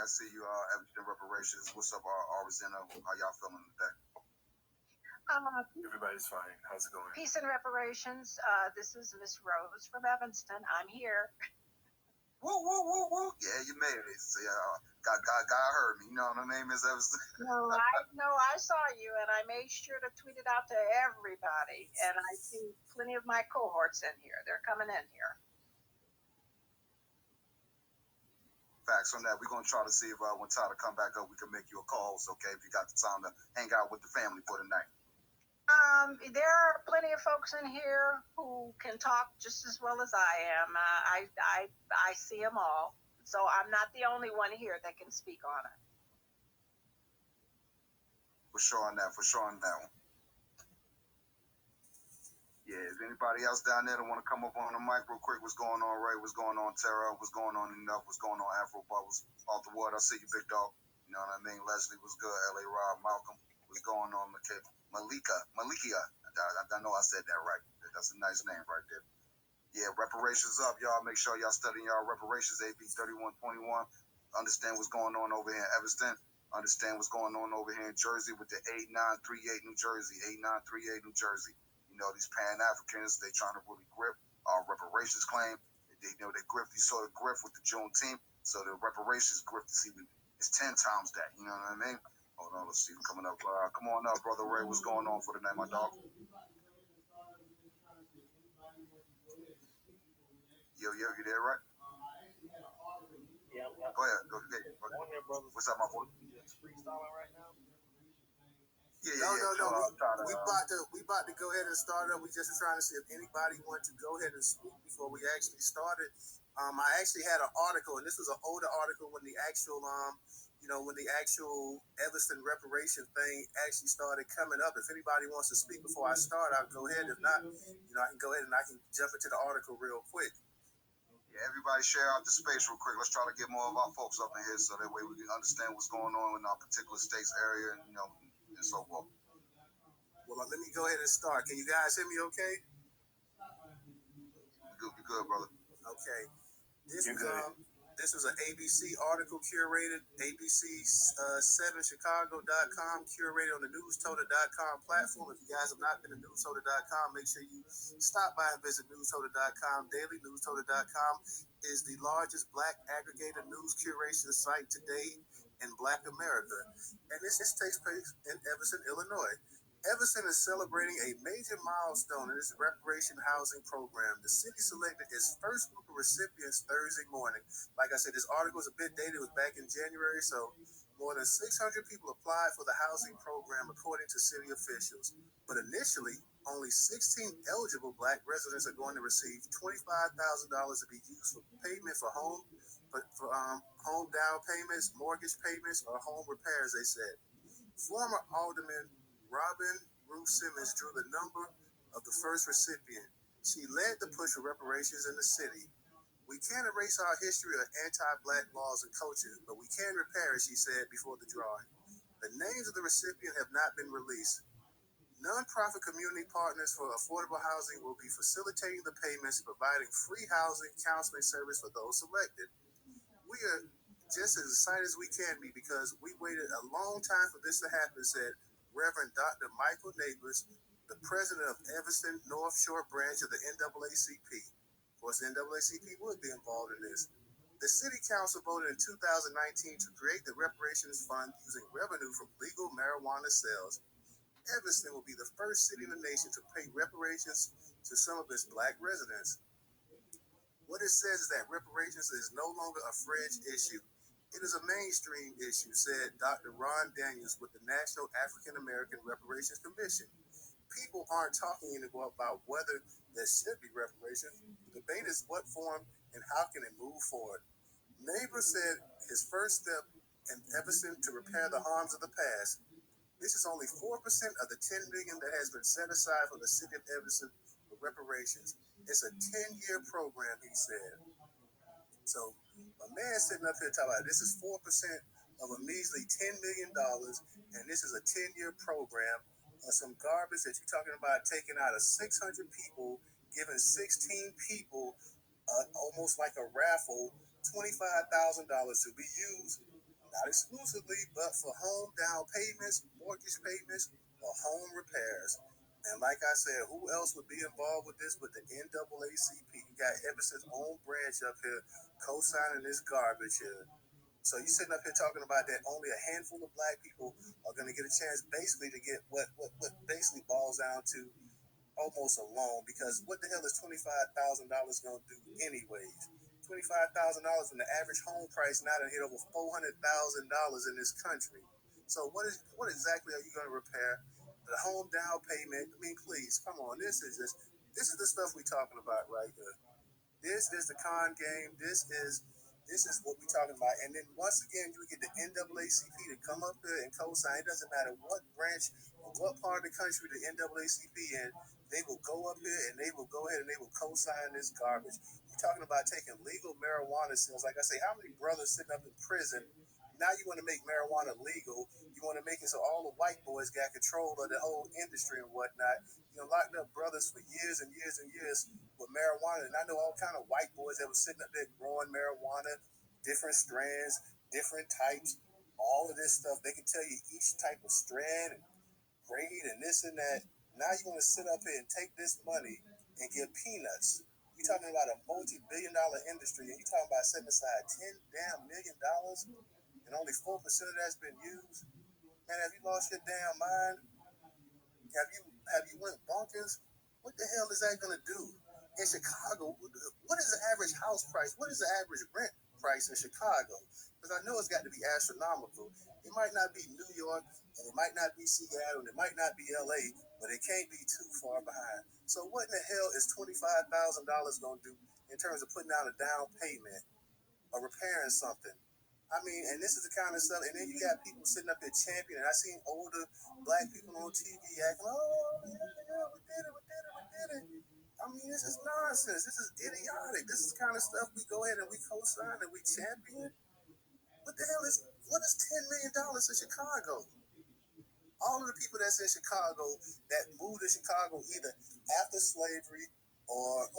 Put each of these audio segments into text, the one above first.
I see you Evanston Reparations. What's up, Arizona? How y'all feeling today? Everybody's fine. How's it going? Peace and Reparations. This is Miss Rose from Evanston. I'm here. Woo, woo, woo, woo. Yeah, you made it. See, God heard me. You know what I mean, Miss Evanston? No, I saw you, and I made sure to tweet it out to everybody. And I see plenty of my cohorts in here. They're coming in here. Facts on that. We're going to try to see if when Tyler come back up, we can make you a call. So, okay, if you got the time to hang out with the family for the night. There are plenty of folks in here who can talk just as well as I am. I see them all. So I'm not the only one here that can speak on it. For sure on that one. Yeah, is anybody else down there that want to come up on the mic real quick? What's going on, Ray? What's going on, Tara? What's going on, Enough? What's going on, Afro Bubbles? Off the wood, I see you, big dog. You know what I mean? Leslie was good. L.A. Rob, Malcolm. What's going on, Malikia? I know I said that right. That's a nice name right there. Yeah, reparations up, y'all. Make sure y'all studying y'all reparations, AB 3121. Understand what's going on over here in Evanston. Understand what's going on over here in Jersey with the 8938 New Jersey. 8938 New Jersey. You know, these Pan-Africans, they trying to really grip our reparations claim. They grip, these sort of grip with the Juneteenth. So the reparations grip is 10 times that. You know what I mean? Hold on, let's see what's coming up. Come on up, Brother Ray. What's going on for the night, my dog? Yo, you there, right? Yeah. Go ahead. What's up, my boy? Freestyling right now? No. We about to go ahead and start up. We just trying to see if anybody want to go ahead and speak before we actually started. I actually had an article, and this was an older article when the actual Evanston reparation thing actually started coming up. If anybody wants to speak before I start, I'll go ahead. If not, I can go ahead and I can jump into the article real quick. Yeah, everybody share out the space real quick. Let's try to get more of our folks up in here so that way we can understand what's going on in our particular state's area and so forth. Well, let me go ahead and start. Can you guys hear me okay? You good, brother. Okay. This was an ABC article curated, ABC7chicago.com, curated on the Newstoter.com platform. If you guys have not been to Newstoter.com, make sure you stop by and visit Newstoter.com. Daily Newstoter.com is the largest Black aggregator news curation site today in Black America. And this takes place in Evanston, Illinois. Evanston is celebrating a major milestone in its reparation housing program. The city selected its first group of recipients Thursday morning. Like I said, this article is a bit dated. It was back in January, so more than 600 people applied for the housing program, according to city officials. But initially, only 16 eligible Black residents are going to receive $25,000 to be used for payment for home down payments, mortgage payments, or home repairs, they said. Former Alderman Robin Ruth Simmons drew the number of the first recipient. She led the push for reparations in the city. We can't erase our history of anti-Black laws and culture, but we can repair it, she said before the drawing. The names of the recipient have not been released. Nonprofit community partners for affordable housing will be facilitating the payments, providing free housing, counseling service for those selected. We are just as excited as we can be because we waited a long time for this to happen, said Reverend Dr. Michael Neighbors, the president of Evanston North Shore branch of the NAACP. Of course, the NAACP would be involved in this. The city council voted in 2019 to create the reparations fund using revenue from legal marijuana sales. Evanston will be the first city in the nation to pay reparations to some of its Black residents. What it says is that reparations is no longer a fringe issue. It is a mainstream issue, said Dr. Ron Daniels with the National African American Reparations Commission. People aren't talking anymore about whether there should be reparations. The debate is what form and how can it move forward. Neighbor said his first step in Evanston to repair the harms of the past. This is only 4% of the $10 million that has been set aside for the city of Evanston for reparations. It's a 10-year program, he said. So a man sitting up here talking about this is 4% of a measly $10 million, and this is a 10-year program of some garbage that you're talking about taking out of 600 people, giving 16 people almost like a raffle, $25,000 to be used not exclusively, but for home down payments, mortgage payments, or home repairs. And like I said, who else would be involved with this but the NAACP? You got Evanston's own branch up here co-signing this garbage here. So you sitting up here talking about that only a handful of black people are going to get a chance basically to get what basically boils down to almost a loan, because what the hell is $25,000 going to do anyways? $25,000 when the average home price now done hit over $400,000 in this country. So what exactly are you going to repair? The home down payment. I mean, please, come on. This is the stuff we talking about right here. This is the con game. This is what we're talking about. And then once again, you get the NAACP to come up here and co-sign. It doesn't matter what branch or what part of the country the NAACP in. They will go up here and they will go ahead and they will co-sign this garbage. You're talking about taking legal marijuana sales. Like I say, how many brothers sitting up in prison? Now you want to make marijuana legal. You want to make it so all the white boys got control of the whole industry and whatnot. You know, locked up brothers for years and years and years with marijuana. And I know all kind of white boys that were sitting up there growing marijuana, different strands, different types, all of this stuff. They can tell you each type of strand and grade and this and that. Now you want to sit up here and take this money and give peanuts. You're talking about a multi-billion-dollar industry, and you're talking about setting aside $10 million, and only 4% of that's been used. Man, have you lost your damn mind? Have you went bonkers? What the hell is that gonna do in Chicago? What is the average house price? What is the average rent price in Chicago? Because I know it's got to be astronomical. It might not be New York, and it might not be Seattle, and it might not be LA, but it can't be too far behind. So what in the hell is $25,000 gonna do in terms of putting down a down payment or repairing something? I mean, and this is the kind of stuff, and then you got people sitting up there championing. I seen older black people on TV acting, oh, yeah, we did it. I mean, this is nonsense. This is idiotic. This is the kind of stuff we go ahead and we co-sign and we champion. What is $10 million in Chicago? All of the people that's in Chicago that moved to Chicago either after slavery or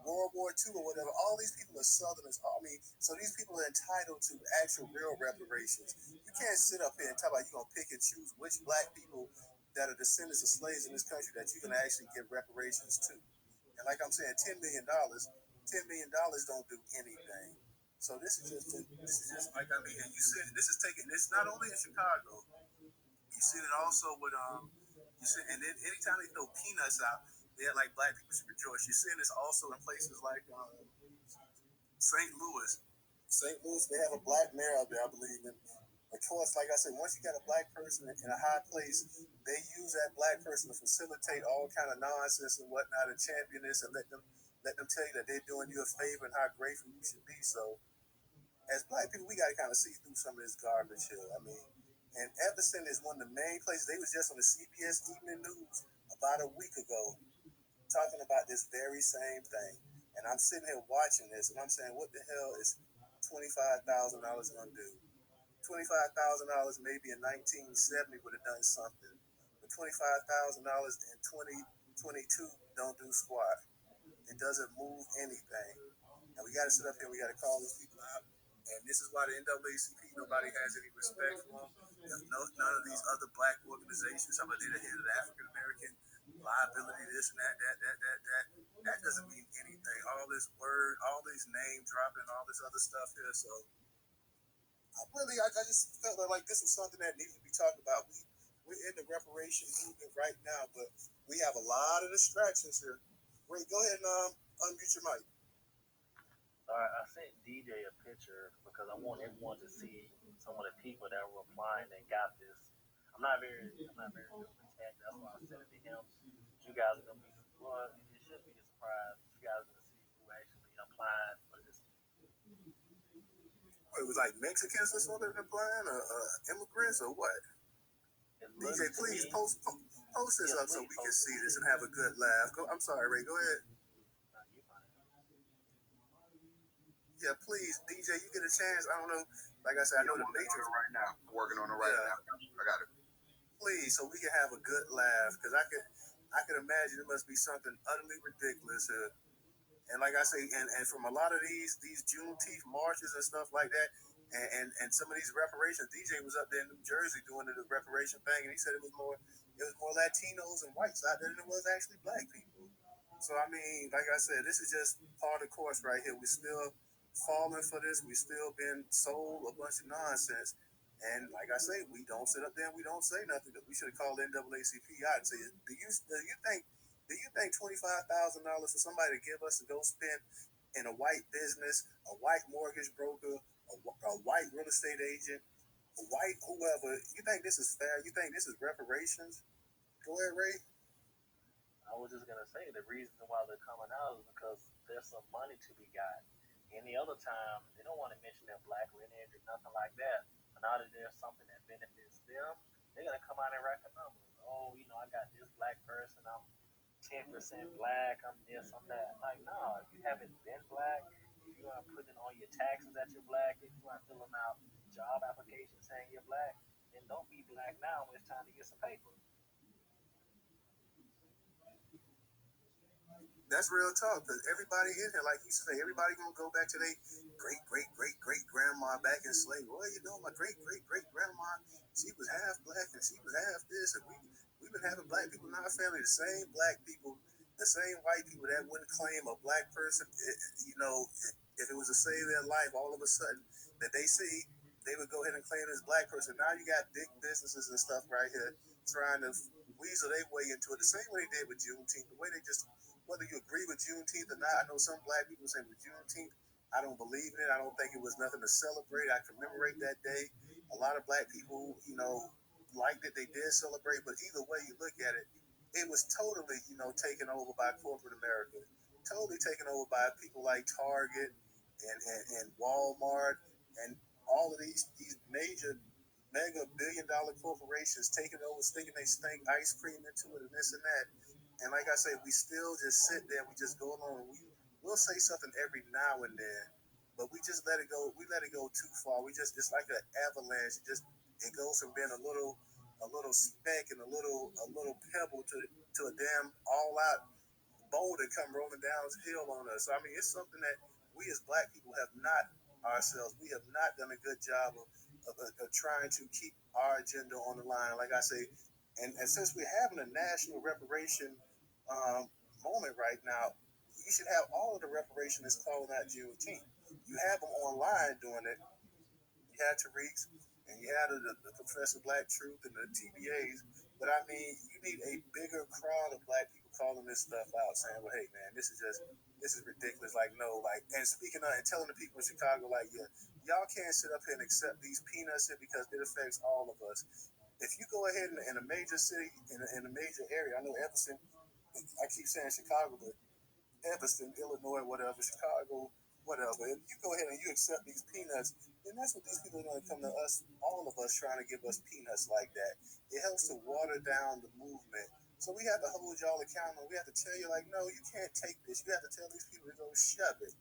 World War II or whatever, all these people are Southerners. I mean, so these people are entitled to actual real reparations. You can't sit up here and talk about you're going to pick and choose which black people that are descendants of slaves in this country that you're going to actually give reparations to. And like I'm saying, $10 million don't do anything. So this is just like, I mean, and you said this is taking this not only in Chicago. You see it also with you see, and then anytime they throw peanuts out, they're like black people should rejoice. You're seeing this also in places like St. Louis. St. Louis, they have a black mayor out there, I believe. And of course, like I said, once you got a black person in a high place, they use that black person to facilitate all kind of nonsense and whatnot and champion this and let them tell you that they're doing you a favor and how grateful you should be. So as black people, we got to kind of see through some of this garbage here. I mean, and Evanston is one of the main places. They was just on the CBS Evening News about a week ago talking about this very same thing. And I'm sitting here watching this, and I'm saying, what the hell is $25,000 going to do? $25,000 maybe in 1970 would have done something. But $25,000 in 2022 don't do squat. It doesn't move anything. And we got to sit up here, we got to call these people out. And this is why the NAACP, nobody has any respect for them. None of these other black organizations, some of them are here to the African American liability, this and that. That doesn't mean anything. All this word, all this name dropping, all this other stuff here. So I just felt like this was something that needed to be talked about. We're in the reparation movement right now, but we have a lot of distractions here. Ray, go ahead and unmute your mic. I sent DJ a picture because I want everyone to see some of the people that were applying and got this. I'm not very good with tech. That's why I sent it to him. You guys are gonna be, well, it should be a surprise. You guys are gonna see who actually applied for this. It was like Mexicans or something applying, or immigrants, or what? DJ, please post this up so we can see this and have a good laugh. I'm sorry, Ray. Go ahead. Yeah, please, DJ, you get a chance. I don't know. Like I said, I know the Matrix right now. Working on it right now. I got it. Please, so we can have a good laugh, because I could imagine it must be something utterly ridiculous. And like I say, and from a lot of these Juneteenth marches and stuff like that, And some of these reparations, DJ was up there in New Jersey doing the reparation thing, and he said it was more Latinos and whites out there than it was actually black people. So I mean, like I said, this is just part of the course right here. We're still falling for this. We still been sold a bunch of nonsense. And like I say, we don't sit up there and we don't say nothing. We should have called NAACP out and say, do you think $25,000 for somebody to give us to go spend in a white business, a white mortgage broker, a white real estate agent, a white whoever? You think this is fair? You think this is reparations? Go ahead, Ray. I was just gonna say the reason why they're coming out is because there's some money to be got. Any other time, they don't want to mention their black lineage or nothing like that. But now that there's something that benefits them, they're gonna come out and rack a numbers. Oh, I got this black person. I'm 10% black. I'm this. I'm that. Like, no, if you haven't been black, if you aren't putting on your taxes that you're black, if you aren't filling out job applications saying you're black, then don't be black now when it's time to get some paper. That's real talk, because everybody in here, like you say, everybody gonna go back to their great grandma back in slavery. Well, my great grandma, she was half black and she was half this, and we've been having black people in our family, the same black people, the same white people that wouldn't claim a black person, if it was to save their life, all of a sudden that they see, they would go ahead and claim this black person. Now you got big businesses and stuff right here trying to weasel their way into it, the same way they did with Juneteenth, the way they just, whether you agree with Juneteenth or not, I know some black people say with Juneteenth, I don't believe in it. I don't think it was nothing to celebrate. I commemorate that day. A lot of black people, liked it. They did celebrate, but either way you look at it, it was totally, taken over by corporate America. Totally taken over by people like Target and Walmart and all of these major mega billion-dollar corporations taking over, sticking they stink ice cream into it and this and that. And like I say, we still just sit there. We just go along. We'll say something every now and then, but we just let it go. We let it go too far. We just like an avalanche. It goes from being a little speck and a little pebble to a damn all out boulder come rolling downhill on us. So I mean, it's something that we as black people have not ourselves. We have not done a good job of trying to keep our agenda on the line. Like I say, and since we're having a national reparation moment right now, you should have all of the reparationists calling out Juneteenth. You have them online doing it. You had Tariq's and you had the Professor Black Truth and the TBAs. But I mean, you need a bigger crowd of black people calling this stuff out, saying, "Well, hey, man, this is ridiculous." Like, no, like, and speaking of and telling the people in Chicago, like, yeah, y'all can't sit up here and accept these peanuts here because it affects all of us. If you go ahead in a major city, in a major area, I know Evanston, I keep saying Chicago, but Evanston, Illinois, whatever, Chicago, whatever. If you go ahead and you accept these peanuts, then that's what these people are going to come to us, all of us, trying to give us peanuts like that. It helps to water down the movement. So we have to hold y'all accountable. We have to tell you, like, no, you can't take this. You have to tell these people to go shove it.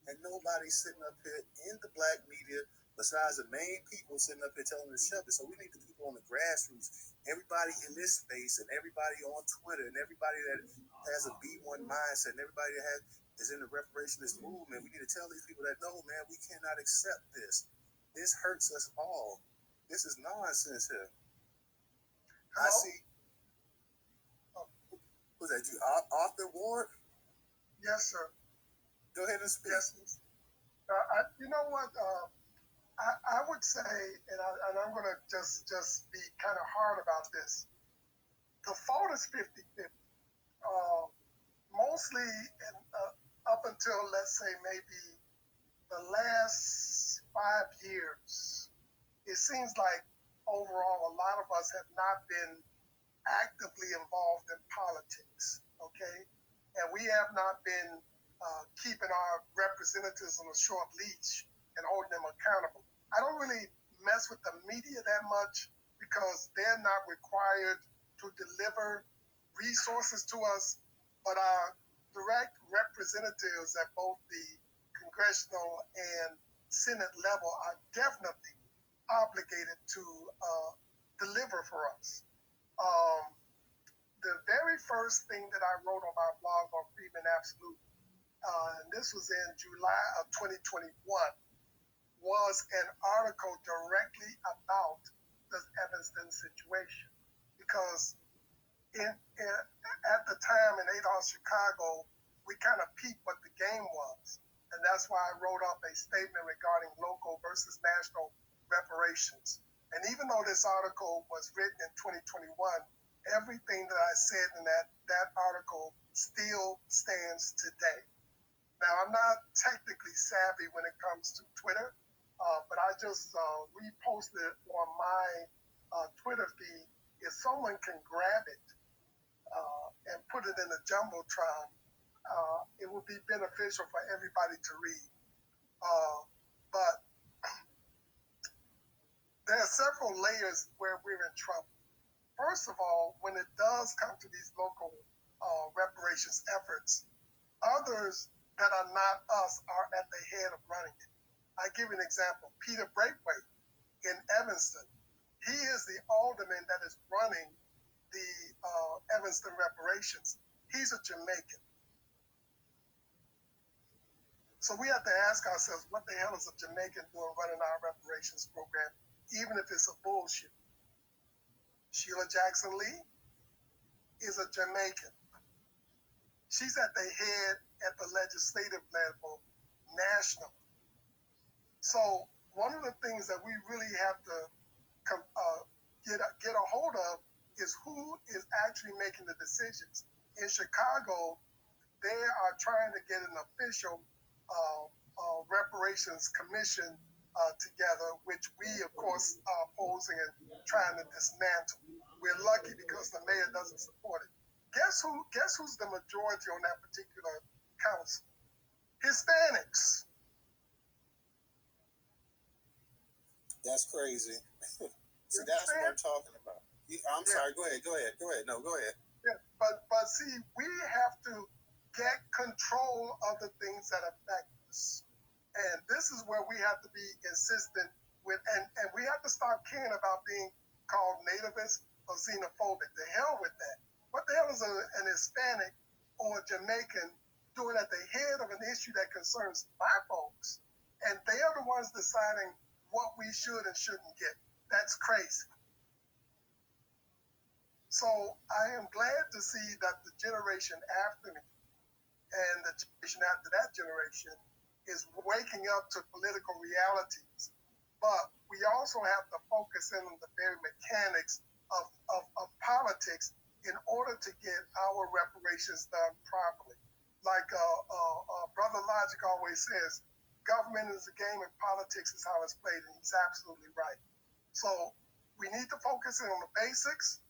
And nobody's sitting up here in the black media besides the main people sitting up here telling them to shove it. So we need the people on the grassroots, everybody in this space, and everybody on Twitter, and everybody that has a B1 mindset, and everybody that is in the reparationist movement. We need to tell these people that, no, man, we cannot accept this. This hurts us all. This is nonsense here. Hello? I see. Who's that? You, Arthur Ward? Yes, sir. Go ahead and speak. Yes. You know what? I would say, and I'm going to just be kind of hard about this. The fault is 50-50. Mostly up until, let's say, maybe the last 5 years, it seems like overall a lot of us have not been actively involved in politics, okay? And we have not been keeping our representatives on a short leash and holding them accountable. I don't really mess with the media that much because they're not required to deliver resources to us, but our direct representatives at both the congressional and Senate level are definitely obligated to deliver for us. The very first thing that I wrote on my blog on Freedom Absolute, and this was in July of 2021, was an article directly about the Evanston situation. Because at the time in Adolph, Chicago, we kind of peeped what the game was. And that's why I wrote up a statement regarding local versus national reparations. And even though this article was written in 2021, everything that I said in that article still stands today. Now, I'm not technically savvy when it comes to Twitter, but I just reposted it on my Twitter feed. If someone can grab it and put it in a jumbotron, it would be beneficial for everybody to read. But there are several layers where we're in trouble. First of all, when it does come to these local reparations efforts, others that are not us are at the head of running it. I give an example. Peter Braithwaite in Evanston. He is the alderman that is running the Evanston reparations. He's a Jamaican. So we have to ask ourselves, what the hell is a Jamaican doing running our reparations program, even if it's a bullshit? Sheila Jackson Lee is a Jamaican. She's at the head at the legislative level, national. So one of the things that we really have to get a hold of is who is actually making the decisions. In Chicago, they are trying to get an official reparations commission together, which we, of course, are opposing and trying to dismantle. We're lucky because the mayor doesn't support it. Guess who's the majority on that particular council? Hispanics. That's crazy. See, that's what I'm talking about. I'm sorry. Go ahead. No, go ahead. Yeah, but see, we have to get control of the things that affect us, and this is where we have to be insistent with, and we have to start caring about being called nativist or xenophobic. The hell with that. What the hell is an Hispanic or a Jamaican doing at the head of an issue that concerns my folks, and they are the ones deciding what we should and shouldn't get? That's crazy. So I am glad to see that the generation after me and the generation after that generation is waking up to political realities. But we also have to focus in on the very mechanics of politics in order to get our reparations done properly. Like Brother Logic always says, government is a game and politics is how it's played, and he's absolutely right. So we need to focus in on the basics.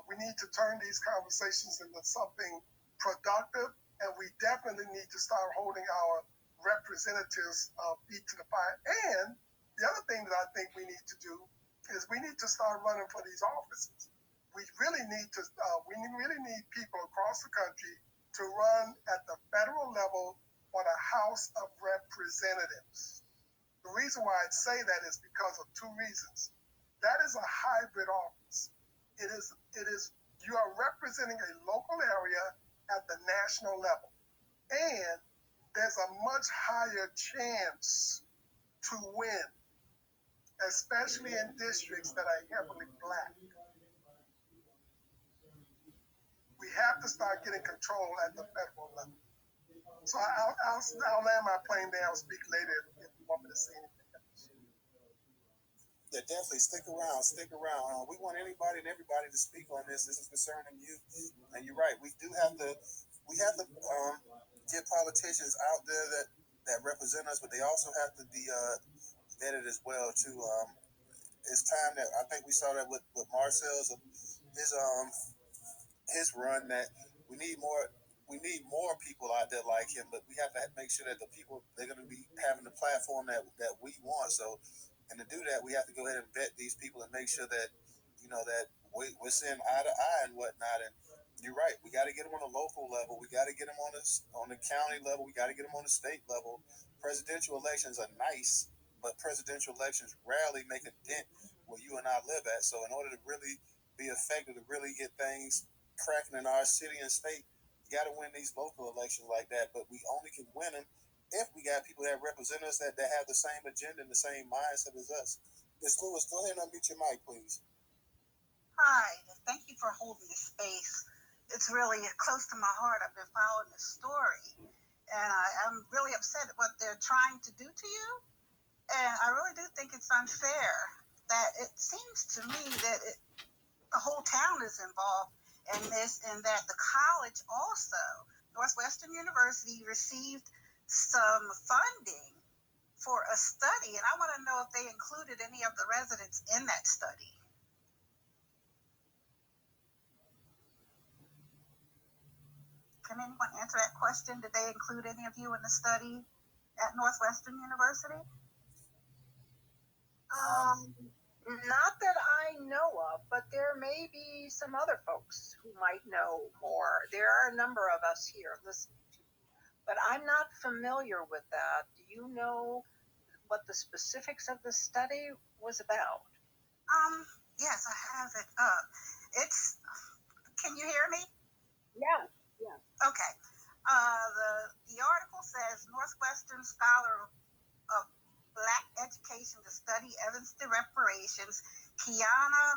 We need to turn these conversations into something productive, and we definitely need to start holding our representatives' feet to the fire. And the other thing that I think we need to do is we need to start running for these offices. We really need people across the country to run at the federal level for the House of Representatives. The reason why I'd say that is because of two reasons. That is a hybrid office. It is you are representing a local area at the national level, and there's a much higher chance to win, especially in districts that are heavily Black. We have to start getting control at the federal level. So I'll land my plane there. I'll speak later if you want me to say anything else. Yeah, definitely stick around. We want anybody and everybody to speak on this. This is concerning you, and you're right. We have to get politicians out there that represent us, but they also have to be vetted as well too. It's time that I think we saw that with Marcel's his run, that we need more people out there like him, but we have to make sure that the people, they're going to be having the platform that we want. So, and to do that, we have to go ahead and vet these people and make sure that that we're seeing eye to eye and whatnot. And you're right, we got to get them on a local level, we got to get them on the county level, we got to get them on the state level. Presidential elections are nice, but presidential elections rarely make a dent where you and I live at. So in order to really be effective, to really get things cracking in our city and state, you got to win these local elections like that. But we only can win them if we got people that represent us that have the same agenda and the same mindset as us. Ms. Lewis, go ahead and unmute your mic, please. Hi, thank you for holding this space. It's really close to my heart. I've been following this story, and I'm really upset at what they're trying to do to you. And I really do think it's unfair that it seems to me that the whole town is involved in this, and that the college also, Northwestern University, received some funding for a study, and I want to know if they included any of the residents in that study. Can anyone answer that question? Did they include any of you in the study at Northwestern University? Not that I know of, but there may be some other folks who might know more. There are a number of us here listening to you, but I'm not familiar with that. Do you know what the specifics of the study was about? Yes, I have it up. Can you hear me? Yeah. Yeah. Okay. The article says Northwestern Scholar of Black Education to study Evanston reparations, Kiana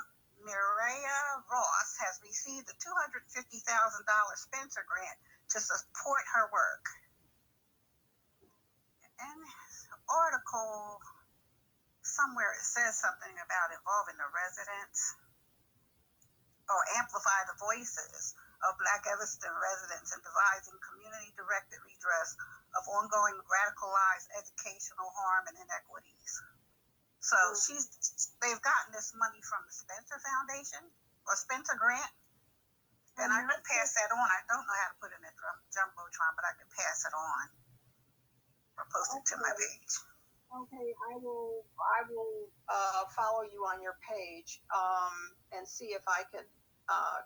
Mireya Ross has received a $250,000 Spencer grant to support her work. And the article, somewhere it says something about involving the residents or amplify the voices of Black Evanston residents in devising community-directed redress of ongoing radicalized educational harm and inequities. So they've gotten this money from the Spencer Foundation or Spencer Grant, and I could pass that on. I don't know how to put it in a jumbotron, but I could pass it on or post it to my page. Okay, I will follow you on your page and see if I can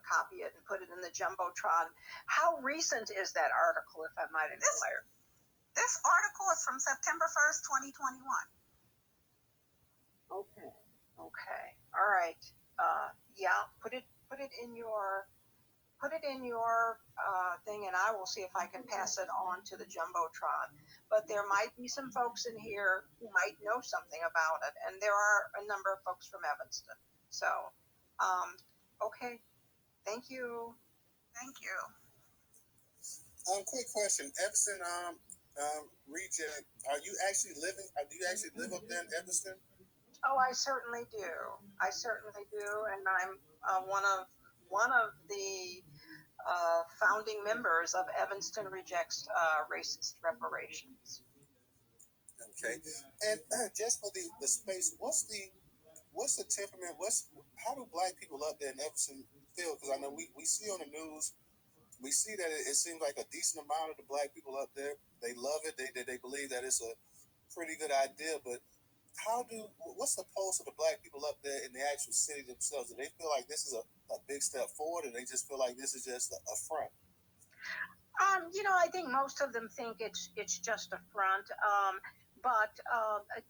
copy it and put it in the jumbotron. How recent is that article, if I might inquire? This article is from September 1st, 2021. Okay. All right. Yeah, put it in your thing, and I will see if I can pass it on to the jumbotron. But there might be some folks in here who might know something about it, and there are a number of folks from Evanston. So, okay. Thank you. Thank you. Quick question, Evanston region. Do you actually live up there in Evanston? Oh, I certainly do. And I'm one of the founding members of Evanston Rejects Racist Reparations. Okay, and just for the space, what's the temperament? How do Black people up there in Evanston feel? Because I know we see on the news, we see that it seems like a decent amount of the Black people up there, they love it. They believe that it's a pretty good idea. But what's the pulse of the Black people up there in the actual city themselves? Do they feel like this is a big step forward, or they just feel like this is just a front? I think most of them think it's just a front. But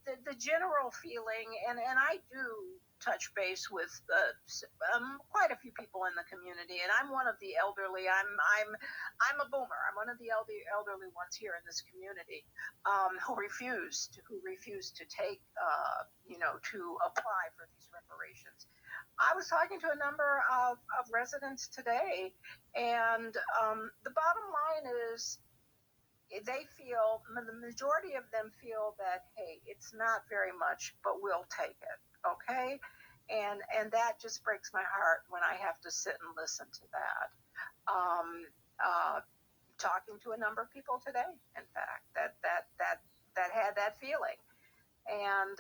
the general feeling, and I do touch base with quite a few people in the community, and I'm one of the elderly. I'm a boomer. I'm one of the elderly ones here in this community who refused to take to apply for these reparations. I was talking to a number of residents today, and the bottom line is the majority of them feel that, hey, it's not very much, but we'll take it, okay? And that just breaks my heart when I have to sit and listen to that. Talking to a number of people today, in fact, that had that feeling. And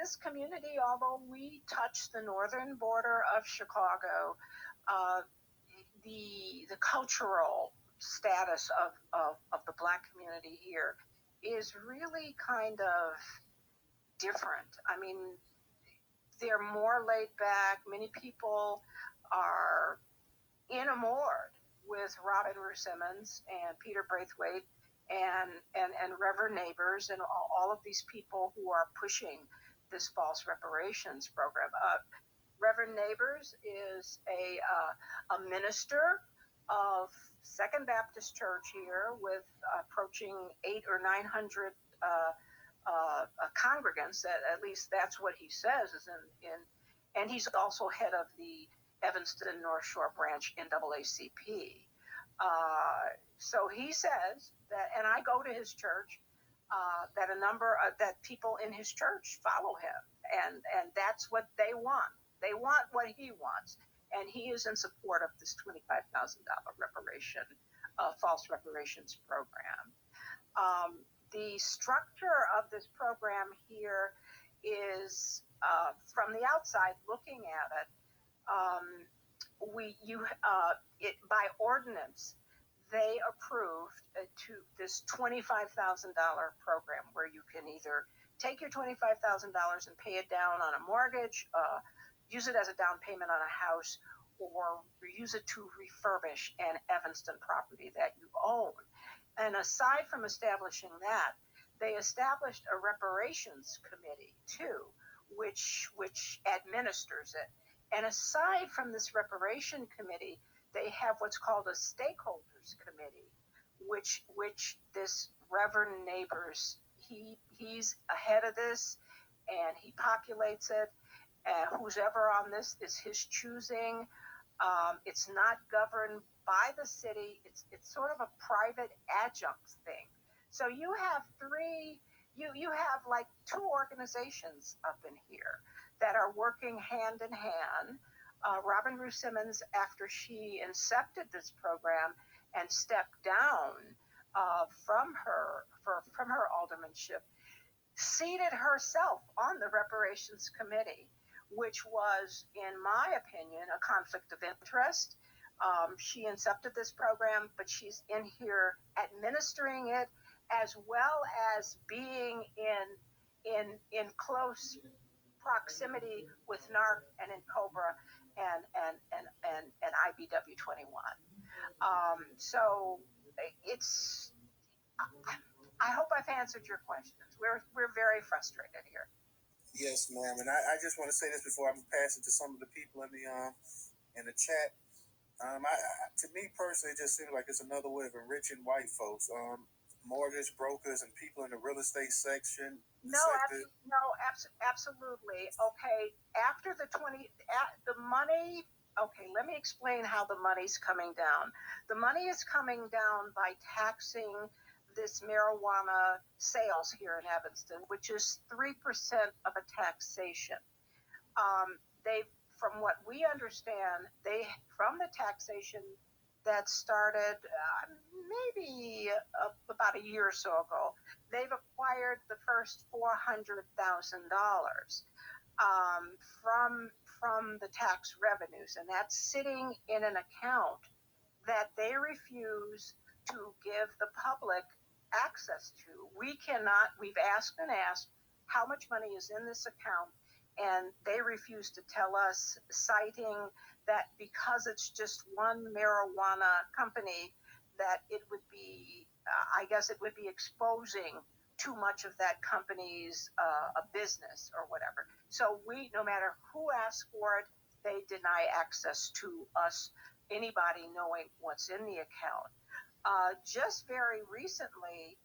this community, although we touch the northern border of Chicago, the cultural status of the Black community here is really kind of different. I mean, they're more laid back. Many people are enamored with Robin Rue Simmons and Peter Braithwaite and Reverend Neighbors and all of these people who are pushing this false reparations program. Reverend Neighbors is a minister of Second Baptist Church here with approaching 800 or 900 congregants. At least that's what he says is in and he's also head of the Evanston North Shore branch NAACP. So he says that, and I go to his church, that a number of that people in his church follow him, and that's what they want. They want what he wants, and he is in support of this $25,000 false reparations program. The structure of this program here is, from the outside looking at it, by ordinance, they approved this $25,000 program where you can either take your $25,000 and pay it down on a mortgage, use it as a down payment on a house, or use it to refurbish an Evanston property that you own. And aside from establishing that, they established a reparations committee too, which administers it. And aside from this reparation committee, they have what's called a stakeholders committee, which this Reverend Neighbors, he's ahead of this, and he populates it. Who's ever on this is his choosing. It's not governed by the city. It's sort of a private adjunct thing. So you have you have like two organizations up in here that are working hand in hand. Robin Rue Simmons, after she incepted this program and stepped down from her aldermanship, seated herself on the reparations committee, which was, in my opinion, a conflict of interest. She incepted this program, but she's in here administering it, as well as being in close proximity with NARC and NCOBRA and IBW 21. So it's. I hope I've answered your questions. We're very frustrated here. Yes, ma'am. And I just want to say this before I pass it to some of the people in the chat. To me personally, it just seems like it's another way of enriching white folks. Mortgage brokers and people in the real estate section. Absolutely. Okay, after the money. Okay, let me explain how the money's coming down. The money is coming down by taxing this marijuana sales here in Evanston, which is 3% of a taxation. From what we understand, from the taxation that started maybe about a year or so ago, they've acquired the first $400,000 from the tax revenues, and that's sitting in an account that they refuse to give the public access to. We've asked how much money is in this account, and they refuse to tell us, citing that because it's just one marijuana company, that it would be, I guess it would be exposing too much of that company's a business or whatever. So no matter who asks for it, they deny access to us, anybody knowing what's in the account. Just very recently,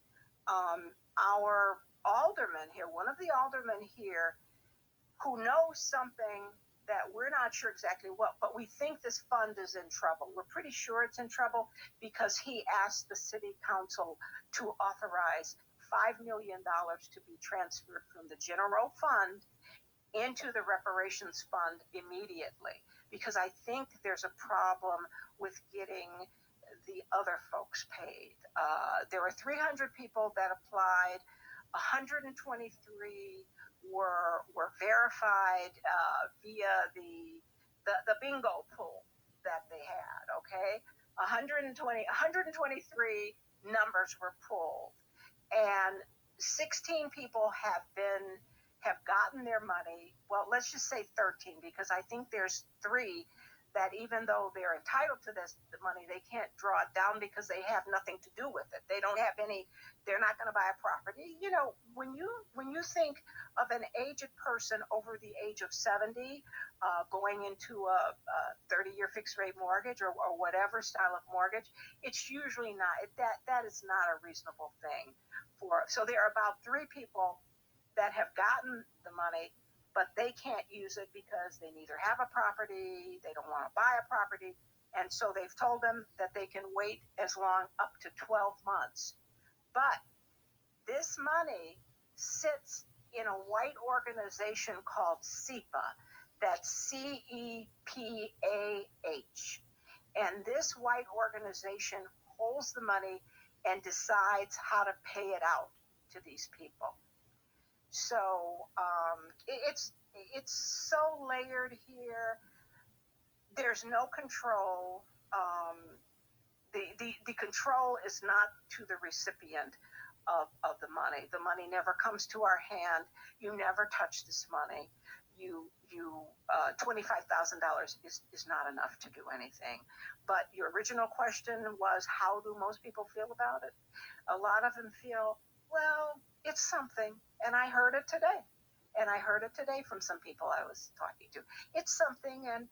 our alderman here, one of the aldermen here, who knows something that we're not sure exactly what, but we think this fund is in trouble. We're pretty sure it's in trouble because he asked the city council to authorize $5 million to be transferred from the general fund into the reparations fund immediately, because I think there's a problem with getting the other folks paid. There were 300 people that applied. 123 were verified via the bingo pool that they had. Okay, 123 numbers were pulled, and 16 people have gotten their money. Well, let's just say 13, because I think there's 3 that even though they're entitled to this the money, they can't draw it down because they have nothing to do with it. They don't have any. They're not going to buy a property. You know, when you think of an aged person over the age of 70 going into a 30-year fixed rate mortgage or whatever style of mortgage, it's usually not that is not a reasonable thing for. So there are about 3 people that have gotten the money, but they can't use it because they neither have a property, they don't want to buy a property, and so they've told them that they can wait as long up to 12 months. But this money sits in a white organization called CEPA, that's CEPAH. And this white organization holds the money and decides how to pay it out to these people. So it's so layered here. There's no control. The control is not to the recipient of the money. The money never comes to our hand. You never touch this money. $25,000 is not enough to do anything. But your original question was, how do most people feel about it? A lot of them feel, well, it's something. And I heard it today. And I heard it today from some people I was talking to. It's something, and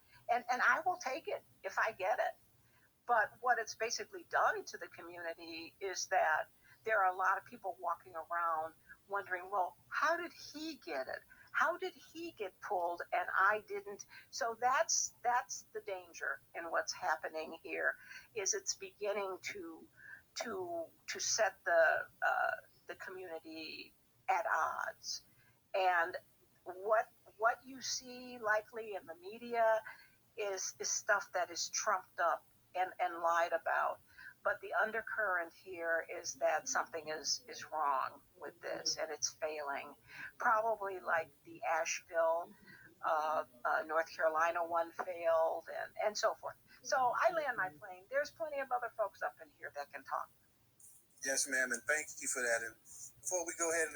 I will take it if I get it. But what it's basically done to the community is that there are a lot of people walking around wondering, well, how did he get it? How did he get pulled and I didn't? So that's the danger in what's happening here. Is it's beginning to set the community at odds. And what you see likely in the media is stuff that is trumped up and lied about. But the undercurrent here is that something is wrong with this and it's failing. Probably like the Asheville, North Carolina one failed and so forth. So I land my plane. There's plenty of other folks up in here that can talk. Yes, ma'am, and thank you for that. And before we go ahead and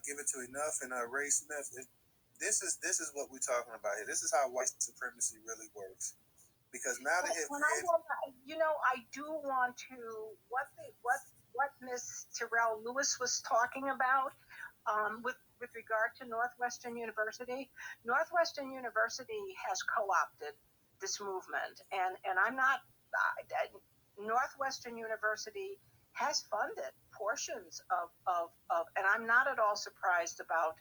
give it to Enough and Ray Smith, this is what we're talking about here. This is how white supremacy really works. Because now they have I do want to what Miss Terrell Lewis was talking about with regard to Northwestern University. Northwestern University has co-opted this movement, and I'm not. Northwestern University has funded portions of, and I'm not at all surprised about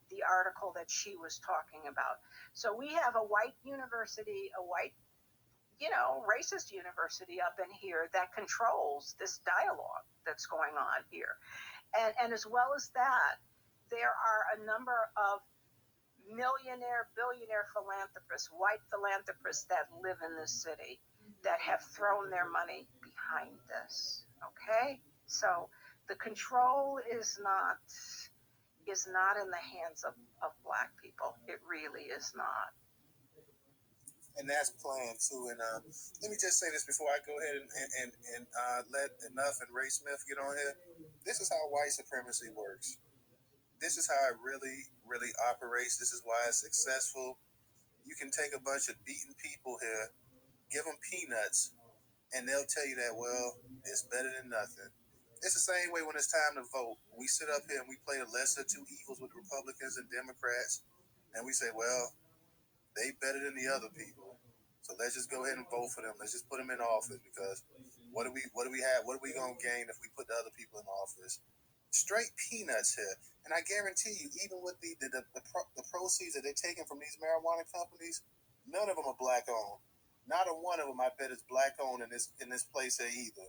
the article that she was talking about. So we have a white university, a white, racist university up in here that controls this dialogue that's going on here. And as well as that, there are a number of millionaire, billionaire philanthropists, white philanthropists that live in this city that have thrown their money behind this. Okay? So the control is not in the hands of Black people. It really is not. And that's planned too. And let me just say this before I go ahead and let Enough and Ray Smith get on here. This is how white supremacy works. This is how it really, really operates. This is why it's successful. You can take a bunch of beaten people here, give them peanuts, and they'll tell you that, well, it's better than nothing. It's the same way when it's time to vote. We sit up here and we play the lesser two evils with Republicans and Democrats, and we say, well, they better than the other people. So let's just go ahead and vote for them. Let's just put them in office because what do we have? What are we gonna gain if we put the other people in office? Straight peanuts here. And I guarantee you, even with the proceeds that they're taking from these marijuana companies, none of them are Black owned. Not a one of them, I bet, is Black owned in this place here either.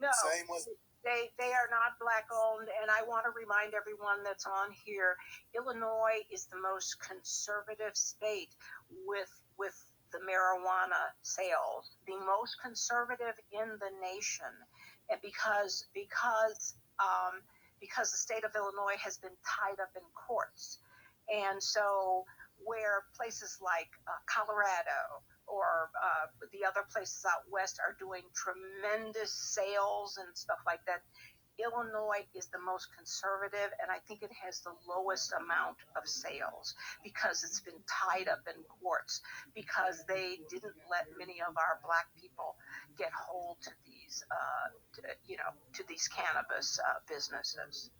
No. Same with. They are not Black owned, and I want to remind everyone that's on here, Illinois is the most conservative state with the marijuana sales, the most conservative in the nation, and because the state of Illinois has been tied up in courts, and so where places like Colorado or the other places out west are doing tremendous sales and stuff like that, Illinois is the most conservative, and I think it has the lowest amount of sales because it's been tied up in courts, because they didn't let many of our Black people get hold to these, to these cannabis businesses.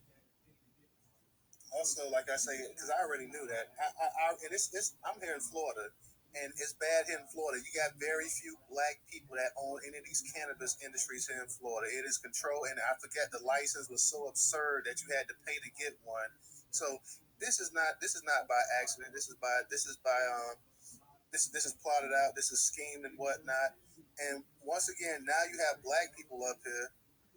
Also, like I say, because I already knew that. And I'm here in Florida, and it's bad here in Florida. You got very few Black people that own any of these cannabis industries here in Florida. It is controlled, and I forget the license was so absurd that you had to pay to get one. So this is not by accident. This is plotted out. This is schemed and whatnot. And once again, now you have Black people up here.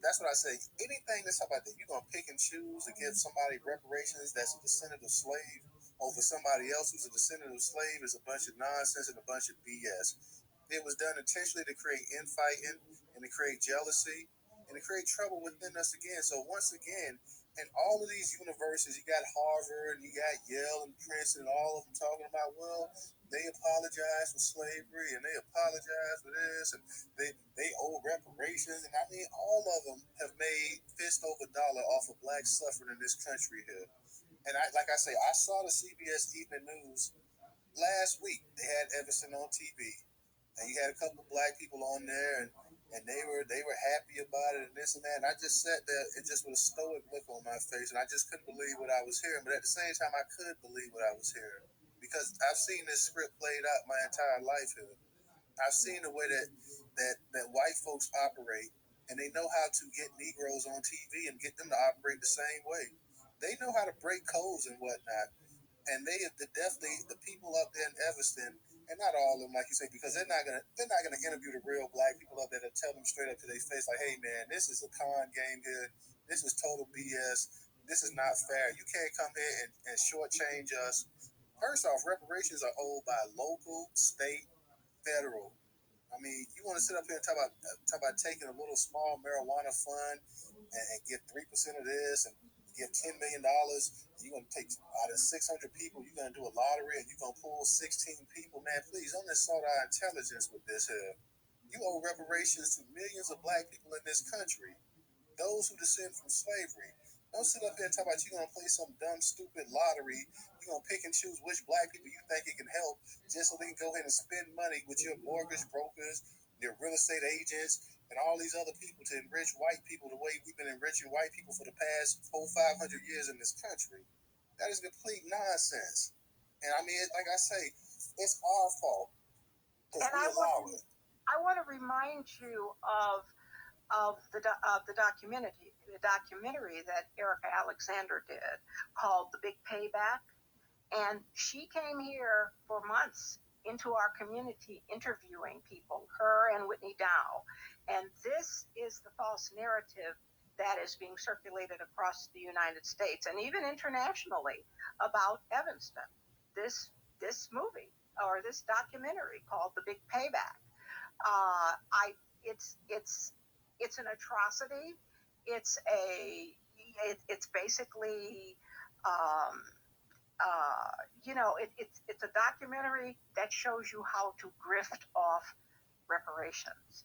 That's what I say. Anything that's about that, you're gonna pick and choose to give somebody reparations that's a descendant of slave over somebody else who's a descendant of slave is a bunch of nonsense and a bunch of BS. It was done intentionally to create infighting and to create jealousy and to create trouble within us again. So once again, in all of these universities, you got Harvard, you got Yale and Princeton, and all of them talking about, well, they apologize for slavery and they apologize for this and they owe reparations. And I mean, all of them have made fist over dollar off of Black suffering in this country here. And like I say, I saw the CBS Evening News last week. They had Evanston on TV, and you had a couple of Black people on there, and they were happy about it and this and that. And I just sat there and just with a stoic look on my face, and I just couldn't believe what I was hearing. But at the same time, I could believe what I was hearing because I've seen this script played out my entire life here. I've seen the way that white folks operate, and they know how to get Negroes on TV and get them to operate the same way. They know how to break codes and whatnot, and definitely the people up there in Evanston, and not all of them, like you say, because they're not gonna interview the real Black people up there to tell them straight up to their face, like, hey man, this is a con game here. This is total BS. This is not fair. You can't come here and shortchange us. First off, reparations are owed by local, state, federal. I mean, you want to sit up here and talk about taking a little small marijuana fund and get 3% of this and give $10 million. You're gonna take out of 600 people. You're gonna do a lottery and you're gonna pull 16 people. Man, please don't insult our intelligence with this here. You owe reparations to millions of Black people in this country, those who descend from slavery. Don't sit up here and talk about you're gonna play some dumb, stupid lottery. You're gonna pick and choose which Black people you think it can help, just so they can go ahead and spend money with your mortgage brokers, your real estate agents, and all these other people to enrich white people the way we've been enriching white people for the past 400-500 years in this country. That is complete nonsense. And I mean, like I say, it's our fault because And we allow it. I want to remind you of the documentary that Erica Alexander did called "The Big Payback," and she came here for months into our community interviewing people, her and Whitney Dow, and this is the false narrative that is being circulated across the United States and even internationally about Evanston. This movie or this documentary called "The Big Payback." I it's an atrocity. It's it's basically um, it's a documentary that shows you how to grift off reparations.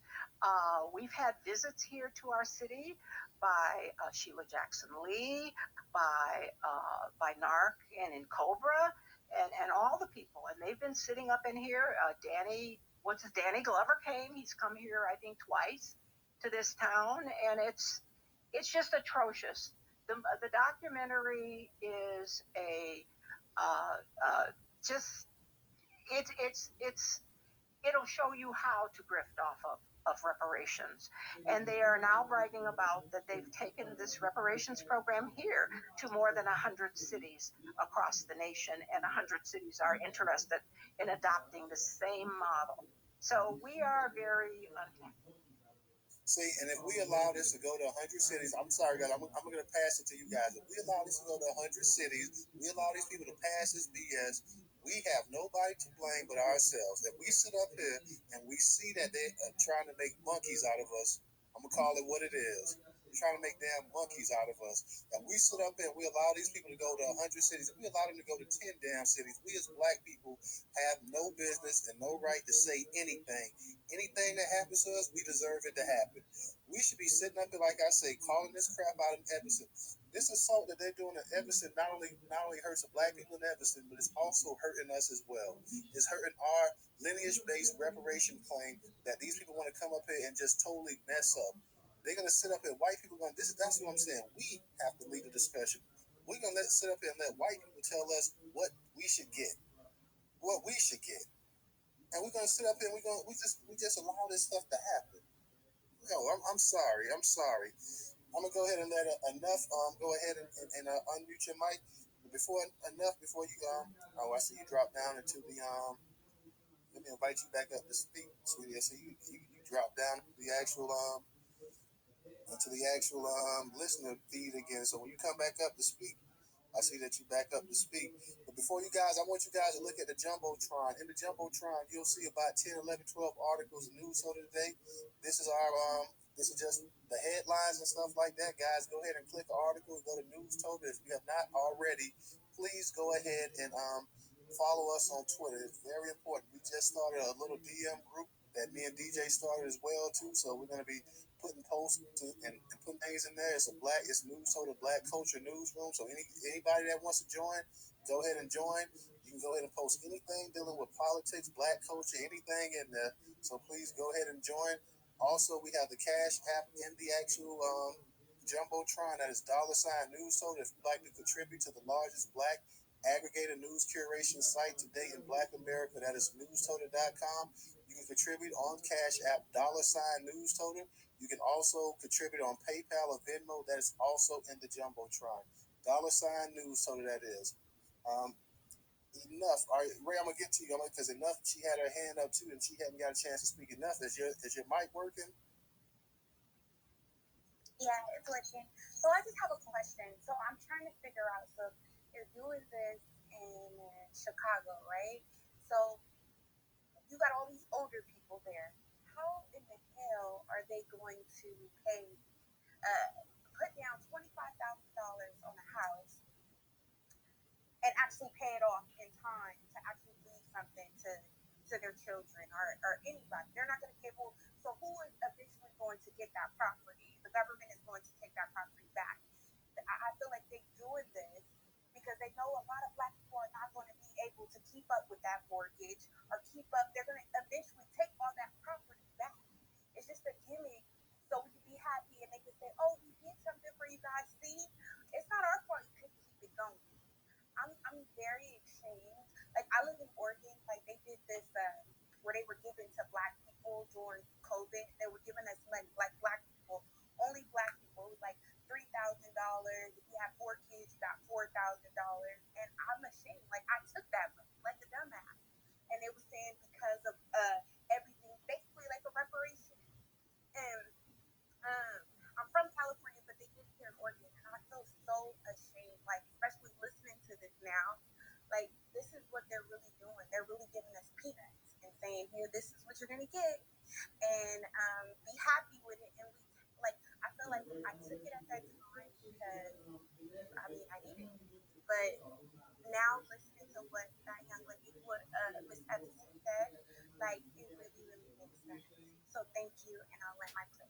We've had visits here to our city by Sheila Jackson Lee, by NARC and in Cobra, and all the people, and they've been sitting up in here. Danny Glover came. He's come here, I think, twice to this town, and it's just atrocious. The documentary is a just it'll show you how to grift off of reparations. And they are now bragging about that they've taken this reparations program here to more than 100 cities across the nation, and 100 cities are interested in adopting the same model. So we are very unthankful. See, and if we allow this to go to 100 cities, I'm sorry, guys, I'm going to pass it to you guys. If we allow this to go to 100 cities, we allow these people to pass this BS, we have nobody to blame but ourselves. If we sit up here and we see that they are trying to make monkeys out of us, I'm going to call it what it is. trying to make damn monkeys out of us. And we sit up and we allow these people to go to 100 cities. We allow them to go to 10 damn cities. We as black people have no business and no right to say anything. Anything that happens to us, we deserve it to happen. We should be sitting up there, like I say, calling this crap out in Evanston. This assault that they're doing in Evanston not only hurts the black people in Evanston, but it's also hurting us as well. It's hurting our lineage-based reparation claim that these people want to come up here and just totally mess up. They're gonna sit up here. White people going. That's what I'm saying. We have to lead the discussion. We're gonna sit up here and let white people tell us what we should get, and we're gonna sit up here and we just allow this stuff to happen. No, I'm sorry. I'm gonna go ahead and let enough. Go ahead and unmute your mic. Before you oh, I see you drop down into the Let me invite you back up to speak, sweetie. I see you drop down into the actual listener feed again. So when you come back up to speak, I see that you back up to speak. But before you guys, I want you guys to look at the Jumbotron. In the Jumbotron, you'll see about 10, 11, 12 articles in Newstoter today. This is just the headlines and stuff like that. Guys, go ahead and click the article and go to Newstoter. If you have not already, please go ahead and follow us on Twitter. It's very important. We just started a little DM group that me and DJ started as well too. So we're going to be putting posts and putting things in there. It's Newstoter Black Culture Newsroom. So anybody that wants to join, go ahead and join. You can go ahead and post anything dealing with politics, black culture, anything in there. So please go ahead and join. Also, we have the Cash App in the actual Jumbotron. That is $Newstoter. If you'd like to contribute to the largest black aggregated news curation site today in Black America, that is Newstoter.com. You can contribute on Cash App $Newstoter. You can also contribute on PayPal or Venmo. That is also in the Jumbotron. $Newstoter, that is. Enough. All right, Ray, I'm gonna get to you because Enough. She had her hand up too, and she hadn't got a chance to speak. Enough. Is your mic working? Yeah, it's working. So I just have a question. So I'm trying to figure out. So you're doing this in Chicago, right? So you got all these older people there. How in the hell are they going to pay? Put down $25,000 on a house and actually pay it off in time to actually leave something to their children or anybody. They're not going to be able. So who is eventually going to get that property? The government is going to take that property back. I feel like they're doing this because they know a lot of black people are not going to be able to keep up with that mortgage or keep up. They're going to eventually take all that property back. It's just a gimmick so we can be happy and they can say, oh, we did something for you guys. See, it's not our fault you couldn't keep it going. I'm very ashamed. Like, I live in Oregon. Like, they did this where they were giving to black people during COVID. They were giving us money, like black people, only black people. It was like $3,000. If you have 4 kids, you got $4,000. And I'm ashamed. Like, I took that money, like a dumbass. And they were saying because of everything, basically like a reparation. And I'm from California, but they did it here in Oregon, and I feel so ashamed. Like, especially listening to this now, like this is what they're really doing. They're really giving us peanuts and saying, "Here, this is what you're gonna get," and be happy with it. And we, like, I feel like I took it at that time because I mean I needed it, but now listening to what that young lady, what Miss Evanston said, like it really, really makes sense. So thank you, and I'll let my play.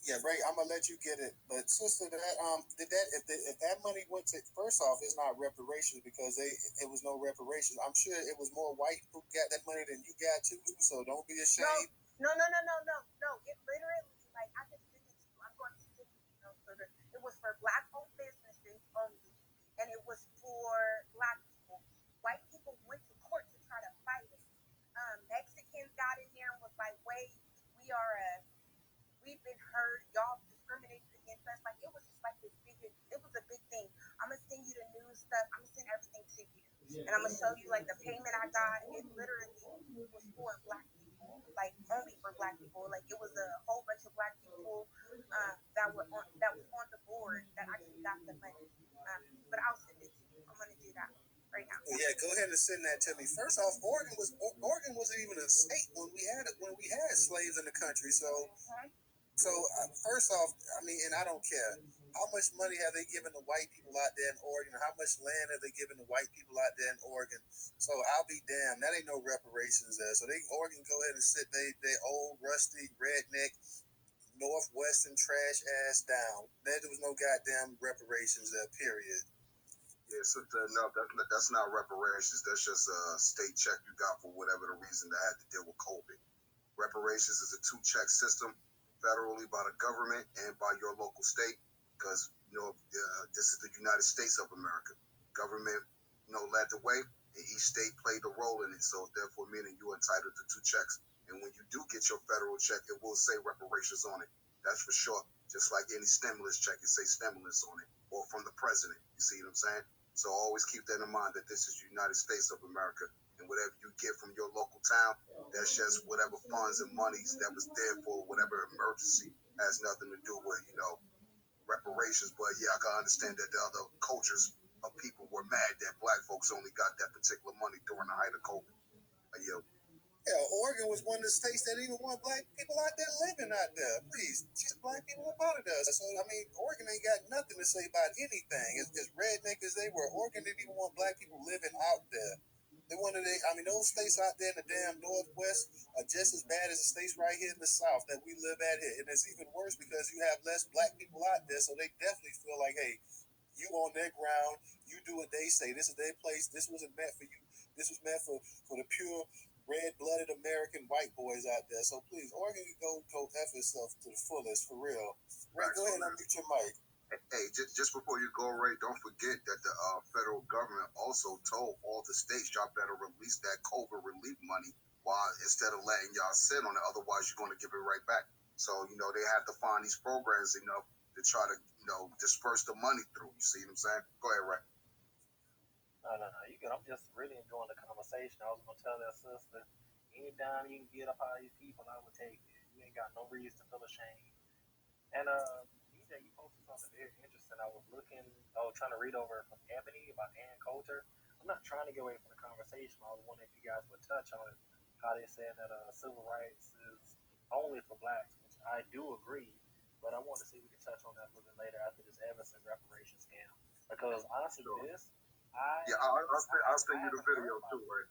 Yeah, Ray, I'm gonna let you get it. But sister, if that money went to, first off, it's not reparations because it was no reparations. I'm sure it was more white who got that money than you got too. So don't be ashamed. No. It literally, like, I can send it to you. I'm going to send it to you. It was for black-owned businesses only, and it was for black people. White people went to court to try to fight it. Mexicans got in there and was like, "Wait, we've been hurt. Y'all discriminated against us." Like, it was just like this big. It was a big thing. I'm gonna send you the news stuff. I'm gonna send everything to you, and I'm gonna show you like the payment I got. It literally was for black people, like only for black people. Like, it was a whole bunch of black people that was on the board that actually got the money. But I'll send it to you. I'm gonna do that right now. Yeah, go ahead and send that to me. First off, Oregon wasn't even a state when we had slaves in the country. So So first off, I mean, and I don't care. How much money have they given the white people out there in Oregon? How much land have they given the white people out there in Oregon? So I'll be damned. That ain't no reparations there. So they Oregon go ahead and sit they old rusty redneck northwestern trash ass down. There was no goddamn reparations there. Period. Yeah, so no, that's not reparations. That's just a state check you got for whatever the reason that had to deal with COVID. Reparations is a two-check system federally by the government and by your local state because, this is the United States of America. Government, led the way, and each state played a role in it. So therefore, meaning you're entitled to two checks. And when you do get your federal check, it will say reparations on it. That's for sure. Just like any stimulus check, it say stimulus on it, or from the president. You see what I'm saying? So always keep that in mind that this is the United States of America. And whatever you get from your local town, that's just whatever funds and monies that was there for whatever emergency. Has nothing to do with, reparations. But yeah, I can understand that the other cultures of people were mad that black folks only got that particular money during the height of COVID. Yeah, Oregon was one of the states that even want black people out there living out there. Please, just black people up out of there. So, I mean, Oregon ain't got nothing to say about anything. As redneck as they were, Oregon didn't even want black people living out there. They wanted those states out there in the damn Northwest are just as bad as the states right here in the South that we live at here. And it's even worse because you have less black people out there. So they definitely feel like, hey, you on their ground, you do what they say. This is their place. This wasn't meant for you. This was meant for the pure red-blooded American white boys out there. So please, Oregon can go F itself to the fullest, for real. Right, go ahead and unmute your mic. Hey, just before you go, Ray, don't forget that the federal government also told all the states y'all better release that COVID relief money instead of letting y'all sit on it. Otherwise, you're going to give it right back. So, they have to find these programs, to try to, disperse the money through. You see what I'm saying? Go ahead, Ray. No. You good. I'm just really enjoying the conversation. I was gonna tell that sister, any dime you can get up out of these people, I would take it. You ain't got no reason to feel ashamed. And DJ, you posted something very interesting. I was trying to read over from Ebony about Ann Coulter. I'm not trying to get away from the conversation. I was wondering if you guys would touch on it. How they said that civil rights is only for blacks, which I do agree. But I want to see if we can touch on that a little bit later after this Evanston reparations scam. Because honestly, I'll send you the video too, right?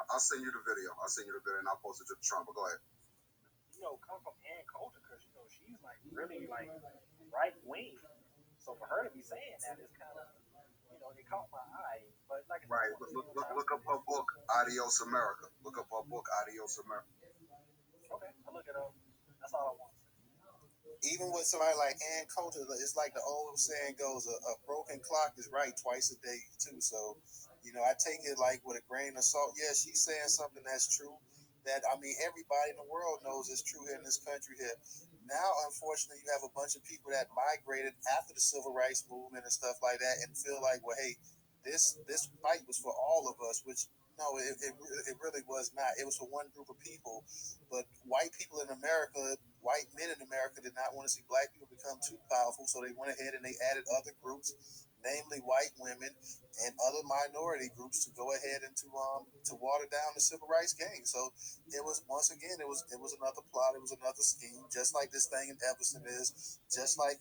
I'll send you the video. And I'll post it to the Trump. But go ahead. Come from Ann Coulter because she's like really like right wing. So for her to be saying that is kind of it caught my eye. But like right, look up her book Adios America. Look up her book Adios America. Okay, I'll look it up. That's all I want. Even with somebody like Ann Coulter, it's like the old saying goes, a broken clock is right twice a day too. So, I take it like with a grain of salt. Yeah, she's saying something that's true. That everybody in the world knows is true here in this country here. Now, unfortunately, you have a bunch of people that migrated after the civil rights movement and stuff like that, and feel like, well, hey, this fight was for all of us, which no, it really was not. It was for one group of people. But white people in America, white men in America, did not want to see black people become too powerful, so they went ahead and they added other groups, namely white women and other minority groups, to go ahead and to water down the civil rights game. So it was, once again, it was another plot, it was another scheme, just like this thing in Evanston is, just like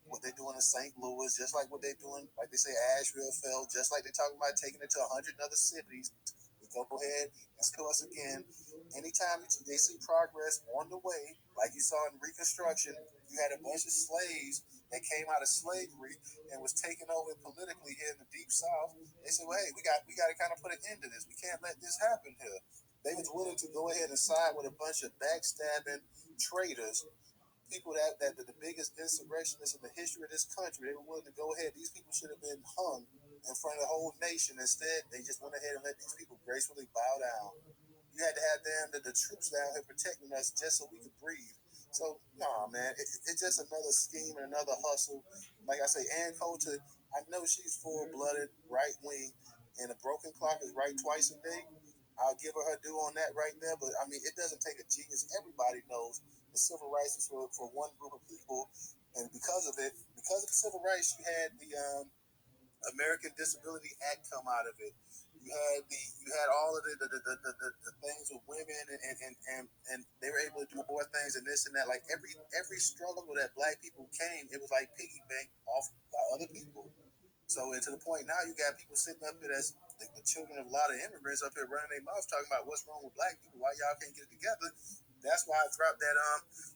what they're doing in St. Louis, just like what they're doing, like they say, Asheville fell, just like they're talking about taking it to 100 other cities. We go ahead and tell us again, anytime they see progress on the way, like you saw in Reconstruction, you had a bunch of slaves that came out of slavery and was taken over politically here in the Deep South. They said, well, hey, we got to kind of put an end to this. We can't let this happen here. They was willing to go ahead and side with a bunch of backstabbing traitors, people that the biggest insurrectionists in the history of this country. They were willing to go ahead. These people should have been hung in front of the whole nation. Instead, they just went ahead and let these people gracefully bow down. You had to have the troops down here protecting us just so we could breathe. So, nah, man, it's just another scheme and another hustle. Like I say, Ann Coulter, I know she's full-blooded, right-wing, and a broken clock is right twice a day. I'll give her her due on that right there, but it doesn't take a genius. Everybody knows the civil rights is for one group of people, and because of the civil rights, you had the American Disability Act come out of it. You you had all of the things with women and they were able to do more things and this and that. Like every struggle that black people came, it was like piggyback off by other people. So and to the point now, you got people sitting up here that's the children of a lot of immigrants up here running their mouths talking about what's wrong with black people, why y'all can't get it together. That's why I dropped that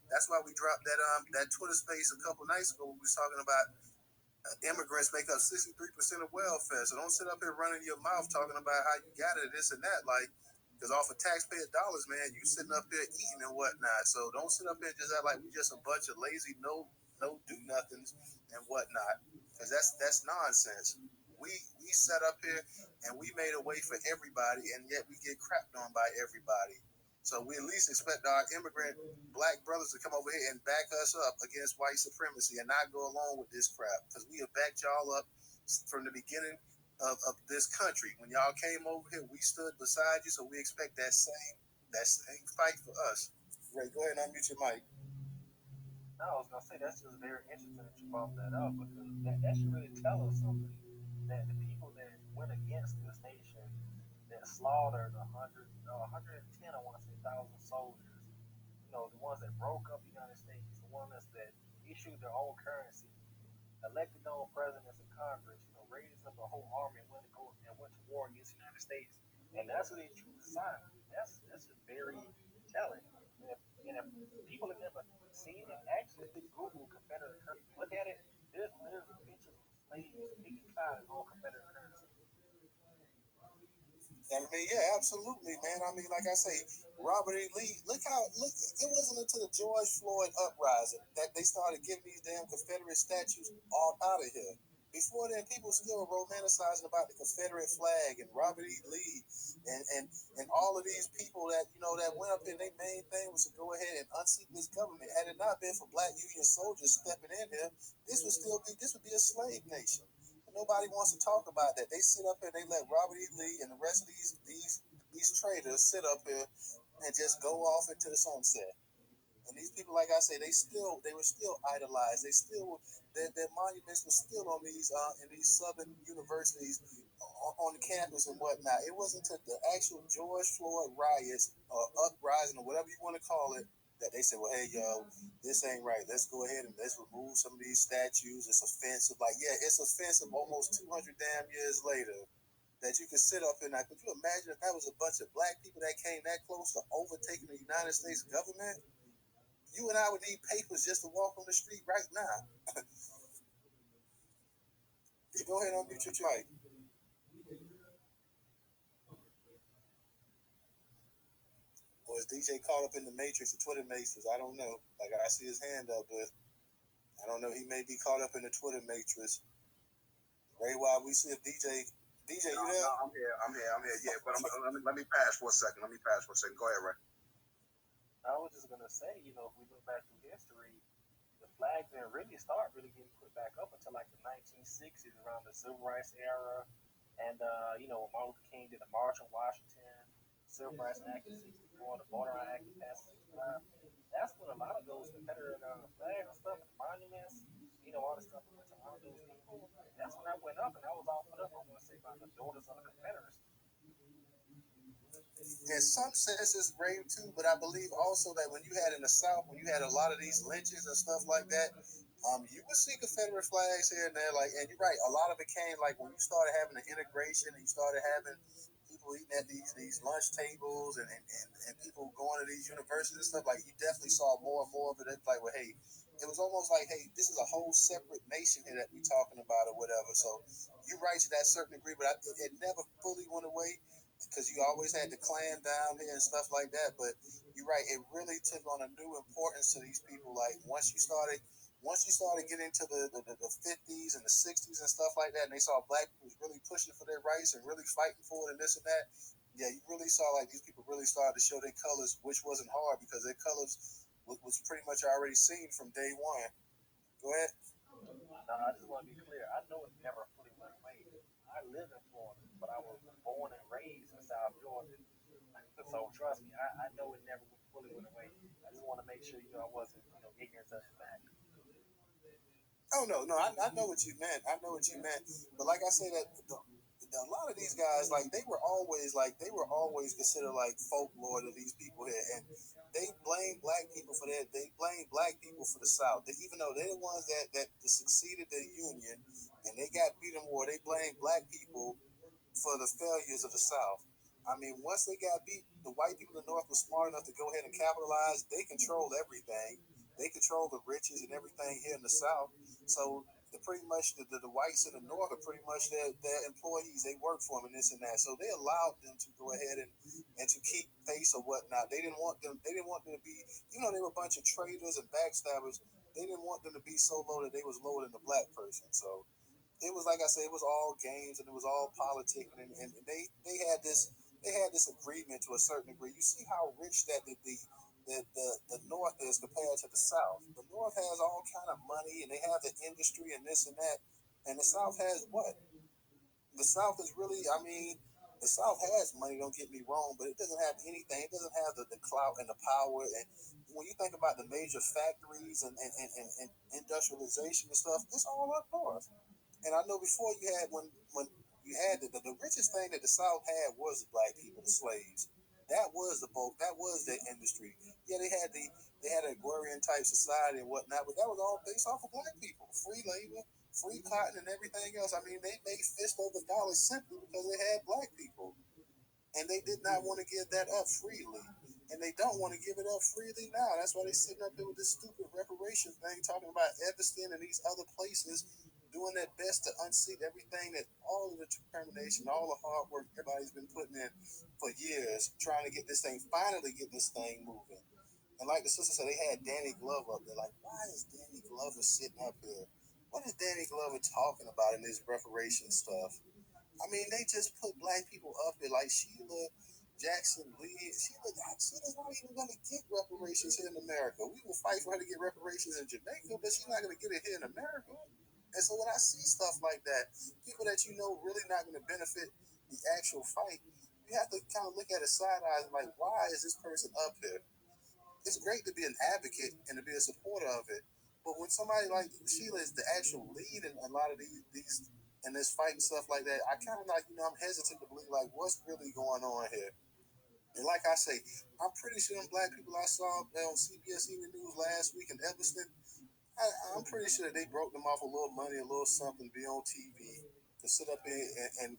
That's why we dropped that Twitter space a couple nights ago. We was talking about immigrants make up 63% of welfare. So don't sit up here running your mouth talking about how you got it, this and that. Like, because off of taxpayer dollars, man, you sitting up there eating and whatnot. So don't sit up here and just act like we just a bunch of lazy, no do nothings and whatnot. Because that's nonsense. We sat up here and we made a way for everybody, and yet we get crapped on by everybody. So we at least expect our immigrant black brothers to come over here and back us up against white supremacy and not go along with this crap, because we have backed y'all up from the beginning of this country. When y'all came over here, we stood beside you, so we expect that same fight for us. Ray, go ahead and unmute your mic. No, I was gonna say that's just very interesting that you brought that up because that should really tell us something. That the people that went against this nation, that slaughtered 110, I want to say, thousand soldiers. The ones that broke up the United States, the ones that issued their own currency, elected their own presidents and Congress, raised up a whole army and went to war against the United States. And that's what they choose to sign. That's just very telling. And if people have never seen it, actually Google Confederate currency. Look at it. There's pictures of slaves taking cotton on Confederate currency. I mean, yeah, absolutely, man. I mean, like I say, Robert E. Lee, look, it wasn't until the George Floyd uprising that they started getting these damn Confederate statues all out of here. Before then, people still romanticizing about the Confederate flag and Robert E. Lee and all of these people that, that went up and their main thing was to go ahead and unseat this government. Had it not been for black Union soldiers stepping in here, this would be a slave nation. Nobody wants to talk about that. They sit up here and they let Robert E. Lee and the rest of these traitors sit up here and just go off into the sunset. And these people, like I say, they were still idolized. Their monuments were still on these in these southern universities on the campus and whatnot. It wasn't until the actual George Floyd riots or uprising or whatever you want to call it that they said, well, hey, yo, this ain't right. Let's go ahead and let's remove some of these statues. It's offensive. Like, yeah, it's offensive almost 200 damn years later that you could sit up and could you imagine if that was a bunch of black people that came that close to overtaking the United States government? You and I would need papers just to walk on the street right now. Go ahead and unmute your mic. Or is DJ caught up in the matrix, the Twitter matrix? I don't know. Like, I see his hand up, but I don't know. He may be caught up in the Twitter matrix. Ray, while we see if DJ, you there? No, I'm here. Yeah, but let me pass for a second. Go ahead, Ray. I was just gonna say, if we look back through history, the flags didn't really start getting put back up until like the 1960s, around the Civil Rights era, and when Martin Luther King did the March on Washington, Civil Rights Act of '64, the Voter Act of passed '65. That's when a lot of those Confederate flags and stuff, and monuments, all the stuff went to all those people. That's when that went up, and that was all put up. I want to say by the Daughters of the Confederacy. In some senses, brave too, but I believe also that when you had in the South, when you had a lot of these lynchings and stuff like that, you would see Confederate flags here and there. Like, and you're right, a lot of it came like when you started having the integration and you started having people eating at these lunch tables and people going to these universities and stuff. Like, you definitely saw more and more of it. It's like, well, hey, it was almost like, hey, this is a whole separate nation here that we're talking about or whatever. So you're right to that certain degree, but it never fully went away, because you always had the Klan down here and stuff like that. But you're right, it really took on a new importance to these people. Like, once you started getting into the 50s and the 60s and stuff like that, and they saw black people was really pushing for their rights and really fighting for it and this and that, yeah, you really saw like these people really started to show their colors, which wasn't hard because their colors was pretty much already seen from day one. Go ahead. Now, I just want to be clear. I know it never fully went away. I live in Florida, but I was born and raised in South Georgia. So trust me, I know it never fully went away. I just want to make sure I wasn't ignorant of the fact. Oh no, I know what you meant. But like I said, that a lot of of these guys, like they were always considered like folklore to these people here, and they blame black people for that. They blame black people for the South. Even though they're the ones that succeeded the Union and they got beat in war, they blame black people for the failures of the South. I mean, once they got beat, the white people in the North were smart enough to go ahead and capitalize. They control everything. They control the riches and everything here in the South. So pretty much the whites in the North are pretty much their employees. They work for them and this and that. So they allowed them to go ahead and to keep face or whatnot. They didn't want them. They didn't want them to be. You know, they were a bunch of traitors and backstabbers. They didn't want them to be so low that they was lower than the black person. So it was like I said, it was all games and it was all politics, and they had this agreement to a certain degree. You see how rich that the North is compared to the South. The North has all kind of money and they have the industry and this and that, and the South has what? The South is really, I mean, the South has money. Don't get me wrong, but it doesn't have anything. It doesn't have the clout and the power. And when you think about the major factories and industrialization and stuff, it's all up north. And I know before you had when you had the richest thing that the South had was the black people, the slaves. That was the bulk. That was their industry. Yeah, they had an agrarian type society and whatnot, but that was all based off of black people, free labor, free cotton, and everything else. I mean, they made fist over dollars simply because they had black people, and they did not want to give that up freely. And they don't want to give it up freely now. That's why they're sitting up there with this stupid reparations thing, talking about Evanston and these other places doing their best to unseat everything that all of the determination, all the hard work everybody's been putting in for years, trying to get this thing, finally get this thing moving. And like the sister said, they had Danny Glover up there. Like, why is Danny Glover sitting up here? What is Danny Glover talking about in this reparation stuff? I mean, they just put black people up there like Sheila Jackson Lee. Sheila's not even going to get reparations here in America. We will fight for her to get reparations in Jamaica, but she's not going to get it here in America. And so when I see stuff like that, people that you know really not going to benefit the actual fight, you have to kind of look at it side eyes like, why is this person up here? It's great to be an advocate and to be a supporter of it. But when somebody like Sheila is the actual lead in a lot of these in this fight and stuff like that, I kind of like, I'm hesitant to believe like what's really going on here. And like I say, I'm pretty sure them black people I saw on CBS Evening News last week in Evanston, I'm pretty sure that they broke them off a little money, a little something to be on TV, to sit up here and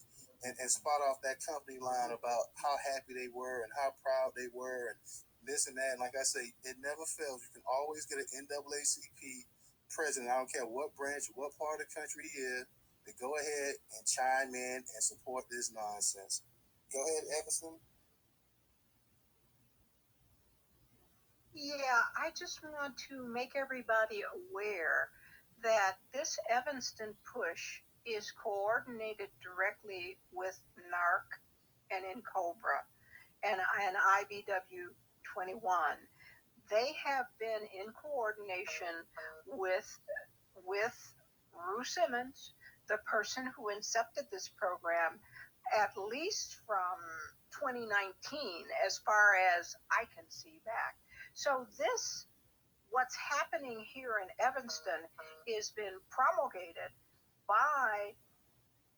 spot off that company line about how happy they were and how proud they were and this and that. And like I say, it never fails. You can always get an NAACP president, I don't care what branch, what part of the country he is, to go ahead and chime in and support this nonsense. Go ahead, Evanston. Yeah, I just want to make everybody aware that this Evanston push is coordinated directly with NARC and INCOBRA and IBW 21. They have been in coordination with Rue Simmons, the person who incepted this program, at least from 2019, as far as I can see back. So what's happening here in Evanston is been promulgated by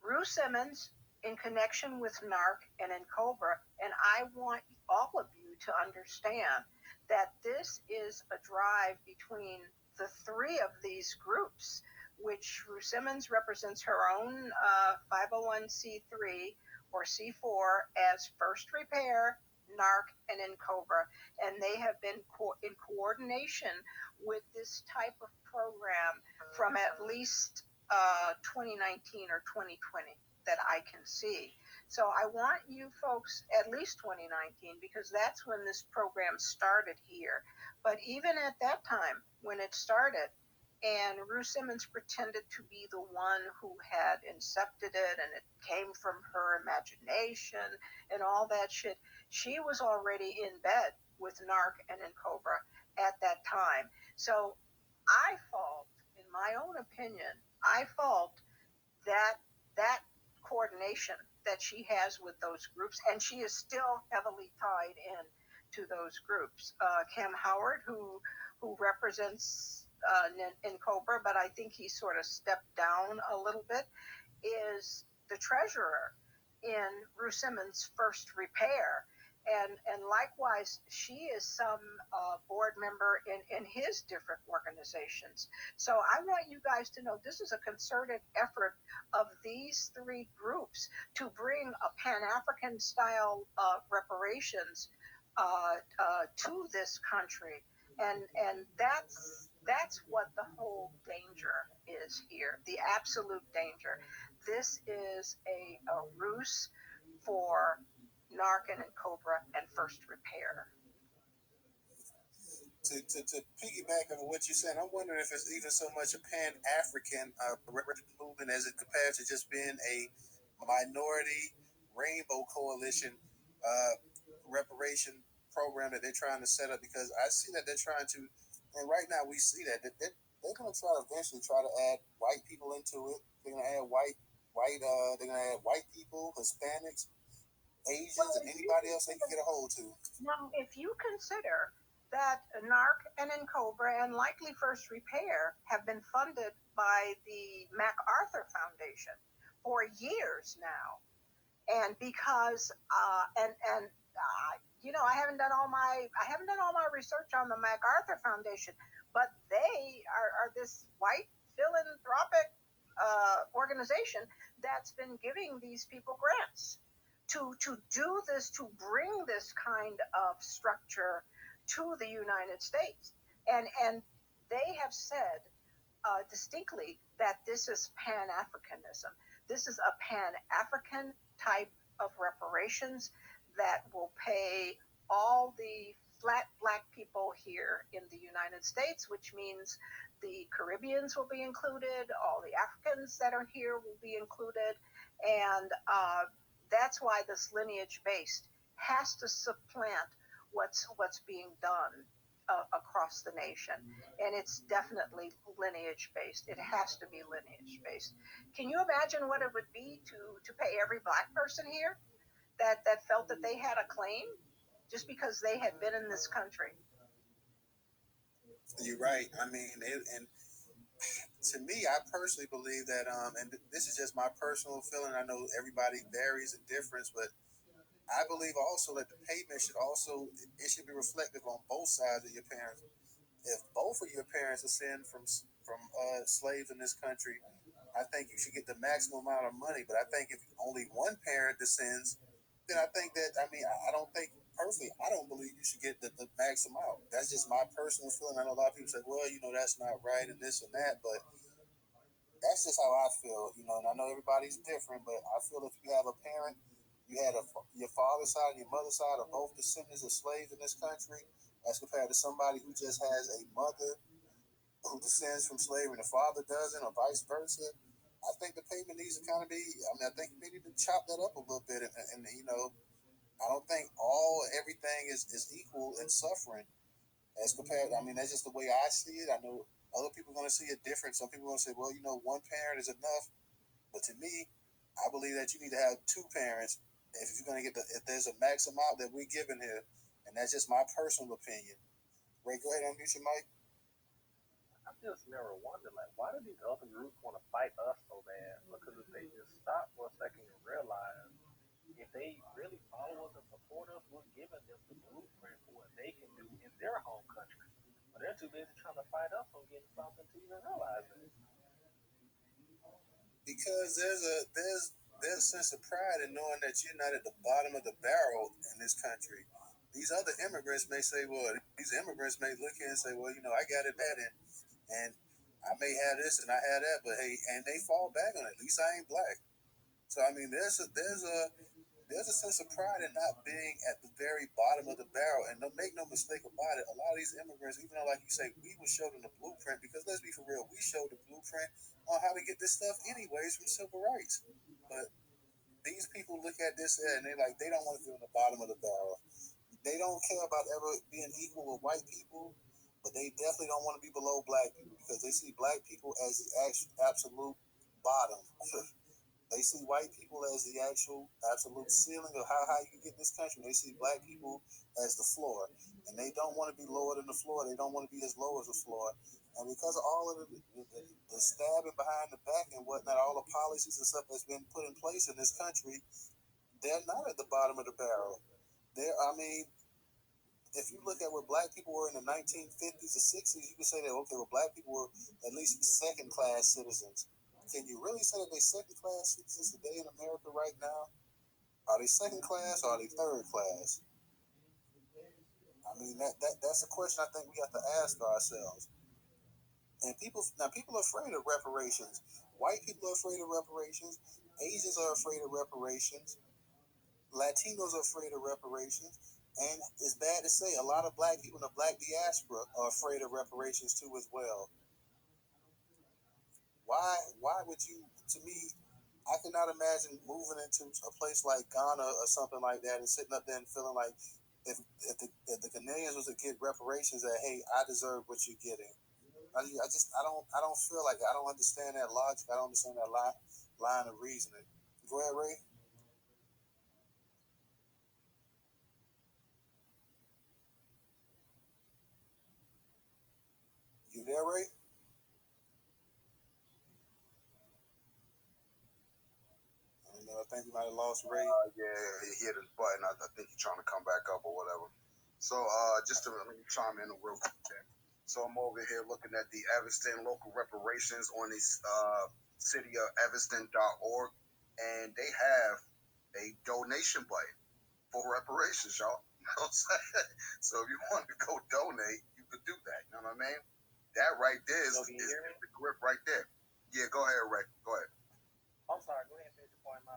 Rue Simmons in connection with NARC and INCOBRA, and I want all of you to understand that this is a drive between the three of these groups, which Rue Simmons represents her own 501c3 or C4 as First Repair, NARC, and INCOBRA, and they have been in coordination with this type of program from at least 2019 or 2020 that I can see. So I want you folks, at least 2019, because that's when this program started here. But even at that time, when it started, and Rue Simmons pretended to be the one who had incepted it and it came from her imagination and all that shit, she was already in bed with NARC and INCOBRA at that time. So I fault, in my own opinion, I fault that coordination that she has with those groups, and she is still heavily tied in to those groups. Cam Howard, who represents INCOBRA, but I think he sort of stepped down a little bit, is the treasurer in Ruth Simmons' First Repair. And likewise, she is some board member in his different organizations. So I want you guys to know this is a concerted effort of these three groups to bring a Pan-African style reparations to this country. And that's what the whole danger is here, the absolute danger. This is a ruse for Narcan and Cobra and First Repair. To piggyback on what you're saying, I'm wondering if it's even so much a Pan-African movement as it compared to just being a minority rainbow coalition reparation program that they're trying to set up. Because I see that they're trying to, and right now we see that they're going to try to eventually try to add white people into it. They're going to add they're going to add white people, Hispanics, Asians, and anybody else they can get a hold to. Now, if you consider that NARC and NCOBRA and likely First Repair have been funded by the MacArthur Foundation for years now, and because I haven't done all my research on the MacArthur Foundation, but they are this white philanthropic organization that's been giving these people grants to do this, to bring this kind of structure to the United States. And they have said distinctly that this is Pan-Africanism. This is a Pan-African type of reparations that will pay all the flat black people here in the United States, which means the Caribbeans will be included, all the Africans that are here will be included, and that's why this lineage-based has to supplant what's being done across the nation. And it's definitely lineage based. It has to be lineage based. Can you imagine what it would be to pay every black person here that felt that they had a claim just because they had been in this country? You're right. I mean, and to me, I personally believe that, and this is just my personal feeling. I know everybody varies and differs, but I believe also that the payment should be reflective on both sides of your parents. If both of your parents descend from slaves in this country, I think you should get the maximum amount of money. But I think if only one parent descends, then I think that I don't think personally. I don't believe you should get the max amount. That's just my personal feeling. I know a lot of people say, well, that's not right and this and that, but that's just how I feel. And I know everybody's different, but I feel if you have a parent, you had your father's side and your mother's side are both descendants of slaves in this country, as compared to somebody who just has a mother who descends from slavery and the father doesn't, or vice versa. I think the payment needs to kind of be. I think we need to chop that up a little bit, and I don't think everything is equal in suffering as compared. That's just the way I see it. I know other people are going to see it different. Some people are going to say, well, one parent is enough. But to me, I believe that you need to have two parents if you're going to get if there's a max amount that we're giving here, and that's just my personal opinion. Ray, go ahead and unmute your mic. I just never wondered, like, why do these other groups want to fight us so bad? Because if they just stop for a second and realize if they really follow us and support us, we're giving them the blueprint for what they can do in their home country. But they're too busy trying to fight us on getting something to even realize it. Because there's a sense of pride in knowing that you're not at the bottom of the barrel in this country. These other immigrants may say, well, these immigrants may look here and say, well, I got it bad, and I may have this and I have that, but hey, and they fall back on it. At least I ain't black. So there's a sense of pride in not being at the very bottom of the barrel. And don't make no mistake about it, a lot of these immigrants, even though, like you say, we will show them the blueprint, because let's be for real, we showed the blueprint on how to get this stuff anyways from civil rights. But these people look at this and they don't want to be on the bottom of the barrel. They don't care about ever being equal with white people, but they definitely don't want to be below black people, because they see black people as the absolute bottom. They see white people as the actual absolute ceiling of how high you get in this country. They see black people as the floor, and they don't want to be lower than the floor. They don't want to be as low as the floor. And because of all of the stabbing behind the back and whatnot, all the policies and stuff that's been put in place in this country, they're not at the bottom of the barrel. If you look at what black people were in the 1950s or 60s, you can say that, okay, well, black people were at least second class citizens. Can you really say that they're second class citizens today in America right now? Are they second class or are they third class? I mean, that's a question I think we have to ask ourselves. And people are afraid of reparations. White people are afraid of reparations. Asians are afraid of reparations. Latinos are afraid of reparations. And it's bad to say, a lot of black people in the black diaspora are afraid of reparations too as well. Why would you, to me, I cannot imagine moving into a place like Ghana or something like that and sitting up there and feeling like if the Canadians was to get reparations, that, hey, I deserve what you're getting. I don't feel like it. I don't understand that logic. I don't understand that line of reasoning. Go ahead, Ray. You there, Ray? I don't know. I think we might have lost Ray. Yeah, he hit his button. I think he's trying to come back up or whatever. So just to let me chime in real quick. Okay? So I'm over here looking at the Evanston local reparations on this city of Evanston.org, and they have a donation button for reparations, y'all. You know what I'm saying? So if you want to go donate, you could do that. You know what I mean? That right there is the grip right there. Yeah, go ahead, Ray. Go ahead. I'm sorry. Go ahead and finish your point. My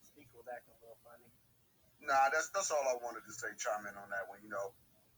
speaker was acting a little funny. Nah, that's all I wanted to say. Chime in on that one.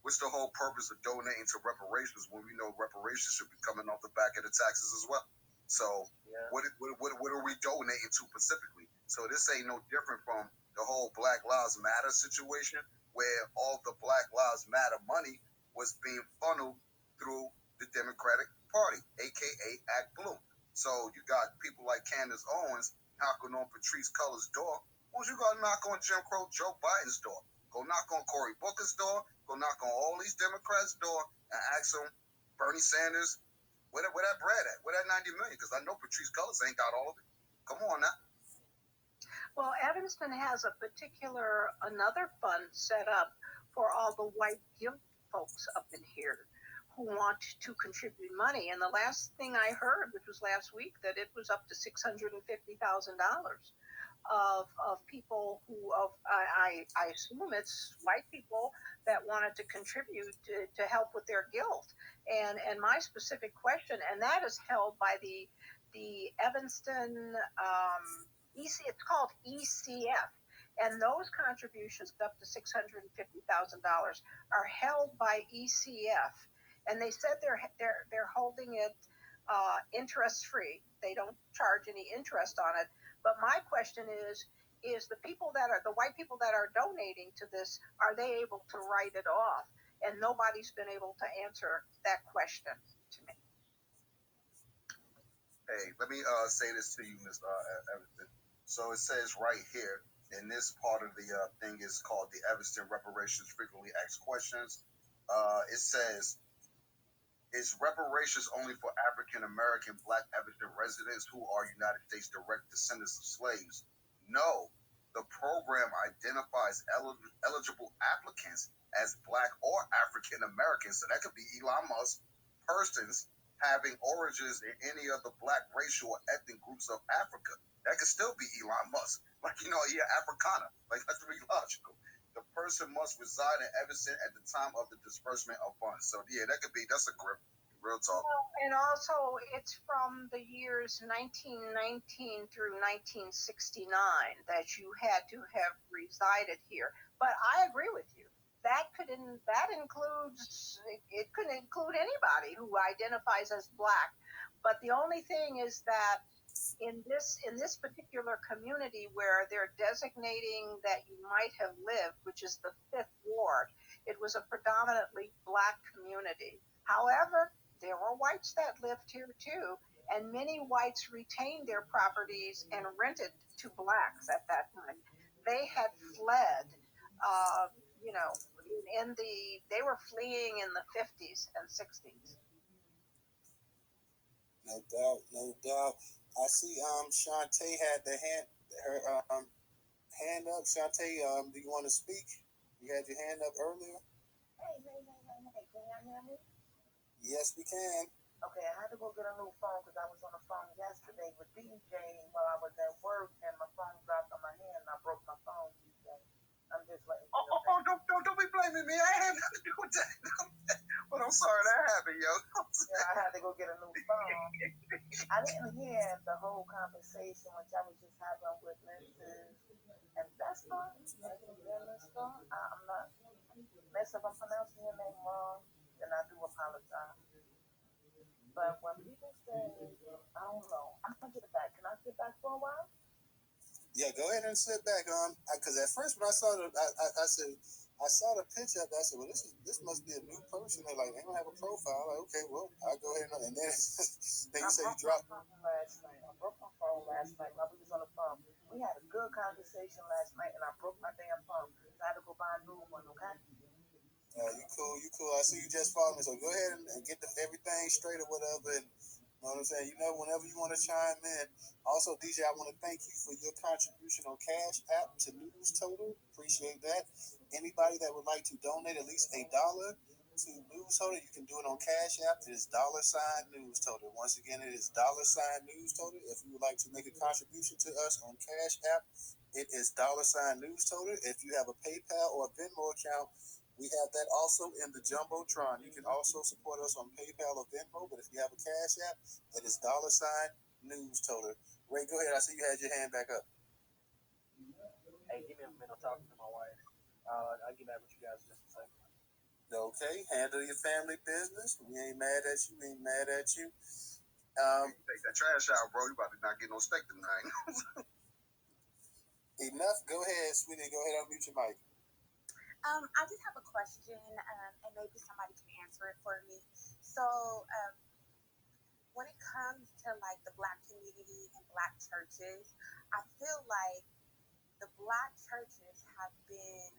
What's the whole purpose of donating to reparations when we know reparations should be coming off the back of the taxes as well? So Yeah. what are we donating to specifically? So this ain't no different from the whole Black Lives Matter situation, where all the Black Lives Matter money was being funneled through the Democratic Party, aka Act Blue. So you got people like Candace Owens knocking on Patrice Cullors' door. Why don't you go knock on Jim Crow Joe Biden's door? Go knock on Cory Booker's door. Go knock on all these Democrats' door and ask them, Bernie Sanders, where that bread at? Where that 90 million? Because I know Patrice Cullors ain't got all of it. Come on now. Well, Evanston has another fund set up for all the white guilt folks up in here who want to contribute money. And the last thing I heard, which was last week, that it was up to $650,000 of people I assume it's white people that wanted to contribute to help with their guilt. And my specific question, and that is held by the Evanston it's called ECF. And those contributions up to $650,000 are held by ECF, and they said they're holding it interest free. They don't charge any interest on it. But my question is the white people that are donating to this, are they able to write it off? And nobody's been able to answer that question to me. Hey, let me say this to you, Ms. Evanston. So it says right here, and this part of the thing is called the Evanston Reparations Frequently Asked Questions. It says, is reparations only for African American Black Evanston residents who are United States direct descendants of slaves? No. The program identifies eligible applicants as Black or African Americans, so that could be Elon Musk, persons having origins in any of the Black racial or ethnic groups of Africa. That could still be Elon Musk. Like, Africana. Like, that's really logical. The person must reside in Evanston at the time of the disbursement of funds. So, yeah, that's a grip. Real talk. And also, it's from the years 1919 through 1969 that you had to have resided here. But I agree with you. That could include anybody who identifies as Black. But the only thing is that in this particular community where they're designating that you might have lived, which is the 5th Ward, it was a predominantly Black community. However, there were whites that lived here too, and many whites retained their properties and rented to Blacks at that time. They had fled, they were fleeing in the 50s and 60s. No doubt. I see Shantae had her hand hand up. Shantae, do you want to speak? You had your hand up earlier. Hey, can y'all hear me? Yes, we can. Okay, I had to go get a new phone because I was on the phone yesterday with DJ while I was at work and my phone dropped on my hand and I broke my phone, DJ. I'm just letting you know. Don't be blaming me. I had nothing to do with that. But I'm sorry that happened, yo. Yeah, I had to go get a new phone. I didn't hear the whole conversation which I was just having with Mrs. Investor. I'm not. Miss, if I'm pronouncing your name wrong, then I do apologize. But when people say, I don't know, I'm gonna get back. Can I sit back for a while? Yeah, go ahead and sit back. Because at first when I saw I said I saw the picture. I said, well, this must be a new person. They're like, they don't have a profile. Like, okay, well, I'll go ahead and then then you say you dropped. I broke my phone last night. My was on the phone. We had a good conversation last night, and I broke my damn phone. So I had to go buy a new one. Okay. You cool, you cool. I see you just following me. So go ahead and get everything straight or whatever. And you know what I'm saying? You know, whenever you want to chime in. Also, DJ, I want to thank you for your contribution on Cash App to Newstoter. Appreciate that. Anybody that would like to donate at least $1 to Newstoter, you can do it on Cash App. It is $Newstoter. Once again, it is $Newstoter. If you would like to make a contribution to us on Cash App, it is $Newstoter. If you have a PayPal or a Venmo account, we have that also in the Jumbotron. You can also support us on PayPal or Venmo, but if you have a Cash App, that is $Newstoter. Ray, go ahead. I see you had your hand back up. Hey, give me a minute. I'm talking to my wife. I'll get back with you guys in just a second. Okay, handle your family business. We ain't mad at you. We ain't mad at you. Take that trash out, bro. You about to not get no steak tonight. Enough. Go ahead, sweetie. Go ahead, unmute your mic. I just have a question, and maybe somebody can answer it for me. So, when it comes to like the Black community and Black churches, I feel like the Black churches have been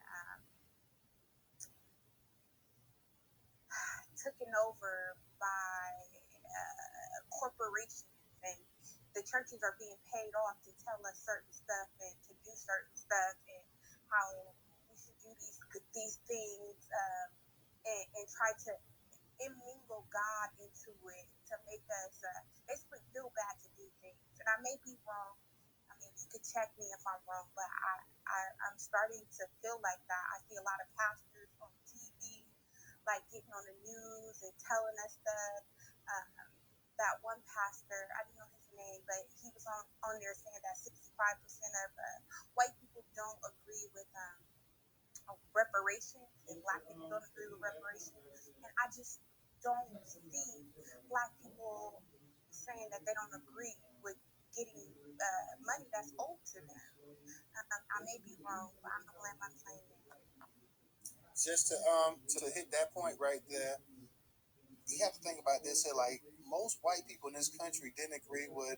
taken over by corporations, and the churches are being paid off to tell us certain stuff and to do certain stuff, and how we should do these things, and try to immingle God into it to make us basically feel bad to do things. And I may be wrong. I mean, you could check me if I'm wrong, but I'm starting to feel like that. I see a lot of pastors on TV, like getting on the news and telling us stuff. That one pastor, I don't know his name, but he was on there saying that 65% of white people don't agree with reparations, and Black people don't agree with reparations. And I just don't see Black people saying that they don't agree with getting money that's owed to them. I may be wrong, but I'm gonna let my plane there. Just to hit that point right there, you have to think about this here. Like, most white people in this country didn't agree with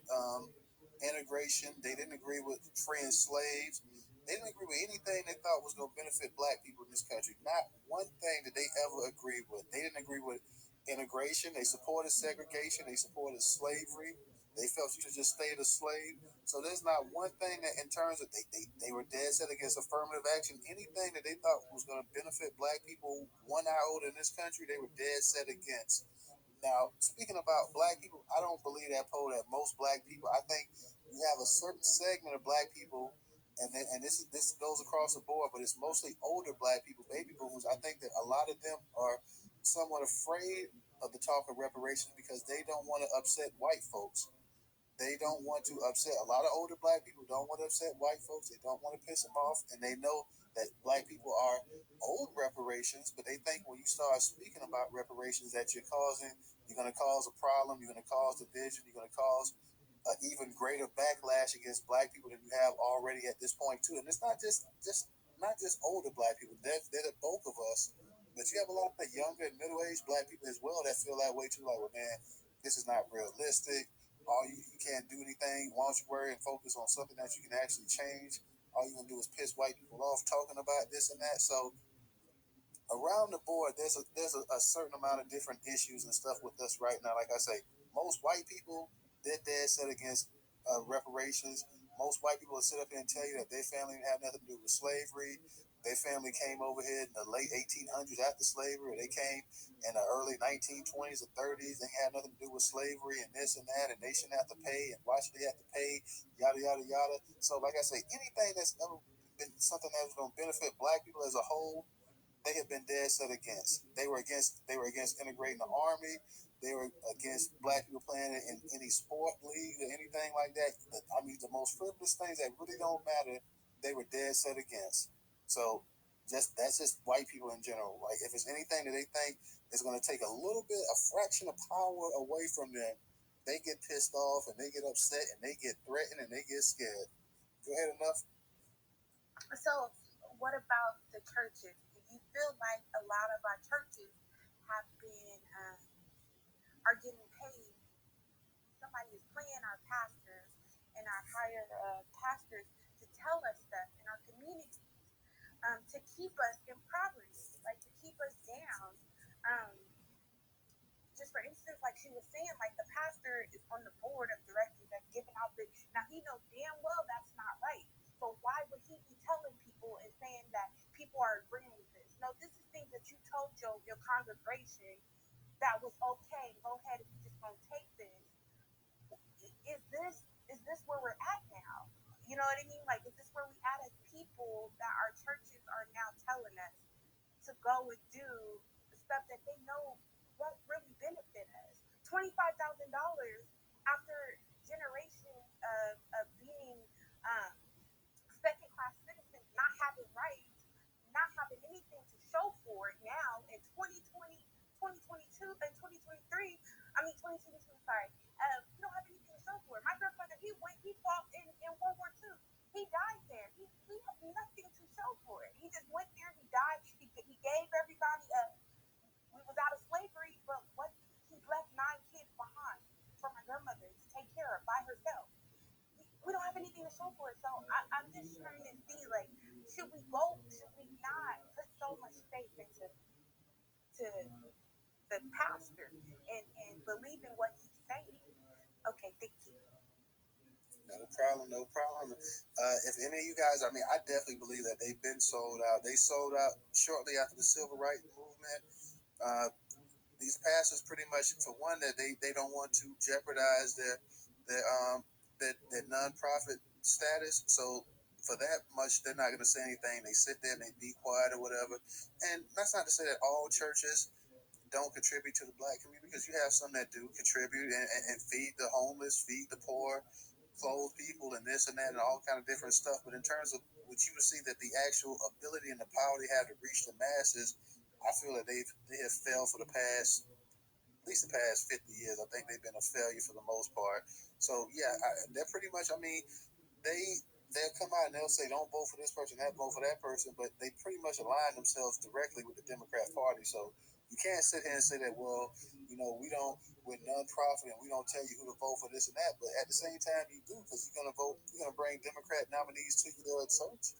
integration. They didn't agree with freeing slaves. They didn't agree with anything they thought was going to benefit Black people in this country. Not one thing did they ever agree with. They didn't agree with integration. They supported segregation. They supported slavery. They felt you should just stay a slave. So there's not one thing that, in terms of, they were dead set against affirmative action. Anything that they thought was going to benefit Black people 1 iota in this country, they were dead set against. Now, speaking about Black people, I don't believe that poll that most Black people. I think you have a certain segment of Black people, and this goes across the board, but it's mostly older Black people, baby boomers. I think that a lot of them are somewhat afraid of the talk of reparations because they don't want to upset white folks. They don't want to upset a lot of older Black people. Don't want to upset white folks. They don't want to piss them off, and they know that Black people are owed reparations. But they think when you start speaking about reparations, that you're going to cause a problem. You're going to cause division. You're going to cause an even greater backlash against Black people than you have already at this point too. And it's not just not just older Black people. They're the bulk of us. But you have a lot of younger and middle-aged Black people as well that feel that way too. Like, well, man, this is not realistic. You can't do anything. Why don't you worry and focus on something that you can actually change? All you're gonna do is piss white people off talking about this and that. So around the board, there's a certain amount of different issues and stuff with us right now. Like I say, most white people, they're dead set against reparations. most white people will sit up here and tell you that their family had nothing to do with slavery. Their family came over here in the late 1800s after slavery. They came in the early 1920s or 30s. They had nothing to do with slavery and this and that, and they shouldn't have to pay. And why should they have to pay? Yada yada yada. So, like I say, anything that's ever been something that's going to benefit black people as a whole, they have been dead set against. They were against integrating the army. They were against black people playing in any sport league or anything like that. The most frivolous things that really don't matter, they were dead set against. So that's just white people in general. Like if it's anything that they think is going to take a little bit, a fraction of power away from them, they get pissed off and they get upset and they get threatened and they get scared. Go ahead, enough. So, what about the churches? Do you feel like a lot of our churches have been are getting paid? Somebody is paying our pastors and our higher pastors to tell us stuff in our communities to keep us impoverished, like to keep us down. Um, just for instance, like she was saying, like the pastor is on the board of directors that's giving out the. Now he knows damn well that's not right. So why would he be telling people and saying that people are agreeing with this? No, this is things that you told your congregation that was okay. Go ahead if you just gonna take this. Is this where we're at now? You know what I mean? Like, is this where we at as people that our churches are now telling us to go and do stuff that they know won't really benefit us? $25,000 after generations of being um, second class citizens, not having rights, not having anything to show for it now in 2020, 2022, and 2023. I mean, 2022, sorry. We don't have anything to show for it. My grandfather, he fought in World War II. He died there. We have nothing to show for it. He just went there, he died, he gave everybody we was out of slavery, but what he left 9 kids behind for my grandmother to take care of by herself. We don't have anything to show for it. So I'm just trying to see, like, should we not put so much faith into the pastor and believe in what he's saying? Okay, thank you. No problem, no problem. If any of you guys, I mean, I definitely believe that they've been sold out. They sold out shortly after the civil rights movement. These pastors pretty much, for one, that they don't want to jeopardize their nonprofit status. So for that much, they're not going to say anything. They sit there and they be quiet or whatever. And that's not to say that all churches don't contribute to the black community, because you have some that do contribute and feed the homeless, feed the poor, clothe people, and this and that, and all kind of different stuff. But in terms of what you would see that the actual ability and the power they have to reach the masses, I feel that they have failed for the past, at least the past 50 years. I think they've been a failure for the most part. So yeah, they're pretty much. I mean, they'll come out and they'll say don't vote for this person, that vote for that person, but they pretty much align themselves directly with the Democrat Party. So you can't sit here and say that, well, we're nonprofit and we don't tell you who to vote for this and that. But at the same time, you do, because you're gonna bring Democrat nominees to your church.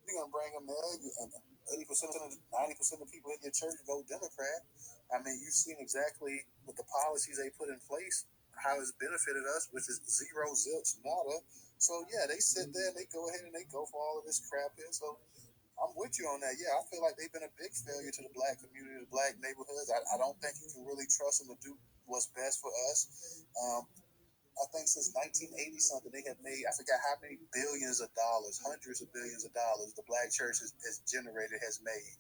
You're gonna bring them there, and 80% of 90% of people in your church vote Democrat. I mean, you've seen exactly what the policies they put in place, how it's benefited us, which is zero, zilch, nada. So yeah, they sit there and they go ahead and they go for all of this crap here. So I'm with you on that. Yeah, I feel like they've been a big failure to the black community, the black neighborhoods. I don't think you can really trust them to do what's best for us. I think since 1980 something, they have made, I forgot how many billions of dollars, hundreds of billions of dollars the black church has generated, has made.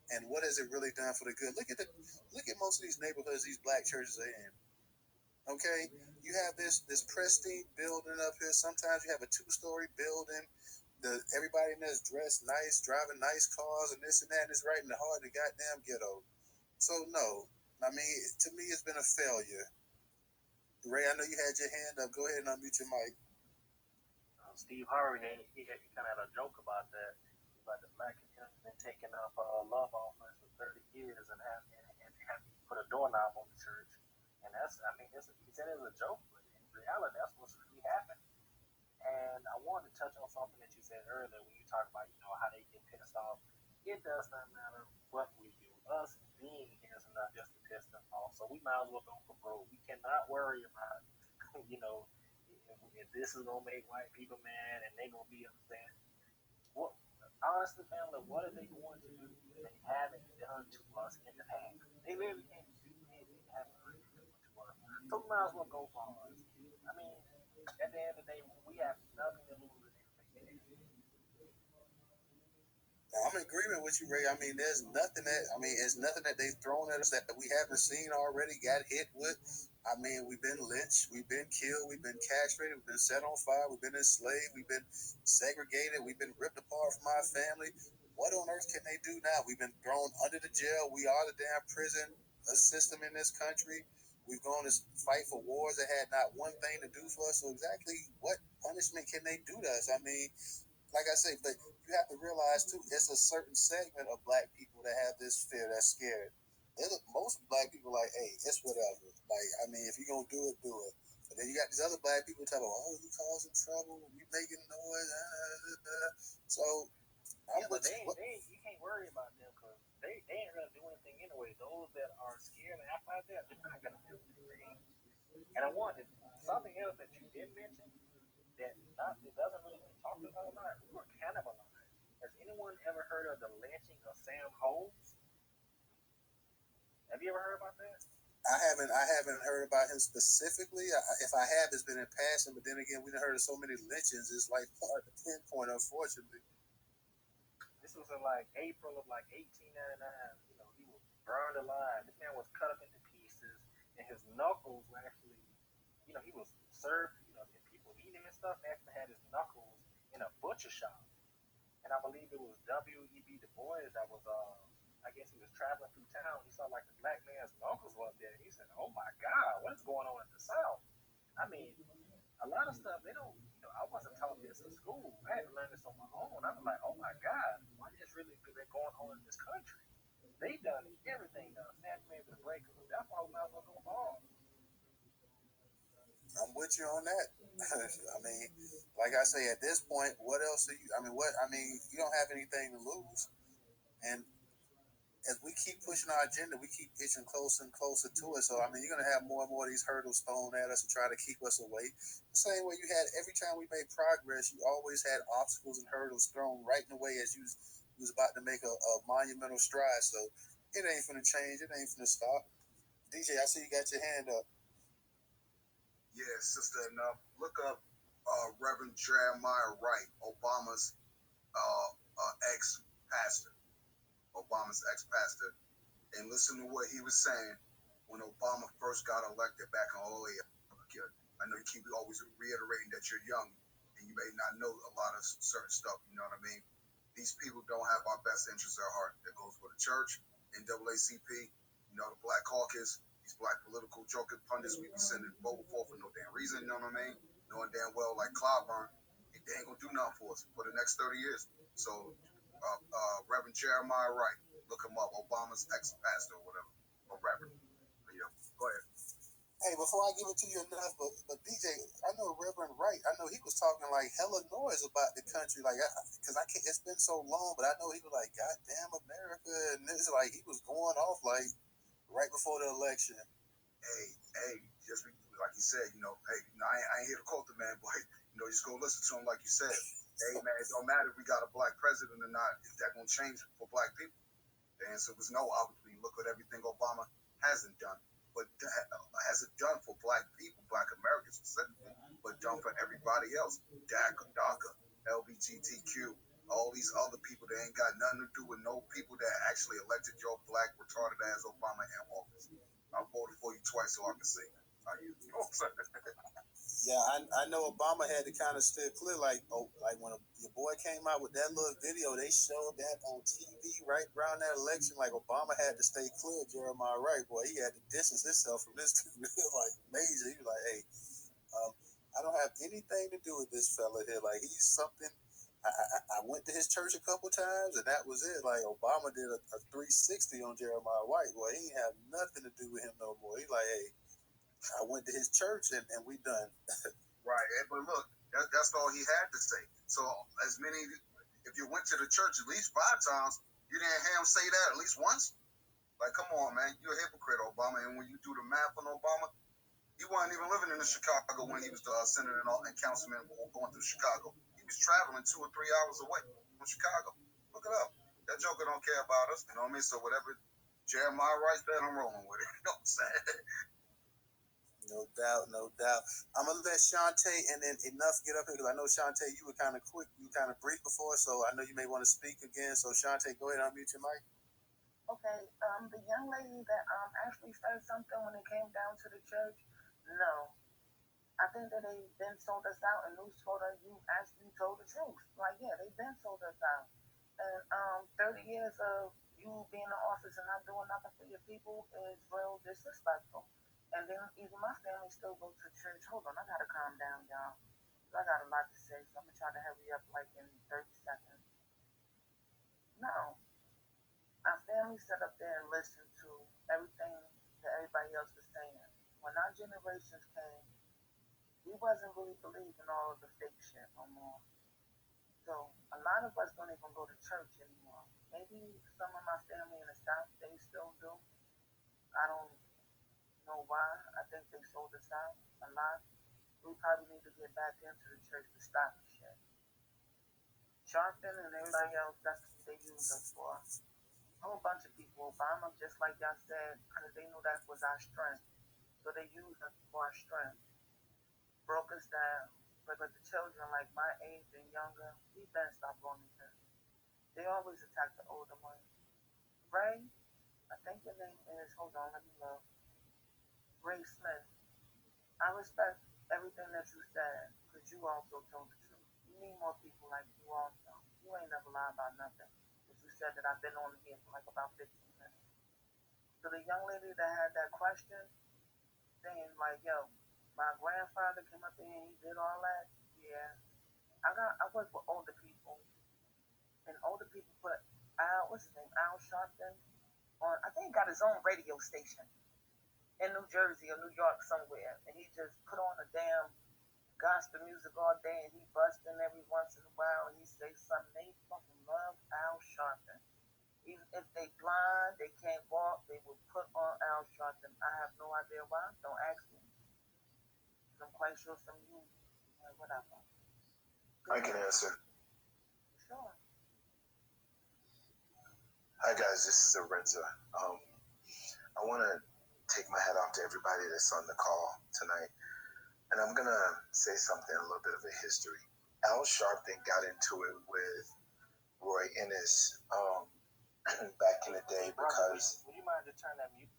And what has it really done for the good? Look at most of these neighborhoods these black churches are in. Okay, you have this pristine building up here. Sometimes you have a 2-story building. Everybody in there is dressed nice, driving nice cars, and this and that. And it's right in the heart of the goddamn ghetto. So no, I mean, to me, it's been a failure. Ray, I know you had your hand up. Go ahead and unmute your mic. Steve Harvey, he kind of had a joke about that, about the black community been taking up love offerings for 30 years and have put a doorknob on the church. And that's, I mean, he said it was a joke, but in reality, that's what's really happening. And I wanted to touch on something that you said earlier when you talk about, how they get pissed off. It does not matter what we do. Us being here is enough just to piss them off. So we might as well go for broke. We cannot worry about, if this is gonna make white people mad and they gonna be upset. What honestly, family, what are they going to do that they haven't done to us in the past? They literally can't do anything they haven't already done to us. So we might as well go for us. I mean, at the end of the day, we have nothing to lose and everything to gain. I'm in agreement with you, Ray. I mean, it's nothing that they've thrown at us that we haven't seen already, got hit with. I mean, we've been lynched, we've been killed, we've been castrated, we've been set on fire, we've been enslaved, we've been segregated, we've been ripped apart from our family. What on earth can they do now? We've been thrown under the jail. We are the damn prison system in this country. We've gone to fight for wars that had not one thing to do for us. So exactly what punishment can they do to us? I mean, like I say, but you have to realize too, it's a certain segment of black people that have this fear, that's scared. Most black people like, hey, it's whatever. Like, I mean, if you're gonna do it, do it. But then you got these other black people talking, oh, you causing trouble, you making noise. So Yeah, but you can't worry about them because they ain't gonna do anything anyway. Those that are scared and act like that, they're not gonna do anything. And I wanted something else that you did mention that it doesn't really get talked about a lot. We were cannibalized. Has anyone ever heard of the lynching of Sam Holmes? Have you ever heard about that? I haven't heard about him specifically. If I have, it's been in passing. But then again, we've heard of so many lynchings. It's like hard to pinpoint, unfortunately. This was in like April of like 1899. You know, he was burned alive. This man was cut up into pieces, and his knuckles were actually, you know, he was served. You know, and people eating and stuff. They actually had his knuckles in a butcher shop, and I believe it was W.E.B. Du Bois that was I guess he was traveling through town. He saw like the black man's knuckles were up there. And he said, "Oh my God, what is going on in the South?" I mean, a lot of stuff they don't. You know, I wasn't taught this in school. I had to learn this on my own. I was like, "Oh my God, what is really been going on in this country?" They done everything to us. They haven't been able to break us. That's why we might as well go home. I'm with you on that. I mean, like I say, at this point, what else are you? I mean, what? I mean, you don't have anything to lose, and as we keep pushing our agenda, we keep itching closer and closer to it. So, I mean, you're going to have more and more of these hurdles thrown at us and try to keep us away. The same way you had every time we made progress, you always had obstacles and hurdles thrown right in the way as you was about to make a monumental stride. So, it ain't going to change. It ain't going to stop. DJ, I see you got your hand up. Yeah, sister, enough. Look up Reverend Jeremiah Wright, Obama's ex-pastor. Obama's ex-pastor. And listen to what he was saying when Obama first got elected back in 08. I know you keep always reiterating that you're young and you may not know a lot of certain stuff, you know what I mean? These people don't have our best interests at heart. That goes for the church, NAACP, you know, the Black Caucus, these black political joker pundits we be sending vote for no damn reason, you know what I mean? Knowing damn well, like Clyburn, they ain't gonna do nothing for us for the next 30 years. So, Reverend Jeremiah Wright, look him up, Obama's ex-pastor or whatever, or Reverend. Yeah, go ahead. Hey, before I give it to you enough, but DJ, I know Reverend Wright. I know he was talking like hella noise about the country, like because I can't. It's been so long, but I know he was like, "God damn America," and it's like he was going off like right before the election. Hey, just like you said, you know, hey, you know, I ain't here to quote the man, but you know, just go listen to him like you said. Hey, man, it don't matter if we got a black president or not. Is that gonna change for black people? The answer was no. Obviously, look at everything Obama hasn't done. But hasn't done for black people, black Americans specifically, but done for everybody else. DACA, LGBTQ, all these other people that ain't got nothing to do with no people that actually elected your black retarded ass Obama in office. I voted for you twice so I can say that. You know what I'm saying? Yeah, I know Obama had to kind of steer clear, like when your boy came out with that little video, they showed that on TV right around that election. Like Obama had to stay clear, Jeremiah Wright, boy, he had to distance himself from this like major. He was like, hey, I don't have anything to do with this fella here. Like he's something. I went to his church a couple times, and that was it. Like Obama did a 360 on Jeremiah White, boy, he didn't have nothing to do with him no more. He like, hey, I went to his church and we done. Right, but look, that's all he had to say. So as many, if you went to the church at least 5 times, you didn't hear him say that at least once. Like, come on, man, you're a hypocrite, Obama. And when you do the math on Obama, He wasn't even living in Chicago when he was the senator and councilman going through Chicago. He was traveling 2 or 3 hours away from Chicago. Look it up. That joker don't care about us. You know what I mean? So whatever Jeremiah Wright said, I'm rolling with it. You know what I'm saying? No doubt, no doubt. I'm gonna let Shantae and then Enough get up here because I know Shantae, you were kind of quick, you kind of brief before, so I know you may want to speak again. So Shantae, go ahead, unmute your mic. Okay, the young lady that actually said something when it came down to the church, no. I think that they've been sold us out, and Newstoter, you actually told the truth. Like, yeah, they've been sold us out. And 30 years of you being in office and not doing nothing for your people is real disrespectful. And then even my family still go to church. Hold on, I gotta calm down, y'all. I got a lot to say, so I'm gonna try to hurry up like in 30 seconds. No. Our family sat up there and listened to everything that everybody else was saying. When our generations came, we wasn't really believing all of the fake shit no more. So a lot of us don't even go to church anymore. Maybe some of my family in the South, they still do. I don't know why. I think they sold us out a lot. We probably need to get back into the church to stop the shit. Sharpton and everybody else, that's what they use us for. A whole bunch of people, Obama, just like y'all said, because they knew that was our strength. So they used us for our strength. Broke us down. But the children, like my age and younger, we been stopped going to church. They always attack the older ones. Ray, I think your name is, hold on, let me look. Ray Smith. I respect everything that you said, because you also told the truth. You need more people like you also. You ain't never lied about nothing. But you said that I've been on here for like about 15 minutes. So the young lady that had that question, saying like, yo, my grandfather came up here and he did all that. Yeah. I work with older people. And older people put what's his name? Al Sharpton on, I think he got his own radio station in New Jersey or New York somewhere. And he just put on a damn gospel music all day and he busting every once in a while and he say something. They fucking love Al Sharpton. Even if they blind, they can't walk, they will put on Al Sharpton. I have no idea why. Don't ask me. I'm quite sure some of you, whatever. I can answer. Sure. Hi guys, this is Arenza. I want to take my hat off to everybody that's on the call tonight, and I'm gonna say something, a little bit of a history. Al Sharpton got into it with Roy Ennis back in the day because. Would you mind to turn that mute?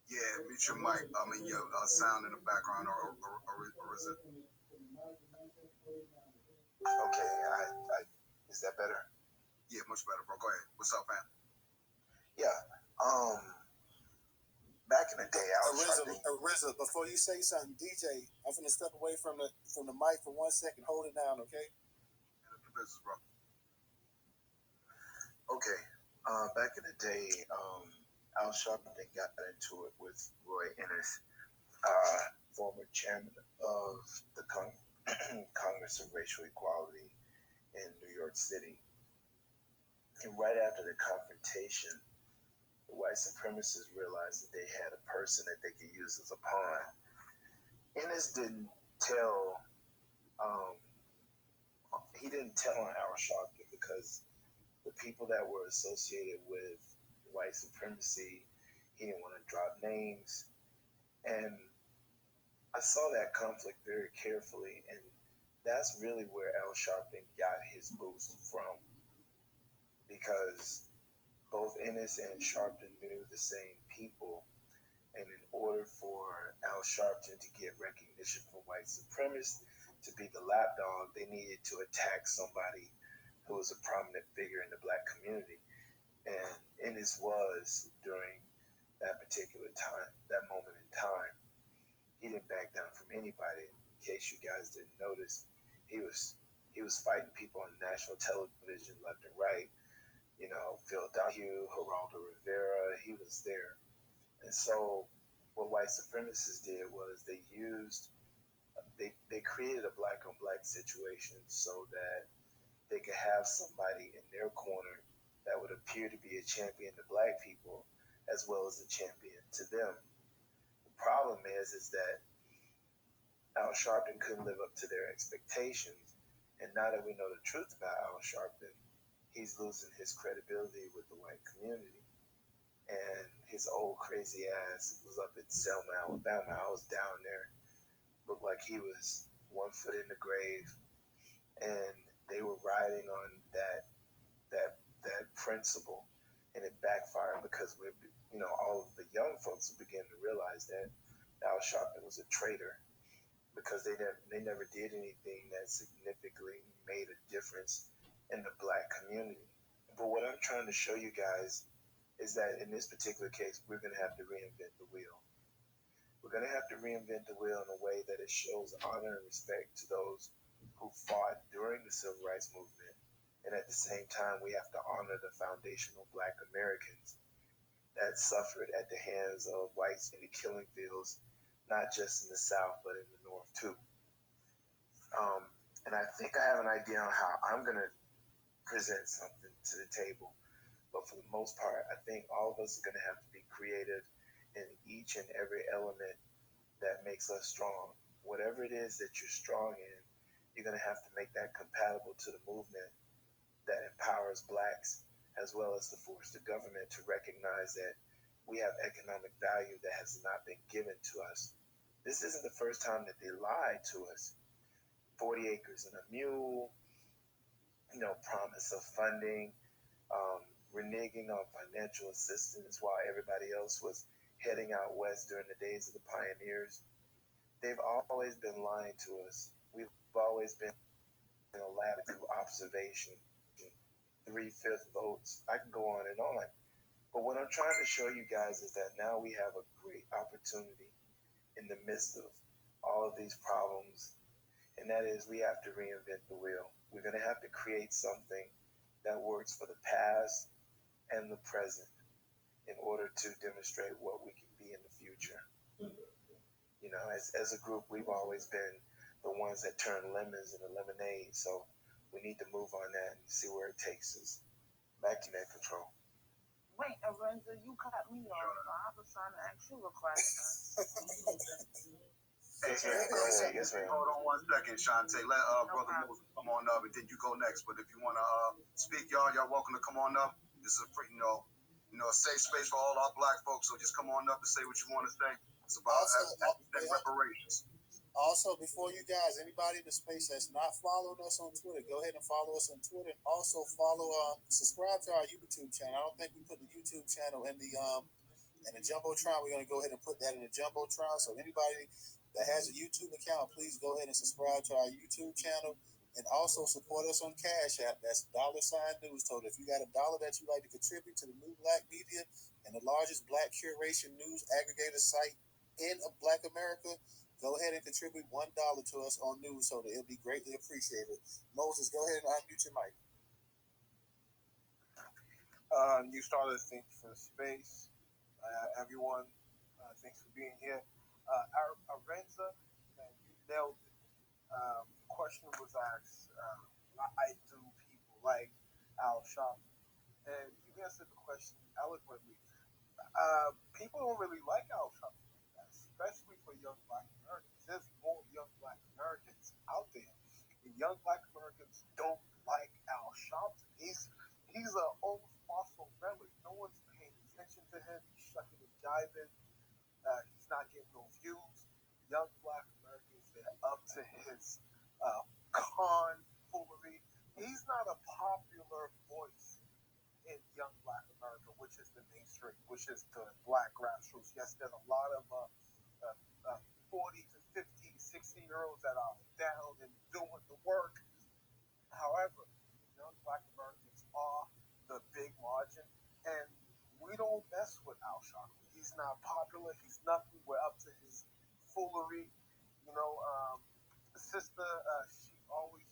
Yeah, mute your mic. I mean, your sound in the background, or is it? Okay, is that better? Yeah, much better, bro. Go ahead. What's up, man? Yeah. Back in the day, Arisa, before you say something, DJ, I'm gonna step away from the mic for 1 second. Hold it down, okay? The business, bro. Okay. Back in the day, Al Sharpton got into it with Roy Ennis, former chairman of the Congress of Racial Equality in New York City. And right after the confrontation, the white supremacists realized that they had a person that they could use as a pawn. Ennis didn't tell on Al Sharpton because the people that were associated with white supremacy, he didn't want to drop names. And I saw that conflict very carefully, and that's really where Al Sharpton got his boost from, because both Ennis and Sharpton knew the same people, and in order for Al Sharpton to get recognition from white supremacists, to be the lapdog, they needed to attack somebody who was a prominent figure in the black community. And Ennis was, during that particular time, that moment in time, he didn't back down from anybody. In case you guys didn't notice, he was fighting people on national television left and right. You know, Phil Donahue, Geraldo Rivera, he was there. And so what white supremacists did was they created a black on black situation so that they could have somebody in their corner that would appear to be a champion to black people as well as a champion to them. The problem is that Al Sharpton couldn't live up to their expectations. And now that we know the truth about Al Sharpton, he's losing his credibility with the white community. And his old crazy ass was up in Selma, Alabama. I was down there. Looked like he was 1 foot in the grave. And they were riding on that principle. And it backfired because all of the young folks began to realize that Al Sharpton was a traitor because they never did anything that significantly made a difference in the black community. But what I'm trying to show you guys is that in this particular case, we're going to have to reinvent the wheel. We're going to have to reinvent the wheel in a way that it shows honor and respect to those who fought during the Civil Rights Movement. And at the same time, we have to honor the foundational Black Americans that suffered at the hands of whites in the killing fields, not just in the South, but in the North too. And I think I have an idea on how I'm going to present something to the table. But for the most part, I think all of us are going to have to be creative in each and every element that makes us strong. Whatever it is that you're strong in, you're going to have to make that compatible to the movement that empowers blacks, as well as to force the government to recognize that we have economic value that has not been given to us. This isn't the first time that they lied to us. 40 acres and a mule, promise of funding, reneging on financial assistance while everybody else was heading out west during the days of the pioneers. They've always been lying to us. We've always been allowed to do observation, 3/5 votes. I can go on and on. But what I'm trying to show you guys is that now we have a great opportunity in the midst of all of these problems, and that is we have to reinvent the wheel. We're going to have to create something that works for the past and the present in order to demonstrate what we can be in the future. As a group, we've always been the ones that turn lemons into lemonade, so we need to move on that and see where it takes us. Back to net control. Wait, Lorenzo, you cut me off. I was trying to ask you a question. Yes, ma'am. Hold on 1 second, Shantae. Let Brother Moses come on up, and then you go next. But if you want to speak, y'all welcome to come on up. This is a free, a safe space for all our black folks. So just come on up and say what you want to say. It's about reparations. Also, before you guys, anybody in the space that's not following us on Twitter, go ahead and follow us on Twitter. And also subscribe to our YouTube channel. I don't think we put the YouTube channel in the Jumbotron. We're going to go ahead and put that in the Jumbotron. So anybody that has a YouTube account, please go ahead and subscribe to our YouTube channel. And also support us on Cash App. That's $Newstoter. If you got $1 that you'd like to contribute to the new black media and the largest black curation news aggregator site in Black America, go ahead and contribute $1 to us on Newstoter. It'll be greatly appreciated. Moses, go ahead and unmute your mic. Newstoter, thank you for the space. Everyone, thanks for being here. Arenza, you nailed it. The question was asked, why do people like Al Sharpton? And you answered the question eloquently. People don't really like Al Sharpton, especially for young black Americans. There's more young black Americans out there. And young black Americans don't like Al Sharpton. He's an old fossil relic. No one's paying attention to him. He's shucking and jiving. He's not getting no views. Young black Americans, they're up to his foolery. He's not a popular voice in young black America, which is the mainstream, which is the black grassroots. Yes, there's a lot of 40 to 50, 60-year-olds that are down and doing the work. However, young black Americans are the big margin, and we don't mess with Al Sharpton. He's not popular. He's nothing. We're up to his foolery. The sister, she always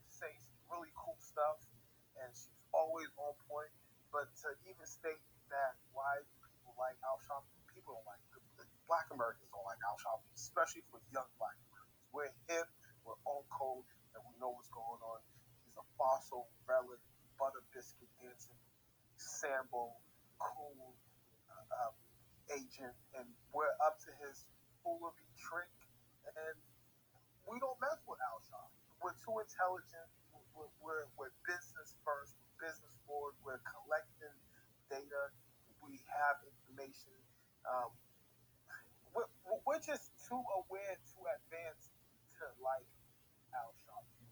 says really cool stuff, and she's always on point. But to even state that, why do people like Al Sharpton? People don't like it. Black Americans don't like Al Sharpton, especially for young black Americans. We're hip, we're on code, and we know what's going on. He's a fossil relic, butter biscuit dancing, Sambo, cool agent, and we're up to his foolery trick and we don't mess with Al Sharpton. We're too intelligent. We're business first. We're business forward. We're collecting data. We have information. Um, we're just too aware, too advanced to like Al Sharpton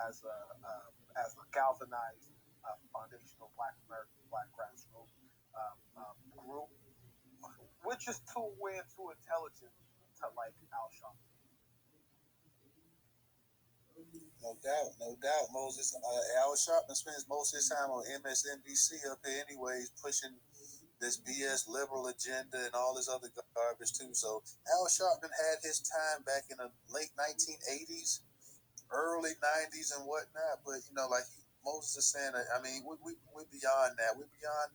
as a galvanized foundational Black American Black grassroots group. We're just too aware, too intelligent to like Al Sharpton. No doubt, Moses. Al Sharpton spends most of his time on MSNBC up here, anyways, pushing this BS liberal agenda and all this other garbage too. So Al Sharpton had his time back in the late 1980s, early 90s, and whatnot. But like Moses is saying, I mean, we're beyond that. We're beyond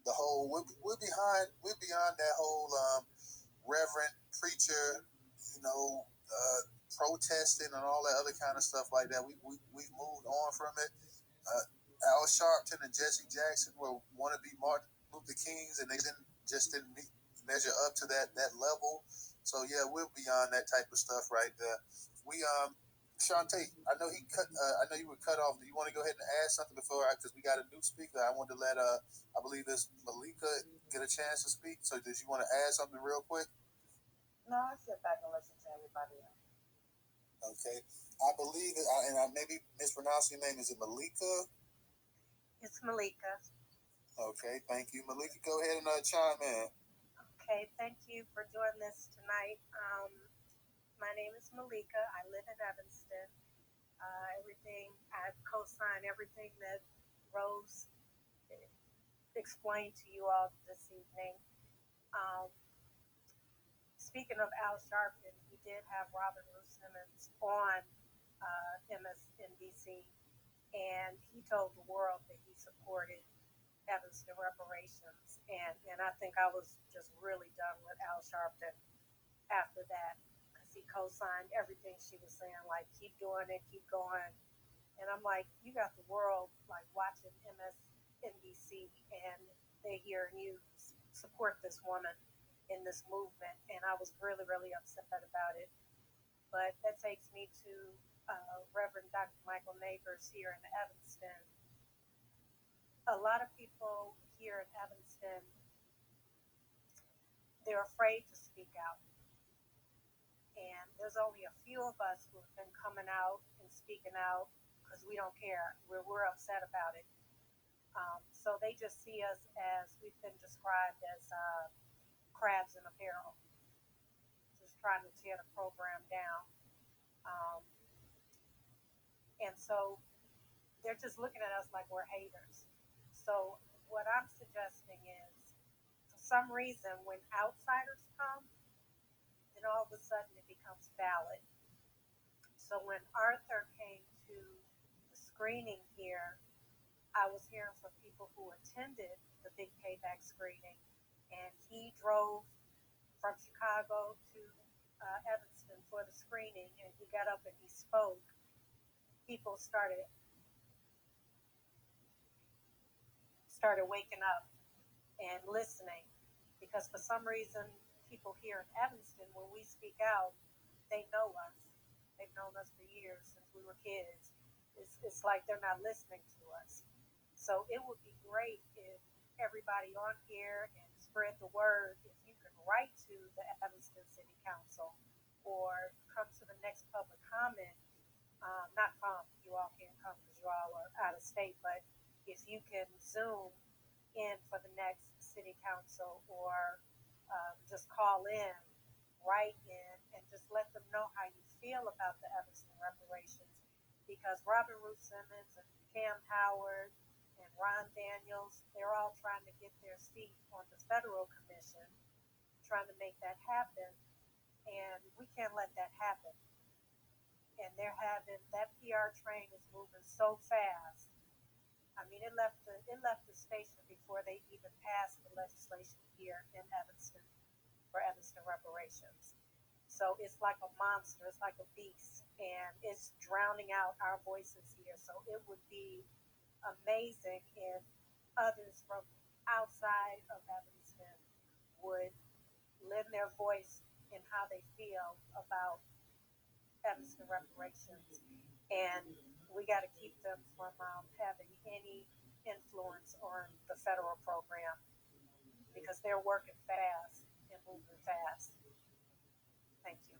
the whole. We're beyond that whole reverend preacher, protesting and all that other kind of stuff like that. We've moved on from it. Al Sharpton and Jesse Jackson were want to be Martin Luther Kings, and they didn't measure up to that level. So yeah, we're beyond that type of stuff right there. We Shantae, I know I know you were cut off. Do you want to go ahead and add something before? Because we got a new speaker. I wanted to let I believe it's Malika get a chance to speak. So did you want to add something real quick? No, I sit back and listen to everybody else. Okay, I believe it, and I maybe mispronouncing your name. Is it Malika? It's Malika. Okay, thank you, Malika. Go ahead and chime in. Okay, thank you for doing this tonight. My name is Malika. I live in Evanston. I co-sign everything that Rose explained to you all this evening. Speaking of Al Sharpton, we did have Robin Louis Simmons on MSNBC, and he told the world that he supported Evanston reparations, and I think I was just really done with Al Sharpton after that, because he co-signed everything she was saying, like, keep doing it, keep going. And I'm like, you got the world like watching MSNBC, and they hear you support this woman in this movement, and I was really, really upset about it. But that takes me to Reverend Dr. Michael Neighbors here in Evanston. A lot of people here in Evanston, they're afraid to speak out. And there's only a few of us who have been coming out and speaking out because we don't care. We're upset about it. So they just see us as, we've been described as crabs in a barrel, just trying to tear the program down. And so they're just looking at us like we're haters. So what I'm suggesting is, for some reason, when outsiders come, then all of a sudden it becomes valid. So when Arthur came to the screening here, I was hearing from people who attended the Big Payback screening, and he drove from Chicago to Evanston for the screening, and he got up and he spoke. People started waking up and listening, because for some reason, people here in Evanston, when we speak out, they know us. They've known us for years, since we were kids. It's like they're not listening to us. So it would be great if everybody on here and spread the word. If you could write to the Evanston City Council or come to the next public comment, not come, you all can't come because you all are out of state, but if you can Zoom in for the next city council, or just call in, write in, and just let them know how you feel about the Evanston reparations. Because Robin Ruth Simmons and Cam Howard and Ron Daniels, they're all trying to get their seat on the federal commission, trying to make that happen, and we can't let that happen. And they're having, that PR train is moving so fast. I mean, it left the station before they even passed the legislation here in Evanston for Evanston reparations. So it's like a monster, it's like a beast, and it's drowning out our voices here. So it would be amazing if others from outside of Evanston would lend their voice in how they feel about Evanston Reparations, and we got to keep them from having any influence on the federal program because they're working fast and moving fast. Thank you.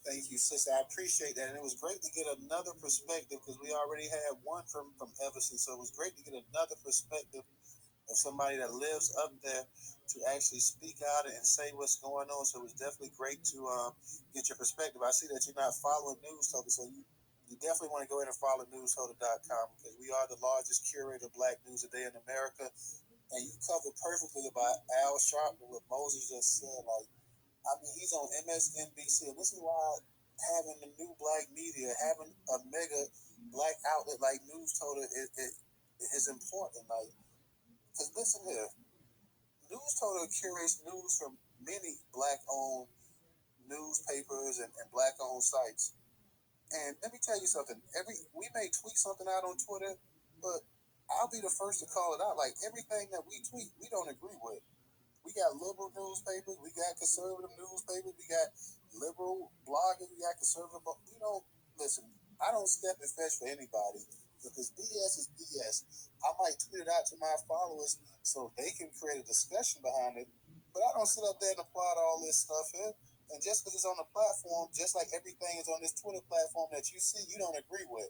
Thank you, sister. I appreciate that. And it was great to get another perspective because we already had one from Evanston. So it was great to get another perspective of somebody that lives up there to actually speak out and say what's going on. So it was definitely great to get your perspective. I see that you're not following Newstoter, so you definitely want to go ahead and follow Newstoter.com because we are the largest curator of Black news a day in America. And you covered perfectly about Al Sharpton, what Moses just said. Like, I mean, he's on MSNBC, and this is why having the new Black media, having a mega Black outlet like Newstoter is important. Like, because listen here, Newstoter curates news from many Black-owned newspapers and Black-owned sites. And let me tell you something. We may tweet something out on Twitter, but I'll be the first to call it out. Like everything that we tweet, we don't agree with. We got liberal newspapers, we got conservative newspapers, we got liberal bloggers, we got conservative. Listen, I don't step and fetch for anybody because BS is BS. I might tweet it out to my followers so they can create a discussion behind it, but I don't sit up there and applaud all this stuff here. And just because it's on the platform, just like everything is on this Twitter platform that you see, you don't agree with.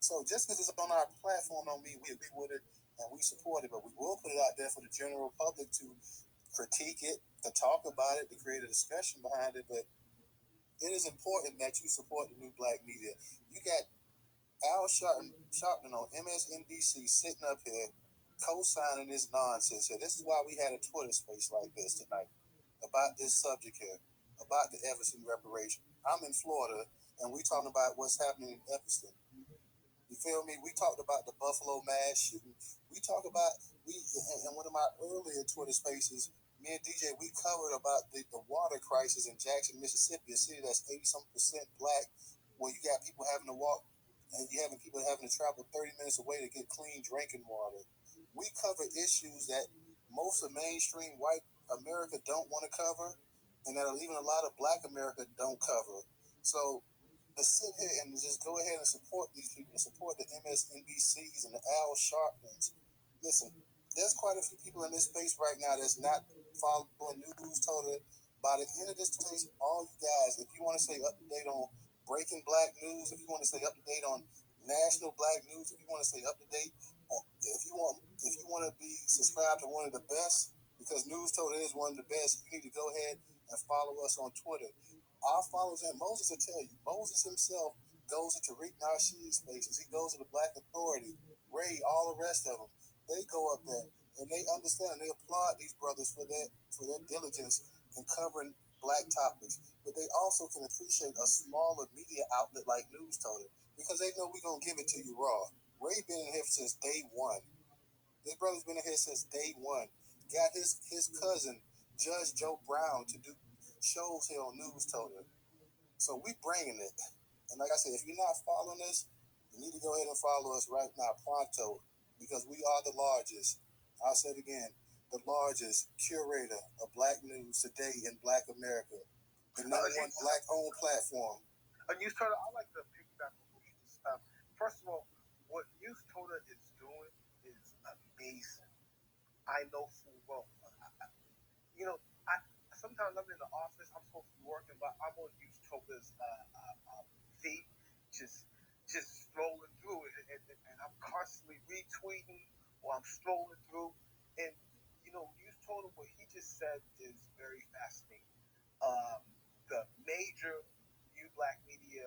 So just because it's on our platform don't mean we agree with it and we support it, but we will put it out there for the general public to critique it, to talk about it, to create a discussion behind it. But it is important that you support the new Black media. You got Al Sharpton on MSNBC sitting up here co-signing this nonsense here. This is why we had a Twitter space like this tonight about this subject here, about the Evanston reparation. I'm in Florida, and we talking about what's happening in Evanston. You feel me? We talked about the Buffalo mass shooting. We talked about in one of my earlier Twitter spaces. Me and DJ, we covered about the water crisis in Jackson, Mississippi, a city that's 80% Black, where you got people having to walk and you having people having to travel 30 minutes away to get clean drinking water. We cover issues that most of mainstream white America don't want to cover, and that even a lot of Black America don't cover. So to sit here and just go ahead and support these people, support the MSNBCs and the Al Sharptons. Listen, there's quite a few people in this space right now that's not following Newstoter. By the end of this space, all you guys, if you want to stay up to date on breaking Black news, if you want to stay up to date on national Black news, if you want to stay up to date, if you want to be subscribed to one of the best, because Newstoter is one of the best, you need to go ahead and follow us on Twitter. Our followers, and Moses will tell you, Moses himself goes into Tariq Nasheed's spaces. He goes to the Black Authority, Ray, all the rest of them. They go up there and they understand. They applaud these brothers for their diligence in covering Black topics. But they also can appreciate a smaller media outlet like Newstoter because they know we're gonna give it to you raw. Ray been in here since day one. This brother's been in here since day one. Got his cousin, Judge Joe Brown, to do shows here on Newstoter. So we bringing it. And like I said, if you're not following us, you need to go ahead and follow us right now, pronto, because we are the largest. I'll say it again, the largest curator of Black news today in Black America. The number one Black-owned platform. Newstoter, I like to piggyback on what you just first of all, what Newstoter is doing is amazing. I know full well. You know, I sometimes I'm in the office. I'm supposed to be working, but I'm on Newstoter's feed, just scrolling through it, and I'm constantly retweeting or I'm scrolling through, and Newstoter, what he just said is very fascinating. Um, the major new Black media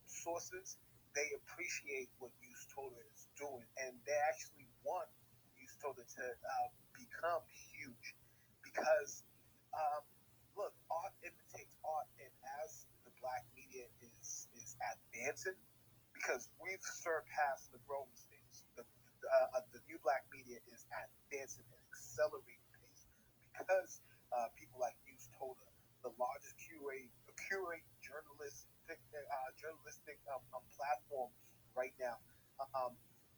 sources, they appreciate what Newstoter is doing, and they actually want Newstoter to become huge because, look, art imitates art, and as the Black media is advancing, because we've surpassed the growing stage, the new Black media is advancing at an accelerated pace because people like Newstoter, the largest curate journalistic platform right now.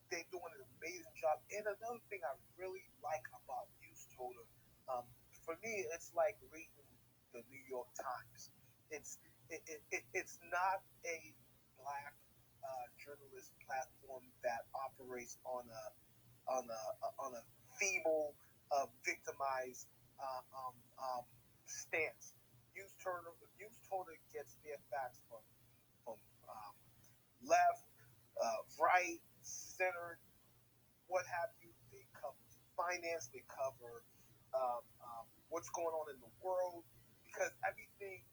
They're doing an amazing job. And another thing I really like about Newstoter, for me, it's like reading the New York Times. It's it's not a black journalist platform that operates on a feeble, victimized stance. Newstoter gets their facts from left, right, center, what have you. They cover finance. They cover what's going on in the world, because everything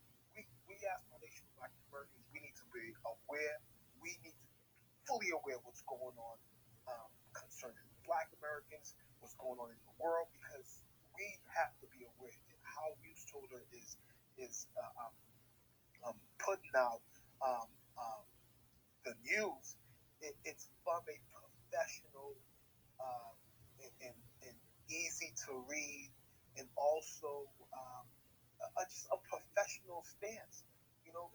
we as foundational Black Americans, we need to be aware. We need to be fully aware of what's going on concerning Black Americans, what's going on in the world, because we have to be aware of how Newstoter is putting out um, um, the news. It's from a professional um, and easy to read, and also just a professional stance. You know,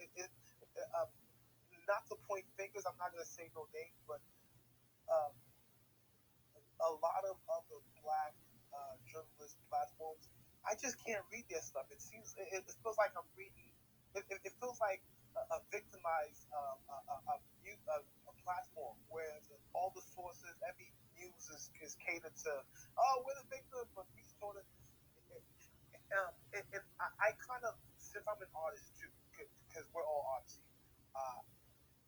not to point fingers. I'm not going to say no names, but um, a lot of other black journalist platforms, I just can't read their stuff. It feels like I'm reading. It feels like a victimized a platform, whereas all the sources, every news is catered to. Oh, we're the victim, but we sort of. I kind of, since I'm an artist too, because we're all artists. Uh,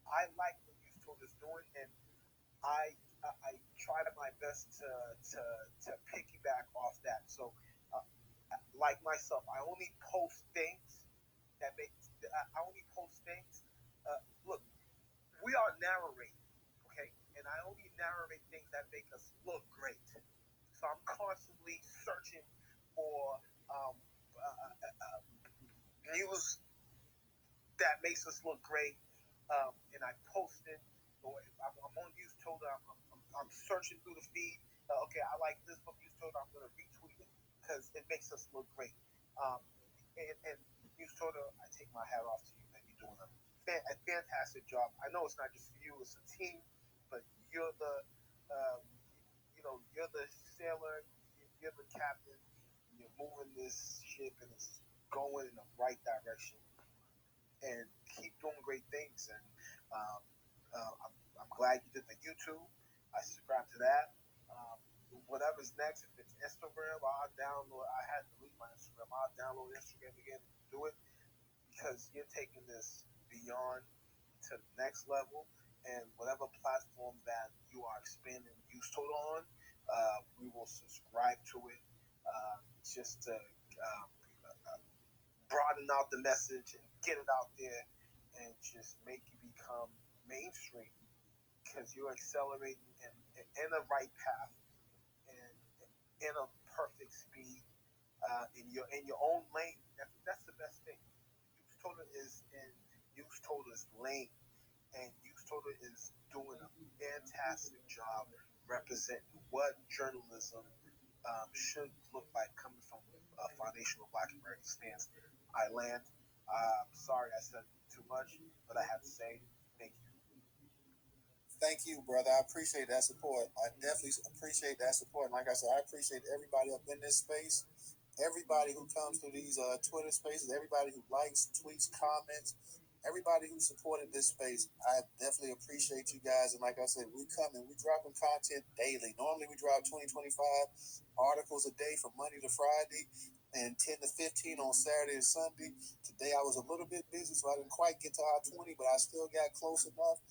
I like what Newstoter is doing, and I try to my best to piggyback off that. So, uh, like myself, I only post things that make. I only post things. Look, we are narrating, okay, and I only narrate things that make us look great. So I'm constantly searching for news that makes us look great, and I post it. Or if I'm on Newstoter, I'm searching through the feed. Okay, I like this from Newstoter. I'm going to retweet it because it makes us look great. Um, and Newstoter, I take my hat off to you, man. You're doing a fantastic job. I know it's not just for you; it's a team. But you're the, um, you're the sailor. You're the captain. You're moving this ship, and it's going in the right direction, and keep doing great things. And um, I'm glad you did the YouTube. I subscribe to that. Um, Whatever's next, if it's Instagram, I'll download. I had to delete my Instagram. I'll download Instagram again and do it, because you're taking this beyond to the next level. And whatever platform that you are expanding use total on, we will subscribe to it, just to broaden out the message and get it out there, and just make you become mainstream, because you're accelerating in the right path, and in a perfect speed, in your own lane. That's the best thing. Newstoter is in Newstoter's lane, and Newstoter is doing a fantastic job representing what journalism should look like, coming from a foundational Black American stance. I land. Sorry I said too much, but I have to say thank you. Thank you, brother. I appreciate that support. I definitely appreciate that support. And like I said, I appreciate everybody up in this space, everybody who comes to these Twitter spaces, everybody who likes, tweets, comments, everybody who supported this space. I definitely appreciate you guys. And like I said, we dropping content daily. Normally we drop 20-25 articles a day from Monday to Friday, and 10 to 15 on Saturday and Sunday. Today I was a little bit busy, so I didn't quite get to our 20, but I still got close enough.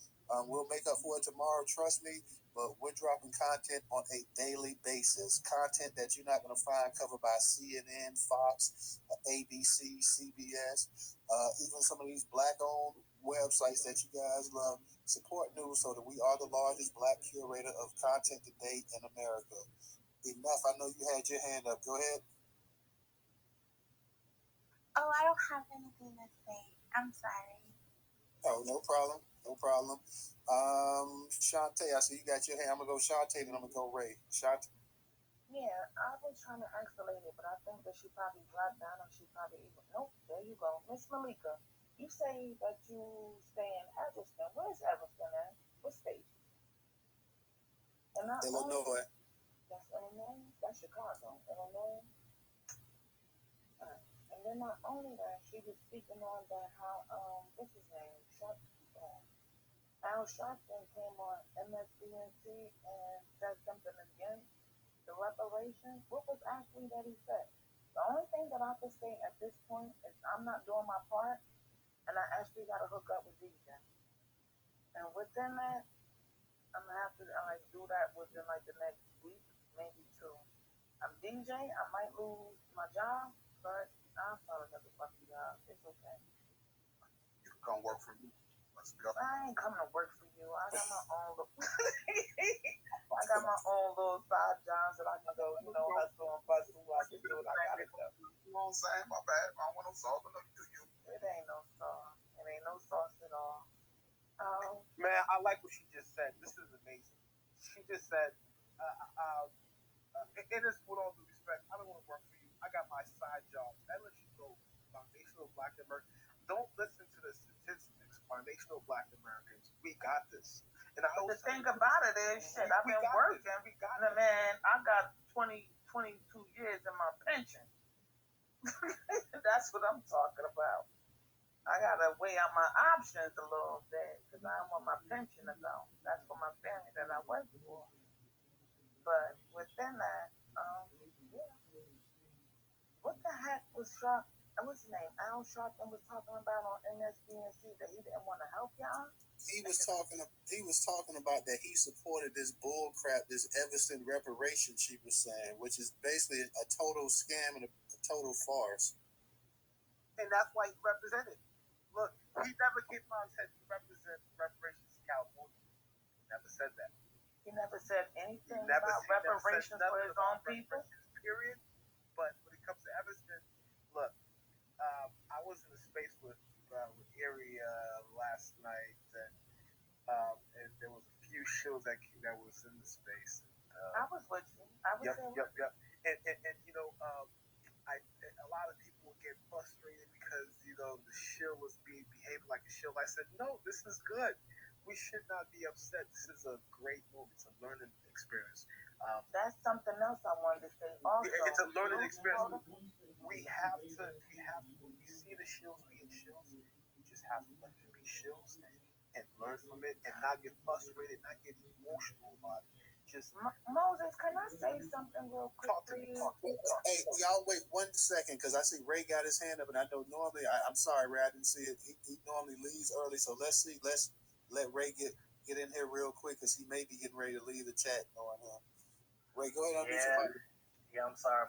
We'll make up for it tomorrow, trust me. But we're dropping content on a daily basis. Content that you're not going to find covered by CNN, Fox, ABC, CBS, even some of these black-owned websites that you guys love. Support news so that we are the largest black curator of content to date in America. Enough. I know you had your hand up. Go ahead. Oh, I don't have anything to say. I'm sorry. Oh, no problem. No problem. Shantae, I see you got your hand. I'm going to go Shantae, then I'm going to go Ray. Shantae. Yeah, I was trying to ask the lady, but I think that she probably dropped down, or she probably even. Nope, there you go. Miss Malika, you say that you stay in Evanston. Where's Evanston at? What state? And not only Illinois. that's Illinois, that's Chicago. Illinois. And then not only that, she was speaking on that how what's his name? Al Sharpton came on MSDNC and said something against the reparations. What was actually that he said? The only thing that I can say at this point is I'm not doing my part, and I actually got to hook up with DJ. And within that, I'm gonna have to like do that within like the next week, maybe two. I'm DJ. I might lose my job, but I'll find another fucking job. It's okay. You can come work for me. Let's go. I ain't coming to work for you. I got my own little I got my own little side jobs that I can go, hustle and bustle. I can do what I gotta do. You know what I'm saying? My bad. I don't want no sauce. I know you do you. It ain't no sauce. It ain't no sauce at all. Man, I like what she just said. This is amazing. She just said, it is with all due respect, I don't want to work for you. I got my side job. That lets you know, foundational Black Americans. Don't listen to the statistics. Foundational Black Americans, we got this. And I the thing about it is, shit, I've been working. Man, I got 22 years in my pension. That's what I'm talking about. I gotta weigh out my options a little bit because I don't want my pension to go. That's for my family that I work for. But within that, yeah. What the heck was Sharp? What's his name? Al Sharpton was talking about on MSDNC that he didn't want to help y'all. He was talking about that he supported this bull crap, this Evanston Reparations, she was saying, which is basically a total scam and a total farce. And that's why he represented. Look, he never came out and said he represents reparations in California. He never said that. He never said anything about reparations for his own people. Period. But when it comes to Evanston, look, I was in a space with Erie last night, and there was a few shows that was in the space. I was with you. Yep. And a lot of people get frustrated because the shill was behaving like a shill. I said, no, this is good. We should not be upset. This is a great moment. It's a learning experience. That's something else I wanted to say. Also, it's a learning experience. We have to. When we see the shills being shills, we just have to let them be shills and learn from it, and not get frustrated, not get emotional about it. Just Moses, can I say something real quick? Talk to me. Hey, y'all wait 1 second because I see Ray got his hand up, and I know normally. I'm sorry, Ray, I didn't see it. He normally leaves early, so let's let Ray get in here real quick because he may be getting ready to leave the chat on him. Ray, go ahead. Yeah, I'm sorry.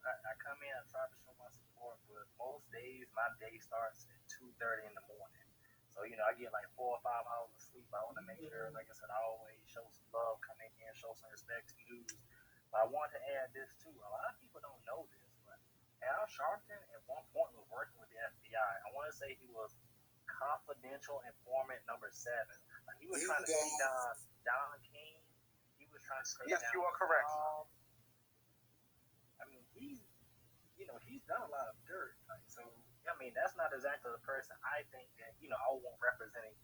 I come in and try to show my support, but most days my day starts at 2:30 in the morning. So, I get like 4 or 5 hours of sleep. I want to make sure, like I said, I always show some love, come in here, show some respect to news. But I want to add this too. A lot of people don't know this, but Al Sharpton at one point was working with the FBI. I want to say he was confidential informant number 7. He was trying to take down Don King. He was trying to take down. Yes, you are correct. He's done a lot of dirt. That's not exactly the person I think that, I want representing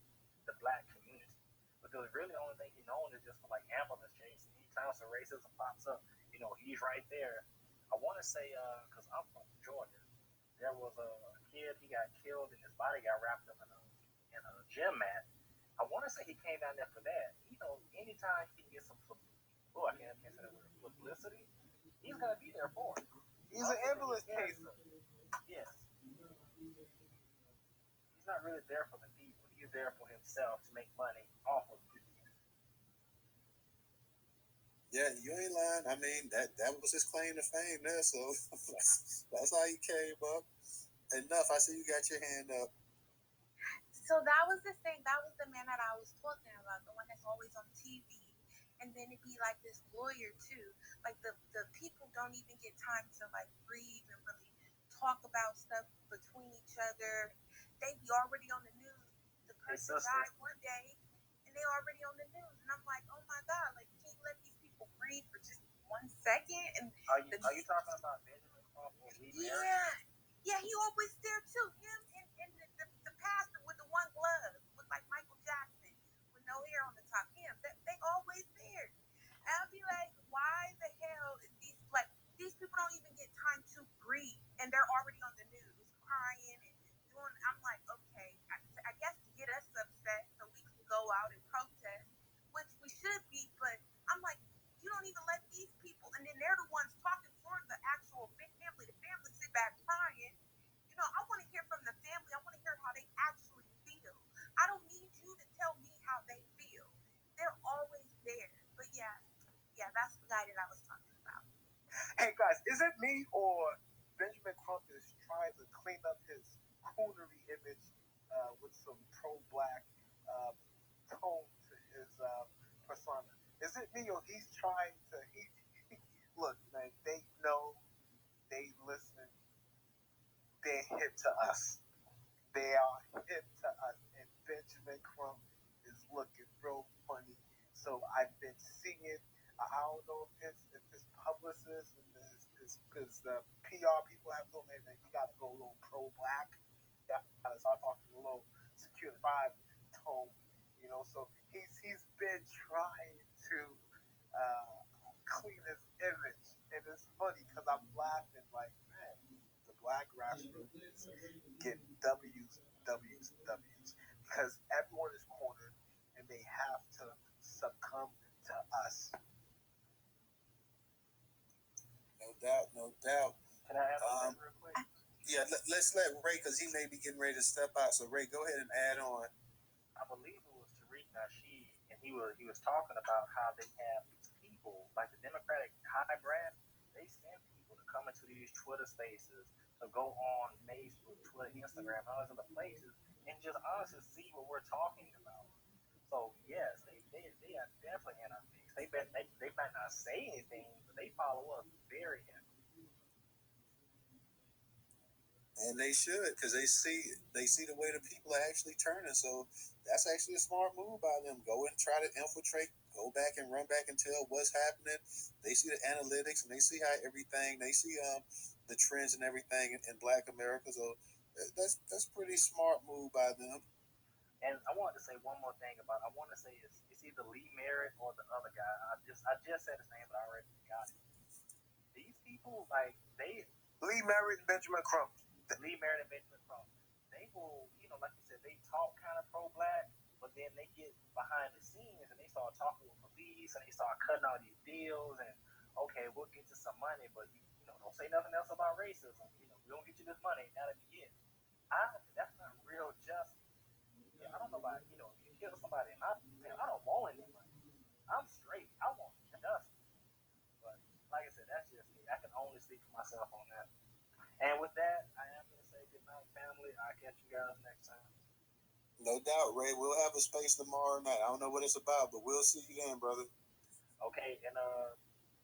the Black community. Because really the only thing he's known is just for like ambulance chasing. Anytime some racism pops up, he's right there. I want to say, because I'm from Georgia, there was a kid, he got killed and his body got wrapped up in a gym mat. I want to say he came down there for that. Anytime he can get some, I can't say that word, publicity, he's going to be there for it. He's an ambulance chaser. Yes. He's not really there for the people. He's there for himself to make money off of people. Yeah, you ain't lying. I mean, that was his claim to fame there, so that's how he came up. Enough. I see you got your hand up. So that was the thing. That was the man that I was talking about, the one that's always on TV. And then it'd be like this lawyer too. Like the people don't even get time to like breathe and really talk about stuff between each other. They be already on the news. The person died one day and they already on the news. And I'm like, oh my God, like can you let these people breathe for just 1 second? And are you talking about Benjamin Crawford? Yeah, he always there too. Him and the pastor with the one glove, with like Michael Jackson, with no hair on the top. Him, they always there. And I'll be like, why the hell is these people don't even get time to breathe, and they're already guy that I was talking about. Hey guys, is it me or Benjamin Crump is trying to clean up his coonery image with some pro-black tone to his persona? Is it me or he's trying to? Look, man, they know, they listen, they're hip to us. They are hip to us, and Benjamin Crump is looking real funny. So I've been seeing. I don't know if his publicist and his PR people have told him that you got to go a little pro black. You got to start talking a little secure vibe tone, you know. So he's been trying to uh, clean his image, and it's funny because I'm laughing like, man, the black grassroots get W's, W's, W's because everyone is cornered and they have to succumb to us. No doubt, no doubt. Can I add on that real quick? Yeah, let's let Ray, because he may be getting ready to step out. So Ray, go ahead and add on. I believe it was Tariq Nasheed, and he was talking about how they have these people, like the Democratic high brass, they send people to come into these Twitter spaces, to go on Facebook, Twitter, Instagram, all those other places, and just honestly see what we're talking about. So yes, they are definitely in our face. They might not say anything, but they follow us very heavily. And they should, because they see the way the people are actually turning. So that's actually a smart move by them. Go and try to infiltrate. Go back and run back and tell what's happening. They see the analytics and they see how everything. They see the trends and everything in Black America. So that's pretty smart move by them. And I wanted to say one more thing about. I want to say it's either Lee Merritt or the other guy. I just said his name, but I already forgot it. These people, like they Lee Merritt and Benjamin Crump. Lee Merritt and Benjamin Crump, they will, like you said, they talk kind of pro-black, but then they get behind the scenes and they start talking with police and they start cutting all these deals and okay, we'll get you some money, but don't say nothing else about racism. We don't get you this money, that'll be it. That's not real justice. Yeah, I don't know about if you kill somebody, I don't want any money. I'm straight. I want justice. But like I said, that's just me. I can only speak for myself on that. And with that, I am going to say good night, family. I'll catch you guys next time. No doubt, Ray. We'll have a space tomorrow night. I don't know what it's about, but we'll see you then, brother. Okay, and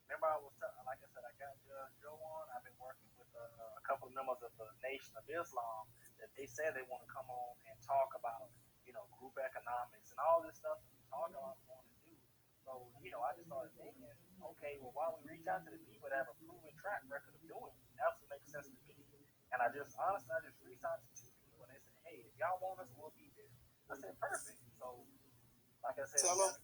remember like I said, I got Judge Joe on. I've been working with a couple of members of the Nation of Islam that they said they want to come on and talk about, group economics and all this stuff that we talk about want to do. So, I just started thinking, okay, well, why don't we reach out to the people that have a proven track record of doing it? That would make sense to me. And I just reached out to two people and they said, hey, if y'all want us, we'll be there. I said, perfect. So, like I said, tell them.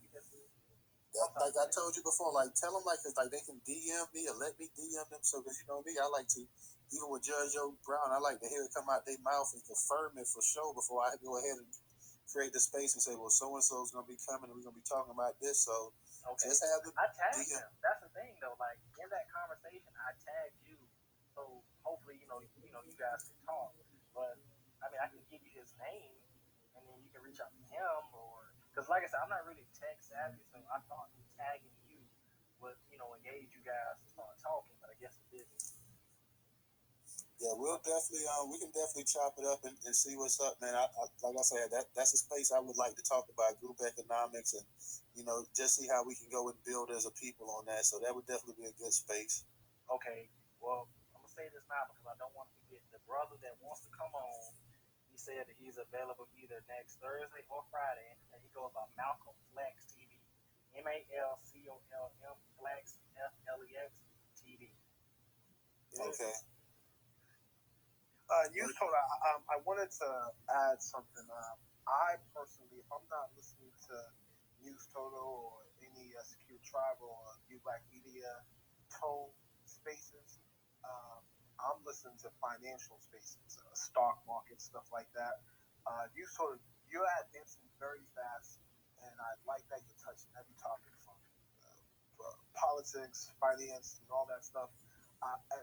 Like I told you before, tell them they can DM me or let me DM them. So, because you know me, I like to, even with Judge Joe Brown, I like to hear it come out their mouth and confirm it for sure before I go ahead and create the space and say, well, so and so is going to be coming and we're going to be talking about this. So, okay. Just have the I tagged them. That's the thing, though. Like in that conversation, I tagged you, so hopefully, you guys can talk. But I mean, I can give you his name, and then you can reach out to him, or because, like I said, I'm not really tech savvy, so I thought tagging you would, engage you guys to start talking. But I guess it didn't. Yeah, we'll definitely we can definitely chop it up and see what's up, man. I like I said, that's a space I would like to talk about group economics and just see how we can go and build as a people on that. So that would definitely be a good space. Okay, well, I'm gonna say this now because I don't want to forget the brother that wants to come on. He said that he's available either next Thursday or Friday, and he goes by Malcolm Flex TV, MALCOLM Flex FLEX TV. Okay. Newstoter, I wanted to add something. I personally, if I'm not listening to Newstoter or any Secure Tribal or New Black Media tone spaces, I'm listening to financial spaces, stock market, stuff like that. Newstoter, you're advancing very fast, and I like that you're touching every topic from politics, finance, and all that stuff.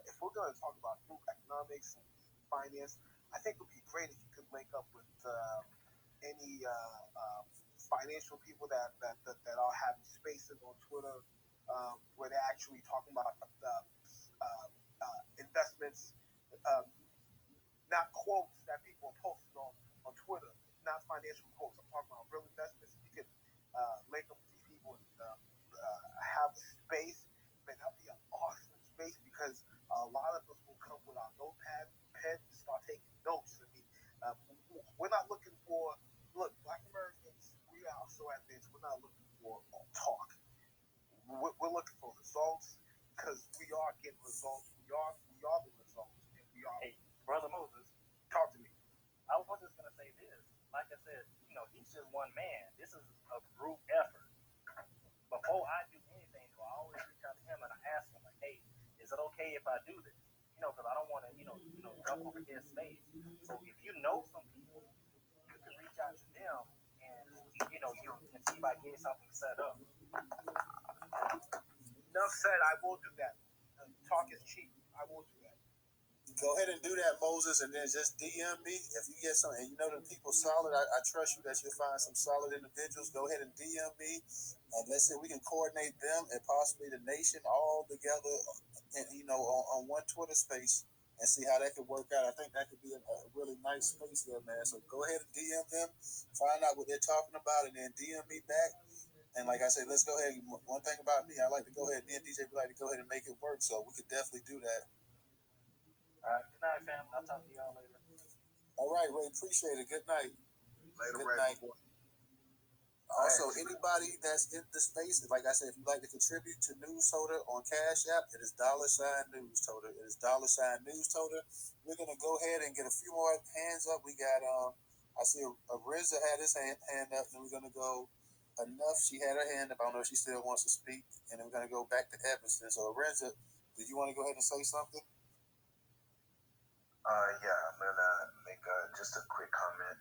If we're going to talk about group economics and finance, I think it would be great if you could link up with any financial people that are having spaces on Twitter where they're actually talking about investments, not quotes that people are posting on Twitter, not financial quotes. I'm talking about real investments. You can link up with these people and have a space. Man, that'll be an awesome space because a lot of us will come with our notepad, pen, and start taking notes. I mean, we're not looking for, look, Black Americans, we are so advanced. We're not looking for talk. We're looking for results because we are getting results. We are the results. And we are. Hey, Brother Moses, talk to me. I was just going to say this. Like I said, he's just one man. This is a group effort. Before I do anything, though, I always reach out to him and I ask him, like, hey, is it okay if I do this? Because I don't want to, jump over his space. So if you know some people, you can reach out to them and, you can see if I get something set up. Enough said, I will do that. Talk is cheap. I will do that. Go ahead and do that, Moses, and then just DM me if you get something. And you know the people solid. I trust you that you'll find some solid individuals. Go ahead and DM me, and let's see if we can coordinate them and possibly the nation all together, and on one Twitter space and see how that could work out. I think that could be a really nice space there, man. So go ahead and DM them, find out what they're talking about, and then DM me back. And like I said, let's go ahead. One thing about me, I like to go ahead. Me and DJ, we like to go ahead and make it work. So we could definitely do that. All right. Good night, fam. I'll talk to y'all later. All right, Ray. Appreciate it. Good night. Later, Good Ray. night. Also, anybody that's in the space, like I said, if you'd like to contribute to Newstoter on Cash App, it is $Newstoter. It is $Newstoter. We're gonna go ahead and get a few more hands up. We got I see Arinza had his hand up, and we're gonna go enough. She had her hand up. I don't know if she still wants to speak, and then we're gonna go back to Evanston. So Arinza, did you want to go ahead and say something? Yeah, I'm gonna make just a quick comment.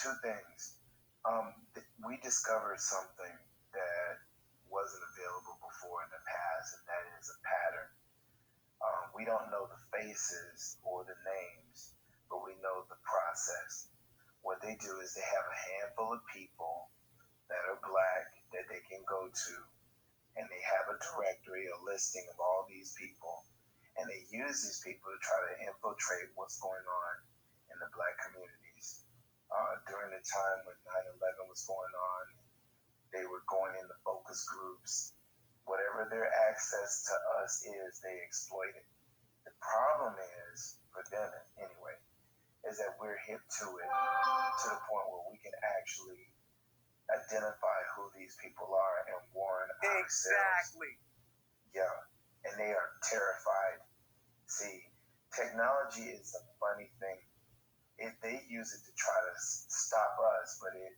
Two things. We discovered something that wasn't available before in the past, and that is a pattern. We don't know the faces or the names, but we know the process. What they do is they have a handful of people that are Black that they can go to, and they have a directory, a listing of all these people, and they use these people to try to infiltrate what's going on in the Black communities. During the time when 9/11 was going on, they were going into focus groups. Whatever their access to us is, they exploit it. The problem is, for them anyway, is that we're hip to it to the point where we can actually identify who these people are and warn ourselves. Exactly. Yeah, and they are terrified. See, technology is a funny thing. They use it to try to stop us, but it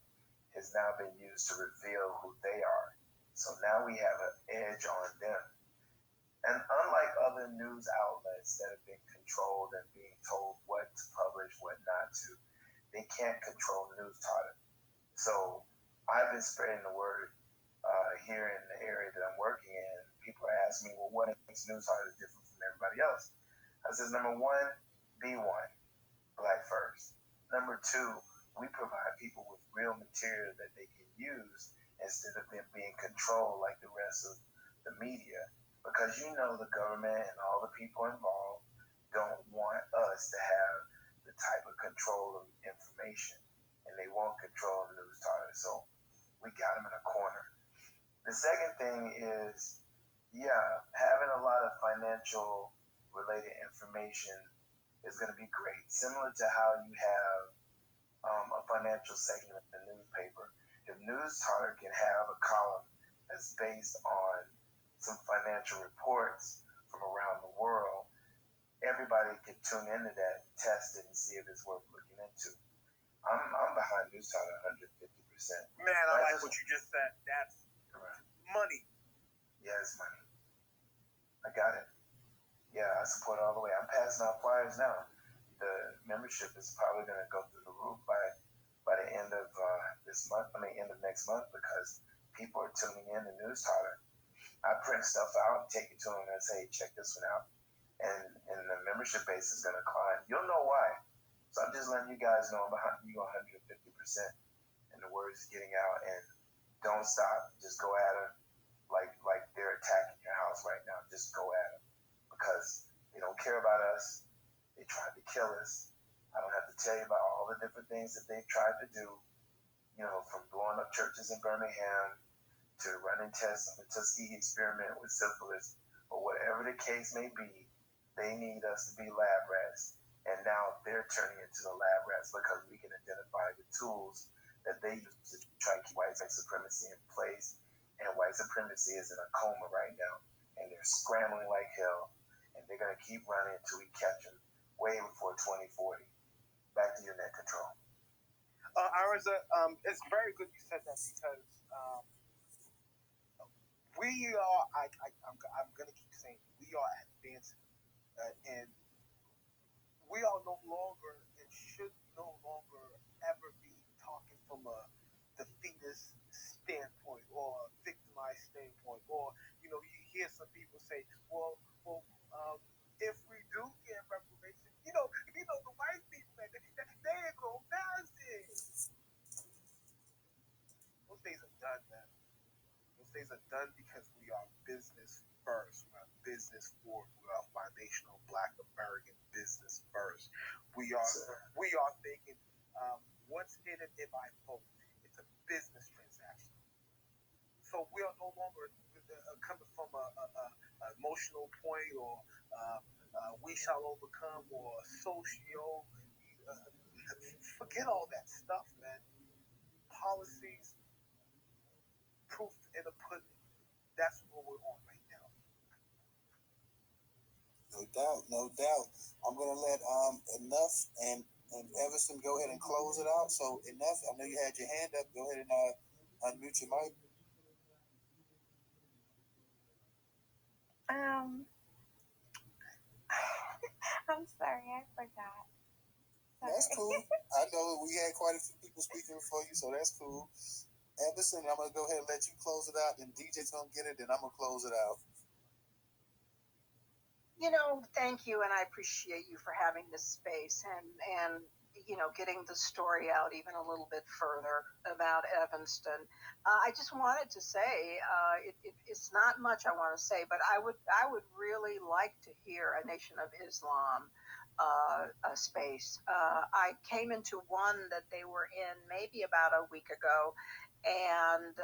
has now been used to reveal who they are. So now we have an edge on them. And unlike other news outlets that have been controlled and being told what to publish, what not to, they can't control Newstoter. So I've been spreading the word here in the area that I'm working in. People ask me, well, what makes Newstoter different from everybody else? I says, number one, be one, Black first. Number two, we provide people with real material that they can use instead of them being controlled like the rest of the media. Because the government and all the people involved don't want us to have the type of control of information, and they won't control Newstoter. So we got them in a corner. The second thing is, having a lot of financial related information is going to be great. Similar to how you have a financial segment in the newspaper. If Newstoter can have a column that's based on some financial reports from around the world, everybody can tune into that, test it, and see if it's worth looking into. I'm behind Newstoter 150%. Man, I like what you just said. That's money. Yeah, it's money. I got it. Yeah, I support it all the way. I'm passing out flyers now. The membership is probably going to go through the roof by the end of this month. End of next month, because people are tuning in to Newstoter. I print stuff out and take it to them and say, hey, check this one out. And the membership base is going to climb. You'll know why. So I'm just letting you guys know I'm behind you 150%. And the word is getting out. And don't stop. Just go at her. attacking your house right now. Just go at them because they don't care about us. They tried to kill us. I don't have to tell you about all the different things that they've tried to do, from blowing up churches in Birmingham to running tests on the Tuskegee experiment with syphilis, or whatever the case may be. They need us to be lab rats. And now they're turning into the lab rats because we can identify the tools that they use to try to keep white supremacy in place. And white supremacy is in a coma right now. And they're scrambling like hell. And they're going to keep running until we catch them way before 2040. Back to your net control. Ariza, it's very good you said that because we are, I'm going to keep saying, we are advancing. And we are no longer and should no longer ever be talking from a defeatist standpoint or a victimized standpoint. Or, you hear some people say, well, if we do get reparations, the white people, they ain't going to pass it. Those days are done, man. Those days are done because we are business first. We are business forward. We are foundational Black American business first. We are thinking, what's in it if I vote? It's a business transaction. So we are no longer coming from a emotional point or we shall overcome or socio. Forget all that stuff, man. Policies, proof in the pudding. That's what we're on right now. No doubt. I'm gonna let Enough and Evanston go ahead and close it out. So Enough, I know you had your hand up. Go ahead and unmute your mic. I'm sorry, I forgot. Sorry. That's cool. I know we had quite a few people speaking for you, so that's cool. Evanston, I'm gonna go ahead and let you close it out, and DJ's gonna get it, then I'm gonna close it out. Thank you, and I appreciate you for having this space and getting the story out even a little bit further about Evanston. I just wanted to say it's not much I want to say, but I would really like to hear a Nation of Islam space. I came into one that they were in maybe about a week ago, and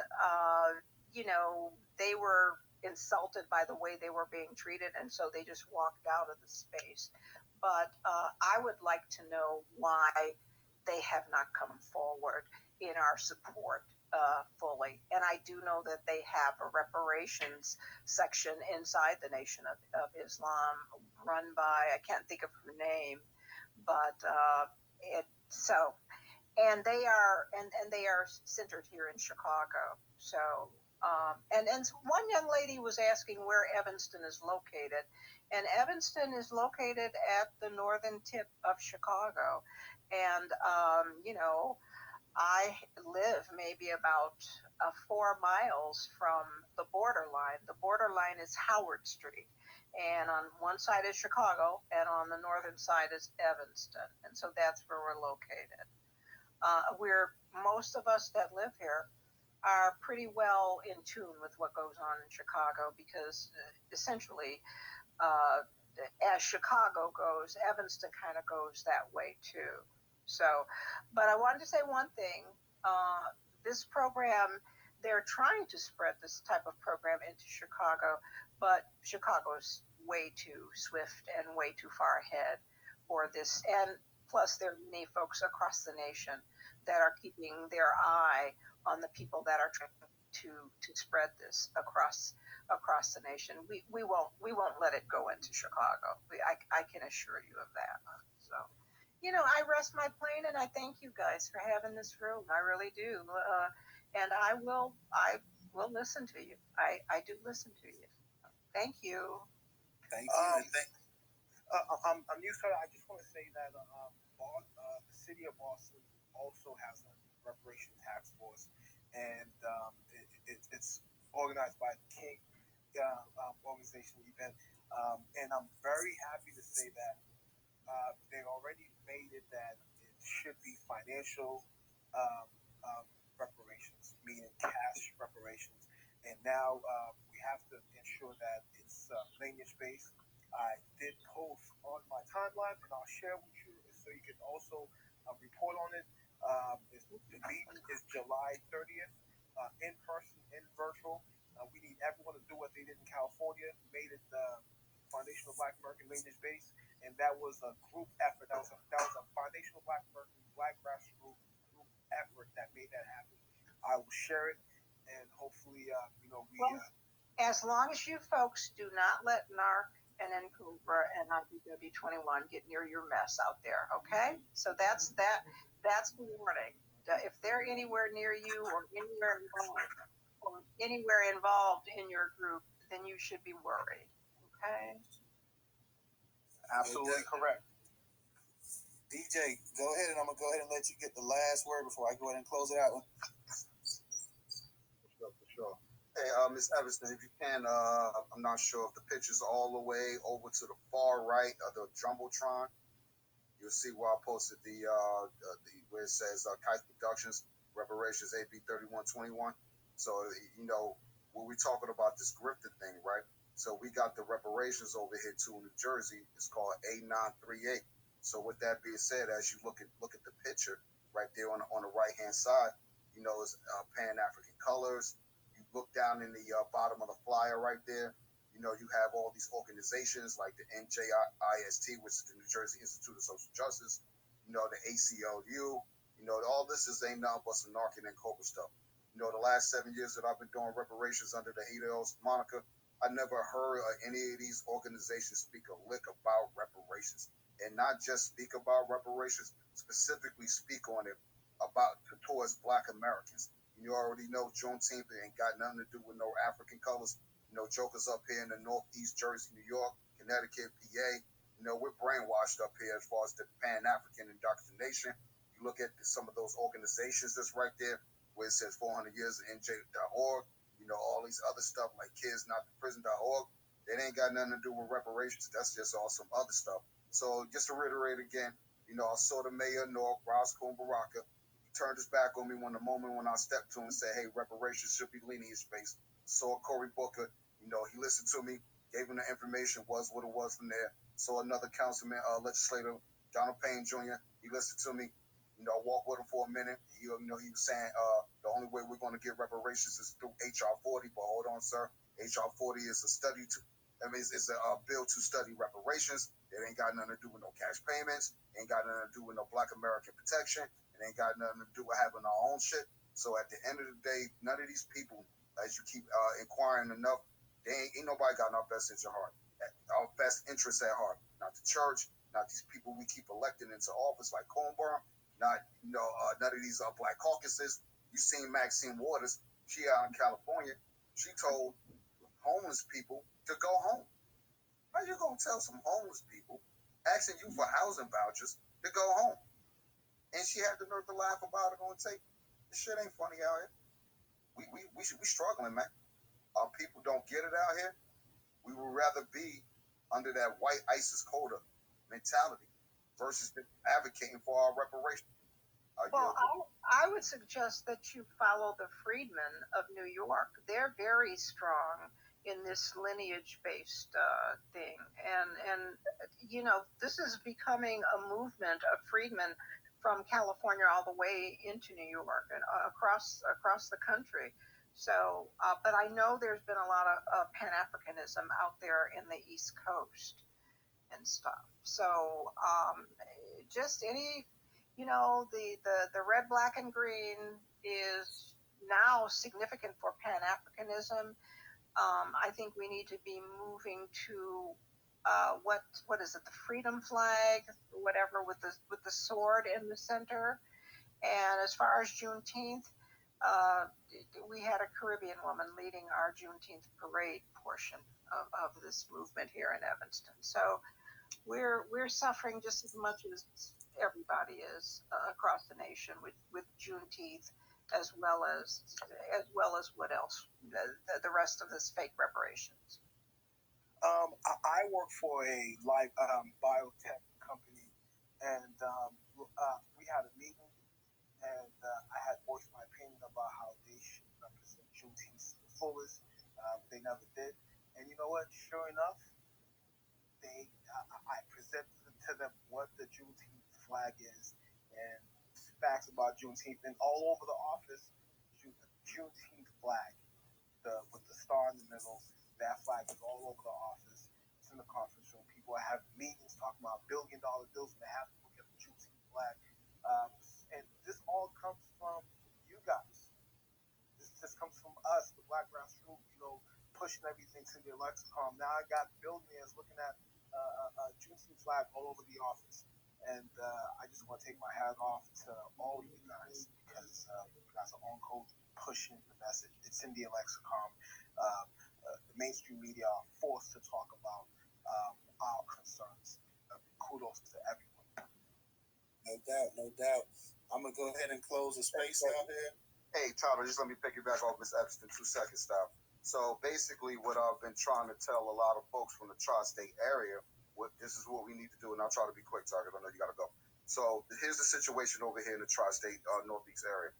they were insulted by the way they were being treated, and so they just walked out of the space. But I would like to know why they have not come forward in our support fully. And I do know that they have a reparations section inside the Nation of Islam run by, I can't think of her name, but and they are centered here in Chicago. So and one young lady was asking where Evanston is located, and Evanston is located at the northern tip of Chicago, and I live maybe about 4 miles from the borderline. The borderline is Howard Street, and on one side is Chicago, and on the northern side is Evanston, and so that's where we're located. Most of us that live here are pretty well in tune with what goes on in Chicago because essentially, as Chicago goes, Evanston kind of goes that way too. So, but I wanted to say one thing. This program, they're trying to spread this type of program into Chicago, but Chicago's way too swift and way too far ahead for this. And plus, there are many folks across the nation that are keeping their eye on the people that are trying to spread this across the nation. We won't let it go into Chicago. I can assure you of that. So, I rest my plane and I thank you guys for having this room. I really do. And I will listen to you. I do listen to you. Thank you. Thank you. Newstoter, I just want to say that the city of Boston also has a reparation task force, and it's organized by the King organizational event. And I'm very happy to say that they already made it that it should be financial reparations, meaning cash reparations, and now we have to ensure that it's lineage based. I did post on my timeline, and I'll share with you so you can also report on it. The meeting is July 30th, in person, in virtual. We need everyone to do what they did in California, made it Foundation of Black American Lineage Base, and that was a group effort. That was a Foundation of Black American Black grassroots group effort that made that happen. I will share it, and hopefully, we. Well, as long as you folks do not let NARC and NCOBRA and IBW 21 get near your mess out there, okay? So that's that. That's the warning. If they're anywhere near you or anywhere involved in your group, then you should be worried. Okay. Absolutely correct. DJ, go ahead, and I'm gonna go ahead and let you get the last word before I go ahead and close it out. For sure. Hey, Miss Evanston, if you can, I'm not sure if the picture's all the way over to the far right of the jumbotron. You'll see where I posted the where it says Kite Productions Reparations AB 3121. So when we're talking about this grifted thing, right? So we got the reparations over here too in New Jersey. It's called A938. So with that being said, as you look at the picture right there on the right hand side, it's Pan African colors. You look down in the bottom of the flyer right there. You have all these organizations like the NJIST, which is the New Jersey Institute of Social Justice, the ACLU, all this is ain't nothing but some narking and cobra stuff. The last 7 years that I've been doing reparations under the HADL's moniker, I never heard of any of these organizations speak a lick about reparations. And not just speak about reparations, specifically speak on it towards Black Americans. You already know Juneteenth ain't got nothing to do with no African colors. Jokers up here in the Northeast Jersey, New York, Connecticut, PA. We're brainwashed up here as far as the Pan-African indoctrination. You look at some of those organizations that's right there, where it says 400 years of NJ.org, all these other stuff like kidsnottoprison.org. It ain't got nothing to do with reparations. That's just all some other stuff. So just to reiterate again, I saw the mayor of Newark, Roscoe Baraka. He turned his back on me when I stepped to him and said, hey, reparations should be lineage-based. Saw Cory Booker. He listened to me, gave him the information, was what it was from there. Saw another councilman, legislator, Donald Payne Jr. He listened to me. I walked with him for a minute. He was saying the only way we're going to get reparations is through HR 40. But hold on, sir. HR 40 is it's a bill to study reparations. It ain't got nothing to do with no cash payments. Ain't got nothing to do with no Black American protection. It ain't got nothing to do with having our own shit. So at the end of the day, none of these people, as you keep inquiring enough, ain't nobody got our best interest at heart. Our best interests at heart. Not the church, not these people we keep electing into office like Comborough, not none of these Black caucuses. You seen Maxine Waters, she out in California. She told homeless people to go home. How you gonna tell some homeless people asking you for housing vouchers to go home? And she had the nerve to laugh about it on tape. This shit ain't funny out here. We struggling, man. Our people don't get it out here. We would rather be under that white ISIS quota mentality versus advocating for our reparations. Well, I would suggest that you follow the Freedmen of New York. They're very strong in this lineage-based thing, and this is becoming a movement of freedmen from California all the way into New York and across the country. So, but I know there's been a lot of Pan-Africanism out there in the East Coast and stuff. So, just any, the red, black, and green is now significant for Pan-Africanism. I think we need to be moving to what is it, the freedom flag, whatever, with the sword in the center. And as far as Juneteenth, we had a Caribbean woman leading our Juneteenth parade portion of this movement here in Evanston. So we're suffering just as much as everybody is across the nation with Juneteenth, as well as what else, the rest of this fake reparations. I work for a biotech company, and we had a meeting, and I had voiced my opinion about how they should represent Juneteenth to the fullest. They never did. And you know what? Sure enough, I presented to them what the Juneteenth flag is and facts about Juneteenth. And all over the office, Juneteenth flag, with the star in the middle, that flag is all over the office. It's in the conference room. People have meetings talking about $1 billion deals, and they have to look at the Juneteenth flag. And this all comes from you guys. This comes from us, the Black grassroots, pushing everything to the lexicon. Now I got billionaires looking at a Juneteenth flag all over the office. And I just want to take my hat off to all of you guys because you guys are on code pushing the message. It's in the lexicon. The mainstream media are forced to talk about our concerns. Kudos to everyone. No doubt, no doubt. I'm going to go ahead and close the space out here. Hey, Tyler, just let me piggyback off Miss Evanston 2 seconds, stop. So basically what I've been trying to tell a lot of folks from the tri-state area, this is what we need to do, and I'll try to be quick, Tyler, because I know you got to go. So here's the situation over here in the tri-state northeast area.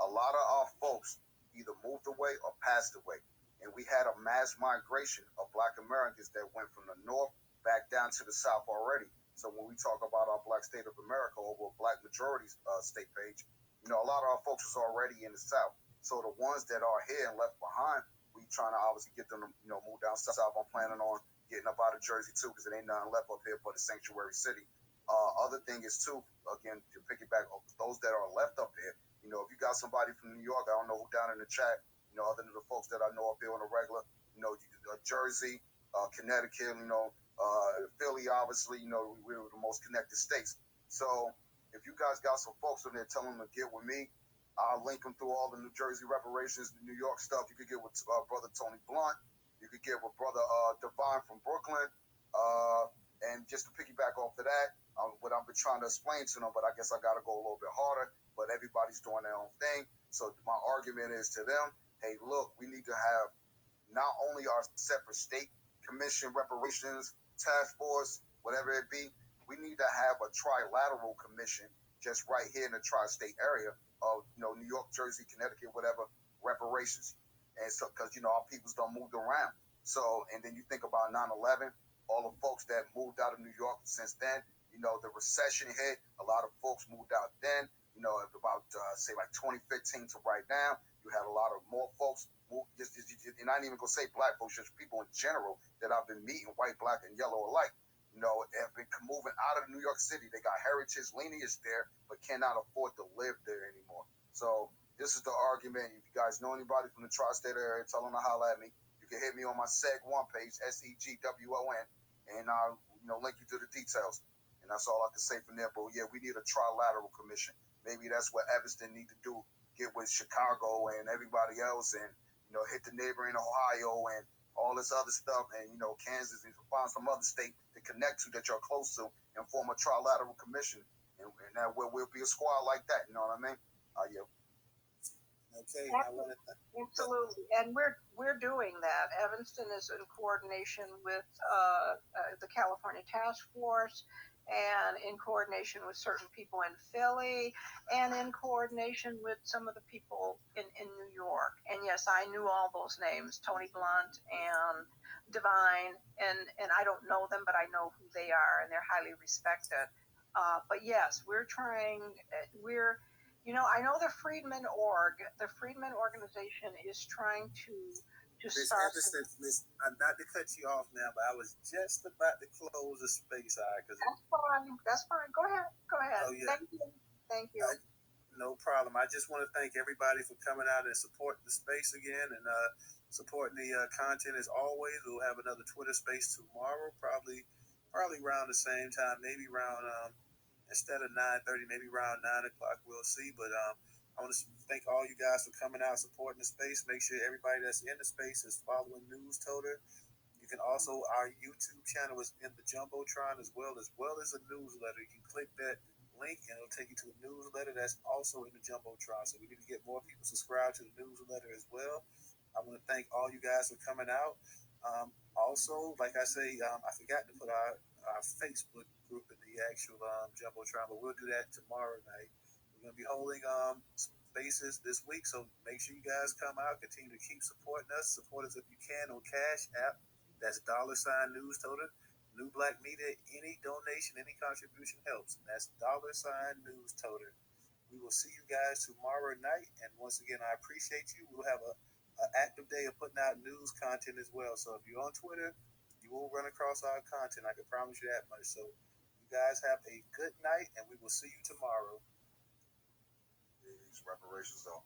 A lot of our folks either moved away or passed away. And we had a mass migration of Black Americans that went from the north back down to the south already. So when we talk about our Black state of America over a Black majority state page, a lot of our folks is already in the south. So the ones that are here and left behind, we trying to obviously get them to move down south. I'm planning on getting up out of Jersey too, because it ain't nothing left up here but a sanctuary city. Other thing is too, again, to piggyback on those that are left up here, if you got somebody from New York, I don't know who down in the chat, other than the folks that I know up here on the regular, Jersey, Connecticut, Philly, obviously, we're the most connected states. So if you guys got some folks in there, tell them to get with me. I'll link them through all the New Jersey reparations, the New York stuff. You could get with brother Tony Blunt. You could get with brother Divine from Brooklyn. And just to piggyback off of that, what I've been trying to explain to them, but I guess I got to go a little bit harder. But everybody's doing their own thing. So my argument is to them, hey, look, we need to have not only our separate state commission, reparations, task force, whatever it be, we need to have a trilateral commission just right here in the tri-state area of New York, Jersey, Connecticut, whatever, reparations. And so because our peoples don't move around. So and then you think about 9/11, all the folks that moved out of New York since then, the recession hit, a lot of folks moved out then, about say like 2015 to right now, you had a lot of more folks move, and I ain't even gonna say Black folks, just people in general that I've been meeting, white, Black, and yellow alike, have been moving out of New York City. They got heritage, lineage there, but cannot afford to live there anymore. So this is the argument. If you guys know anybody from the tri-state area, tell them to holler at me. You can hit me on my SEG1 page, SEGWON, and I'll link you to the details. And that's all I can say from there. But yeah, we need a trilateral commission. Maybe that's what Evanston need to do. Get with Chicago and everybody else, and hit the neighboring Ohio and all this other stuff, and Kansas, and find some other state to connect to that you're close to, and form a trilateral commission, and that we'll be a squad like that. You know what I mean? Yeah. Okay. Absolutely, and we're doing that. Evanston is in coordination with the California Task Force, and in coordination with certain people in Philly, and in coordination with some of the people in New York. And yes, I knew all those names, Tony Blunt and Divine, and I don't know them, but I know who they are, and they're highly respected. But yes, we're trying, I know the Freedmen organization is trying to Miss start. Evanston, not to cut you off now, but I was just about to close the space out. That's fine. Go ahead. Oh, yeah. Thank you. No problem. I just want to thank everybody for coming out and supporting the space again, and supporting the content as always. We'll have another Twitter space tomorrow, probably around the same time, maybe around instead of 9:30, maybe around 9 o'clock. We'll see. But I want to thank all you guys for coming out, supporting the space. Make sure everybody that's in the space is following Newstoter. You can also, our YouTube channel is in the Jumbotron as well as a newsletter. You can click that link and it'll take you to a newsletter that's also in the Jumbotron. So we need to get more people subscribed to the newsletter as well. I want to thank all you guys for coming out. Also, like I say, I forgot to put our Facebook group in the actual Jumbotron, but we'll do that tomorrow night. We're going to be holding spaces this week. So make sure you guys come out, continue to keep supporting us. Support us if you can on Cash App. That's $Newstoter. New Black Media, any donation, any contribution helps. And that's $Newstoter. We will see you guys tomorrow night. And once again, I appreciate you. We'll have a active day of putting out news content as well. So if you're on Twitter, you will run across our content. I can promise you that much. So you guys have a good night, and we will see you tomorrow. These reparations, though.